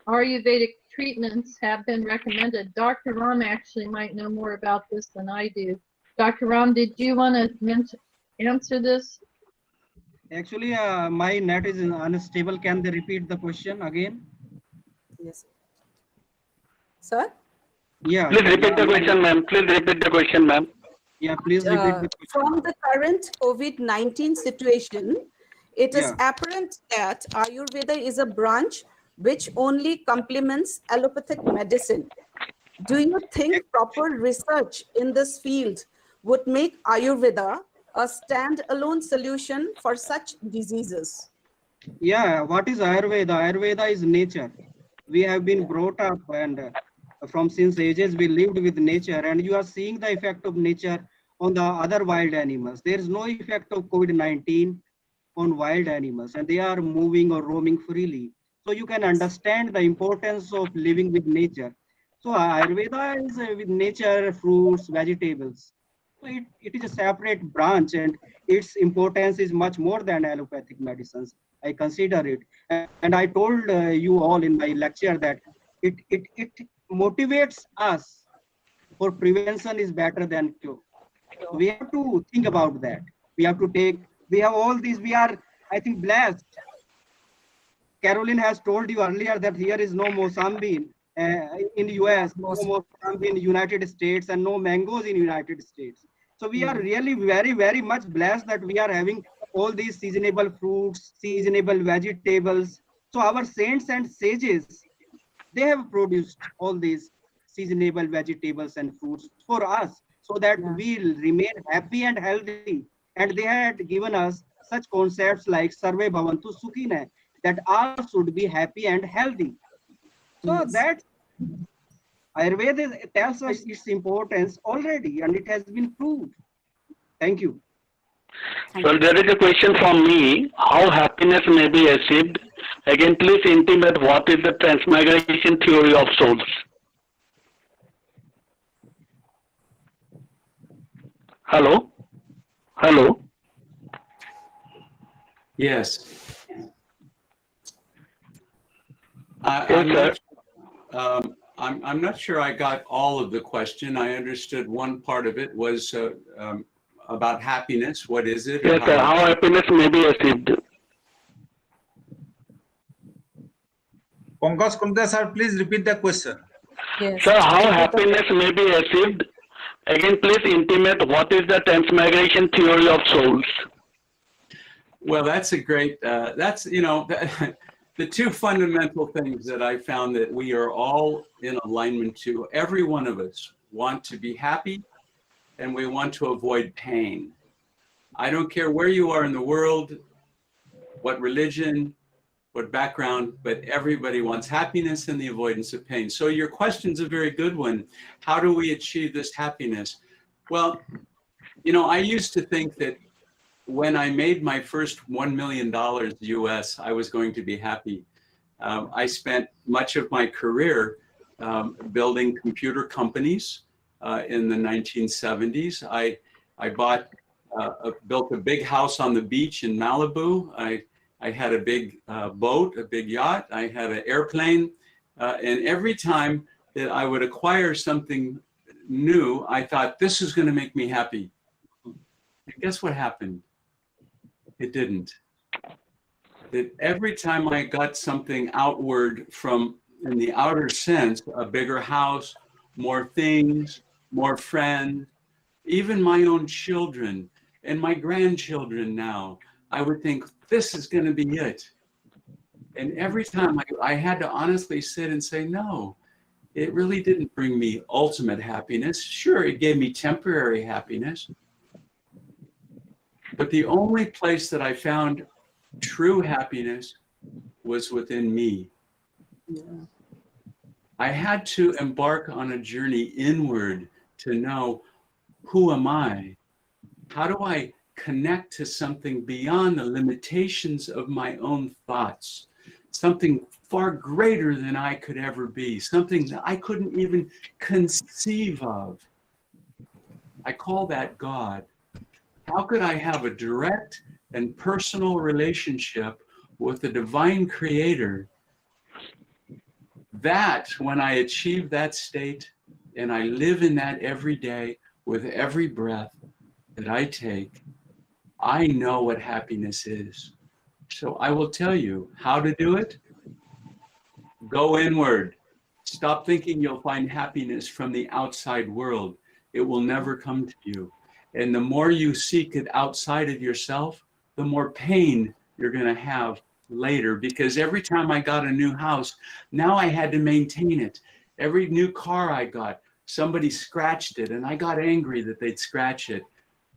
Ayurvedic treatments have been recommended. Dr. Ram actually might know more about this than I do. Dr. Ram, did you want to answer this? Actually, my net is unstable. Can they repeat the question again? Yes. Sir? Yeah. Please repeat the question, ma'am. Please repeat the question, ma'am. Yeah, please repeat the question. From the current COVID-19 situation, it is apparent that Ayurveda is a branch which only complements allopathic medicine. Do you think proper research in this field would make Ayurveda a stand-alone solution for such diseases? Yeah, what is Ayurveda? Ayurveda is nature. We have been brought up, and from since ages we lived with nature, and you are seeing the effect of nature on the other wild animals. There is no effect of COVID-19 on wild animals, and they are moving or roaming freely. So you can understand the importance of living with nature. So Ayurveda is with nature, fruits, vegetables. So it is a separate branch, and its importance is much more than allopathic medicines. I consider it. And I told you all in my lecture that it motivates us for prevention is better than cure. We have to think about that. We have all these, we are, I think, blessed. Caroline has told you earlier that here is no Mozambique in the US, no Mozambique in the United States, and no mangoes in the United States. So we are really very, very much blessed that we are having all these seasonable fruits, seasonable vegetables. So our saints and sages, they have produced all these seasonable vegetables and fruits for us so that we will remain happy and healthy. And they had given us such concepts like Sarve Bhavantu Sukhine, that all should be happy and healthy. So that Ayurveda tells us its importance already, and it has been proved. Thank you. Well, there is a question from me. How happiness may be achieved? Again, please intimate what is the transmigration theory of souls? Hello? Hello? Yes. I'm not sure I got all of the question. I understood one part of it was about happiness. What is it? Yes, sir. How happiness may be achieved? Pankaj Kumta sir, please repeat the question. Yes. Sir, how happiness may be achieved? Again, please intimate what is the transmigration theory of souls? Well, that's a great, the two fundamental things that I found that we are all in alignment to, every one of us want to be happy and we want to avoid pain. I don't care where you are in the world, what religion, what background, but everybody wants happiness and the avoidance of pain. So your question's a very good one. How do we achieve this happiness? Well, I used to think that when I made my first $1 million US, I was going to be happy. I spent much of my career building computer companies in the 1970s. I built a big house on the beach in Malibu. I had a big boat, a big yacht. I had an airplane. And every time that I would acquire something new, I thought, this is going to make me happy. And guess what happened? It didn't. That every time I got something outward from, in the outer sense, a bigger house, more things, more friends, even my own children and my grandchildren now, I would think, this is going to be it. And every time I had to honestly sit and say, no, it really didn't bring me ultimate happiness. Sure, it gave me temporary happiness. But the only place that I found true happiness was within me. Yeah. I had to embark on a journey inward to know, who am I? How do I connect to something beyond the limitations of my own thoughts? Something far greater than I could ever be, something that I couldn't even conceive of. I call that God. How could I have a direct and personal relationship with the divine creator? That, when I achieve that state and I live in that every day with every breath that I take, I know what happiness is. So I will tell you how to do it. Go inward. Stop thinking you'll find happiness from the outside world. It will never come to you. And the more you seek it outside of yourself, the more pain you're going to have later. Because every time I got a new house, now I had to maintain it. Every new car I got, somebody scratched it and I got angry that they'd scratch it.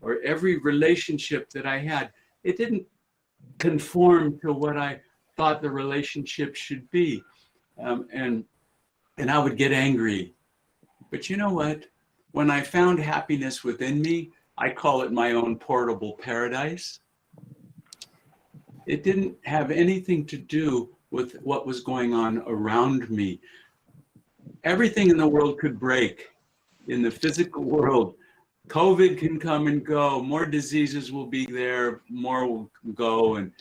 Or every relationship that I had, it didn't conform to what I thought the relationship should be. And I would get angry. But you know what? When I found happiness within me, I call it my own portable paradise. It didn't have anything to do with what was going on around me. Everything in the world could break. In the physical world, COVID can come and go. More diseases will be there. More will go. And,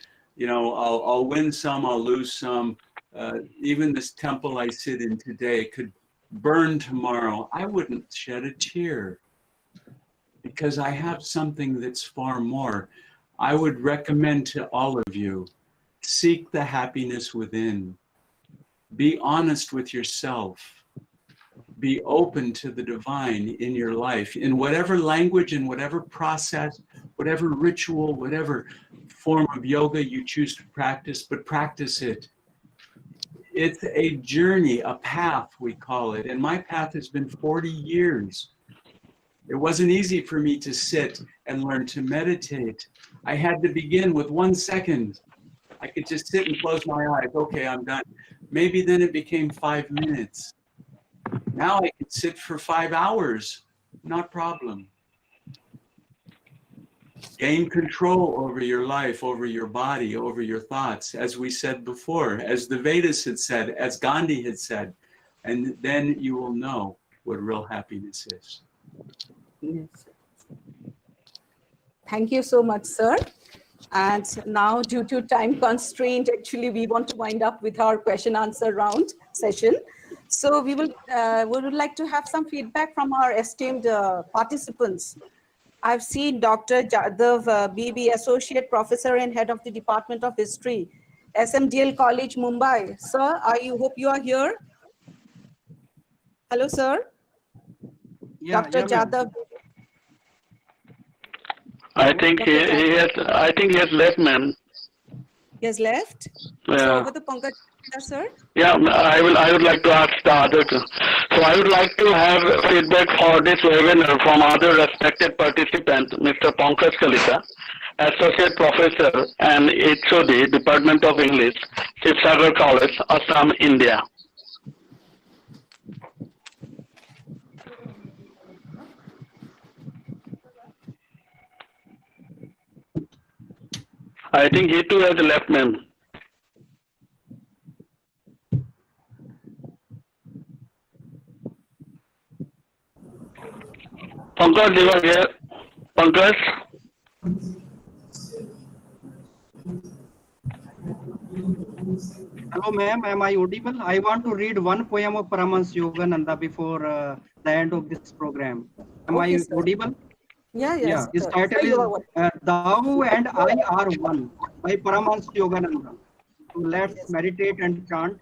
I'll win some, I'll lose some. Even this temple I sit in today could burn tomorrow. I wouldn't shed a tear because I have something that's far more. I would recommend to all of you, seek the happiness within. Be honest with yourself. Be open to the divine in your life, in whatever language, in whatever process, whatever ritual, whatever form of yoga you choose to practice, but practice it. It's a journey, a path, we call it. And my path has been 40 years. It wasn't easy for me to sit and learn to meditate. I had to begin with 1 second. I could just sit and close my eyes. Okay, I'm done. Maybe then it became 5 minutes. Now I could sit for 5 hours, not problem. Gain control over your life, over your body, over your thoughts, as we said before, as the Vedas had said, as Gandhi had said, and then you will know what real happiness is. Yes. Thank you so much, sir. And now, due to time constraint, actually, we want to wind up with our question-answer round session. So we would like to have some feedback from our esteemed participants. I've seen Dr. Jadhav, BB, Associate Professor and Head of the Department of History, SMDL College, Mumbai. Sir, hope you are here. Hello, sir. Dr. Jadhav. I think he has left, ma'am. He has left. Yeah. So over to Pankaj, sir. Yeah, I would like to ask the other two. So I would like to have feedback for this webinar from other respected participant, Mr. Pankaj Kalita, Associate Professor and HOD, Department of English, Shivsagar College, Assam, India. I think he too has left, ma'am. Pankaj, you are here. Pankaj? Hello, ma'am. Am I audible? I want to read one poem of Paramahansa Yogananda before the end of this program. Am I audible? Yeah. His title is Thou and I Are One by Paramahansa Yogananda. So let's meditate and chant.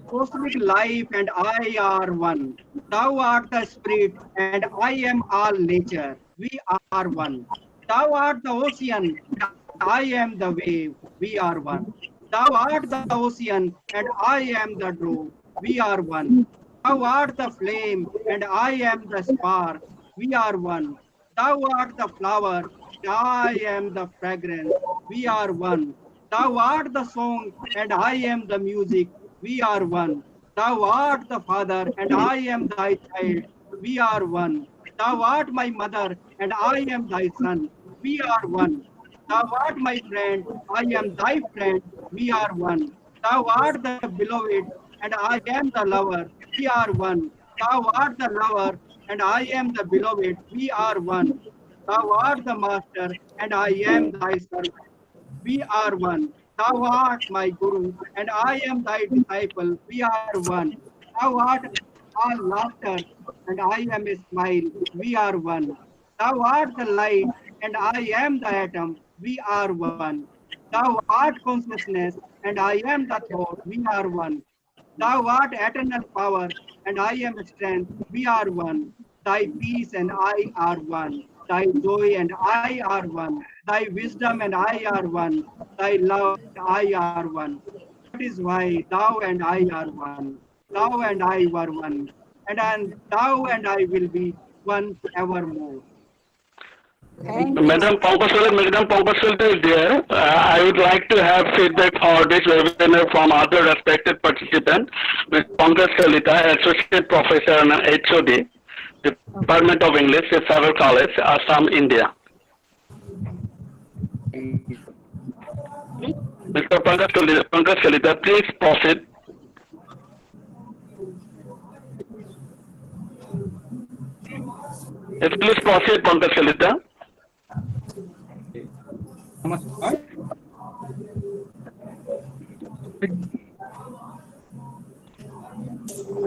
Cosmic life and I are one. Thou art the spirit and I am all nature. We are one. Thou art the ocean and I am the wave. We are one. Thou art the ocean and I am the drove. We are one. Thou art the flame and I am the spark. We are one. Thou art the flower and I am the fragrance. We are one. Thou art the song and I am the music. We are one. Thou art the father and I am thy child. We are one. Thou art my mother and I am thy son. We are one. Thou art my friend, I am thy friend. We are one. Thou art the beloved and I am the lover. We are one. Thou art the lover and I am the beloved. We are one. Thou art the master and I am thy servant. We are one. Thou art my guru and I am thy disciple. We are one. Thou art all laughter and I am a smile. We are one. Thou art the light and I am the atom. We are one. Thou art consciousness and I am the thought. We are one. Thou art eternal power and I am strength. We are one. Thy peace and I are one. Thy joy and I are one. Thy wisdom and I are one. Thy love and I are one. That is why thou and I are one. Thou and I were one. And thou and I will be one evermore. Madam Pankaj is there. I would like to have feedback for this webinar from other respected participants. Ms. Pankaj Kalita, Associate Professor and HOD, Department of English, Shivsagar College, Assam, India. Mr. Pankaj Kalita, please proceed. Yes, please proceed, Pankaj Kalita.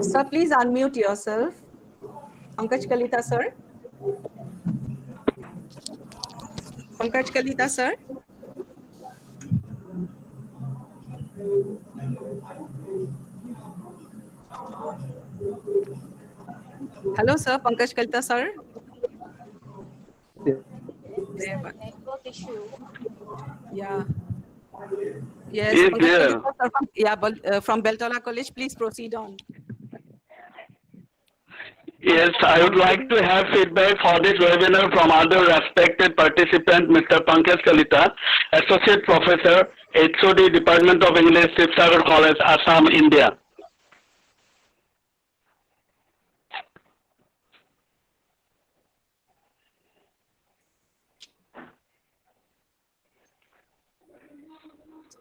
Sir, please unmute yourself. Pankaj Kalita, sir. Pankaj Kalita, sir. Hello, sir. Pankaj Kalita, sir. Network issue. Yeah. Yes, Is Pankaj there. Kalita, sir, from Beltola College. Please proceed on. Yes, I would like to have feedback for this webinar from other respected participant, Mr. Pankaj Kalita, Associate Professor, HOD, Department of English, Shivsagar College, Assam, India.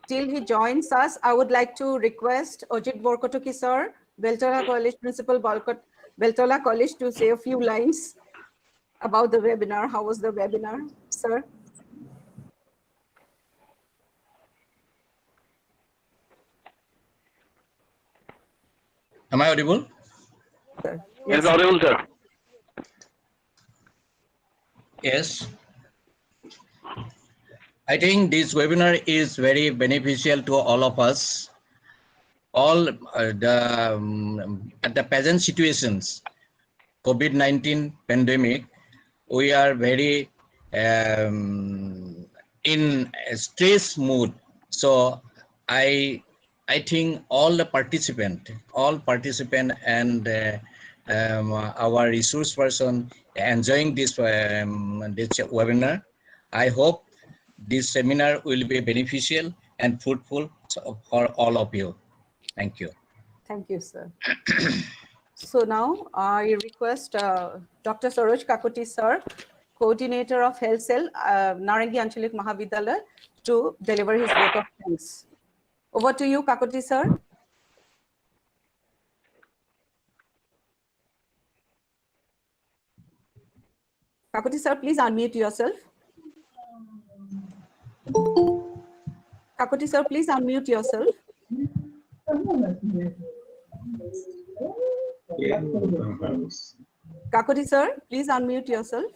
Till he joins us, I would like to request Ojit Borkotoki, sir, Beltola College Principal, Beltola College, to say a few lines about the webinar. How was the webinar, sir? Am I audible? Yes, audible, sir. Yes. I think this webinar is very beneficial to all of us. All at the present situations, COVID-19 pandemic, we are very in a stress mood. So I think all participant and our resource person enjoying this webinar. I hope this seminar will be beneficial and fruitful for all of you. Thank you. Thank you, sir. So now I request Dr. Saroj Kakoti, sir, coordinator of Health Cell, Narangi Anchalik Mahavidyalaya, to deliver his vote of thanks. Over to you, Kakoti, sir. Kakoti, sir, please unmute yourself. Kakoti, sir, please unmute yourself. Kakoti, sir, please unmute yourself.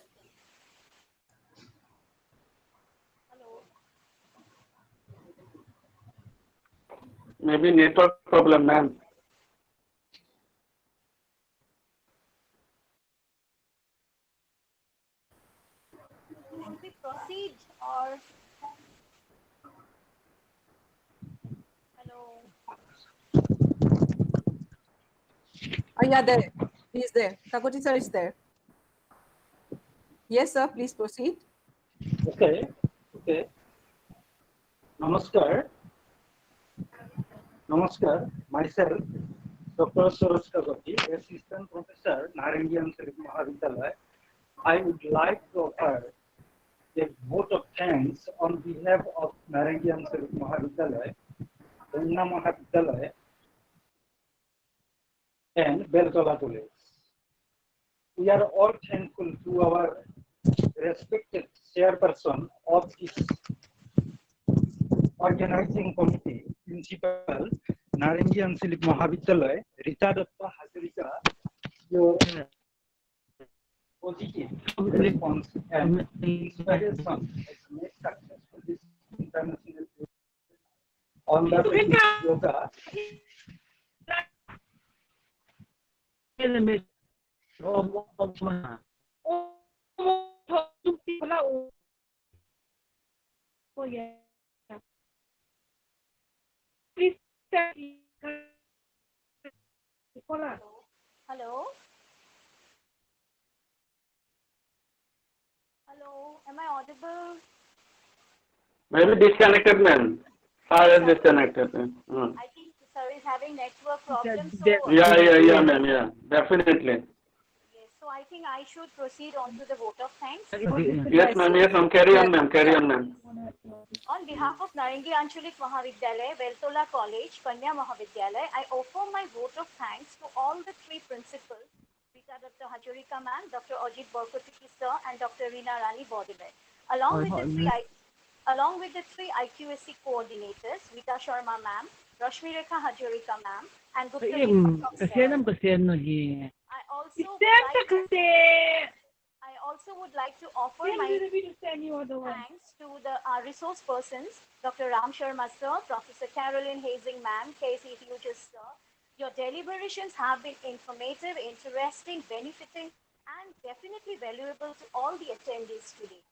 Maybe network problem, ma'am. Can we proceed or? Hello. Oh, yeah, there. He is there. Kakoti, sir, is there. Yes, sir, please proceed. Okay. Namaskar. Myself, Dr. Saroj Kakoti, Assistant Professor, Narangi Anchalik Mahavidyalaya. I would like to offer a vote of thanks on behalf of Narangi Anchalik Mahavidyalaya, KANYA Mahavidyalaya, and BELTOLA College. We are all thankful to our respected chairperson of this organizing committee, Principal Narangi Anchalik Mahavidyalaya, Rita Datta Hazarika, your positive response and inspiration has made successful this international on the yoga. Oh yeah. Hello. Hello. Am I audible? Maybe disconnected, ma'am. Sir is disconnected. I think sir is having network problems. So Yeah, ma'am. Yeah, definitely. yes, so I think I should proceed on to the vote of thanks. Yes, ma'am. Yes, ma'am. Carry on, ma'am. On behalf of Narangi Anchalik Mahavidyalaya, BELTOLA College, KANYA Mahavidyalaya, I offer my vote of thanks to all the three principals, Rita Datta Hazarika ma'am, Dr. Ajit Borkotiki sir, and Dr. Reena Rani Bodile. Along with the three IQAC coordinators, Vita Sharma ma'am, Rashmi Rekha Hazarika ma'am, and Gupta sir. I also would like to offer my thanks to the resource persons, Dr. Ram Sharma sir, Professor Caroline Hazing ma'am, Casey Hughes sir. Your deliberations have been informative, interesting, benefiting, and definitely valuable to all the attendees today.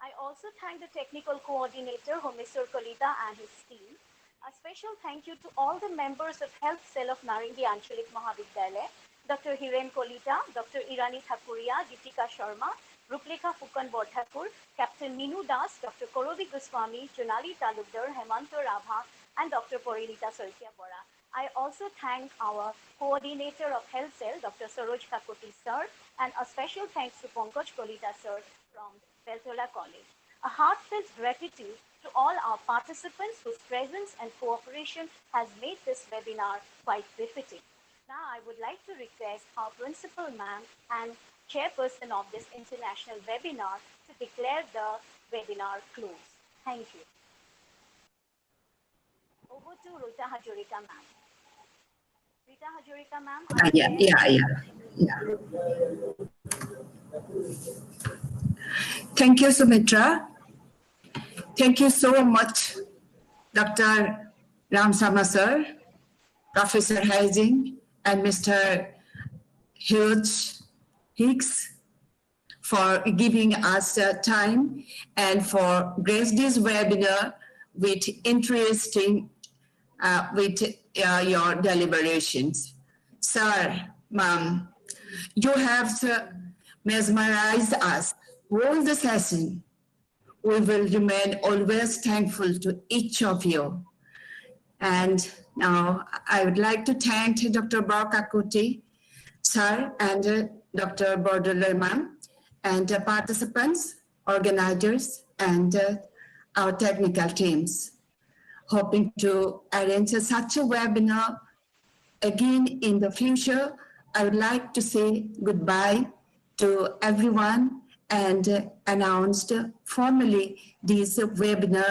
I also thank the technical coordinator, Mr. Kolita, and his team. A special thank you to all the members of Health Cell of Narangi Anchalik Mahavidyalaya, Dr. Hiren Kolita, Dr. Irani Thakuria, Gitika Sharma, Ruplekha Fukan Bodhakur, Captain Minu Das, Dr. Korovi Goswami, Junali Talukdar, Hemanto Rabha, and Dr. Porilita Sarkia Bora. I also thank our coordinator of Health Cell, Dr. Saroj Kakoti sir, and a special thanks to Pankaj Kolita sir from BELTOLA College. A heartfelt gratitude to all our participants whose presence and cooperation has made this webinar quite befitting. Now I would like to request our principal ma'am and chairperson of this international webinar to declare the webinar closed. Thank you. Over to Rita Hazarika ma'am. Rita Hazarika ma'am. Yeah. Thank you, Sumitra. Thank you so much, Dr. Ram Sharma sir, Professor Hazing, and Mr. Hughes, Hicks for giving us time and for grace this webinar with interesting your deliberations. Sir, ma'am, you have mesmerized us all the session. We will remain always thankful to each of you. And now I would like to thank Dr. Barkakuti, sir, and Dr. Bordelema, and participants, organizers, and our technical teams. Hoping to arrange such a webinar again in the future. I would like to say goodbye to everyone and announced formally this webinar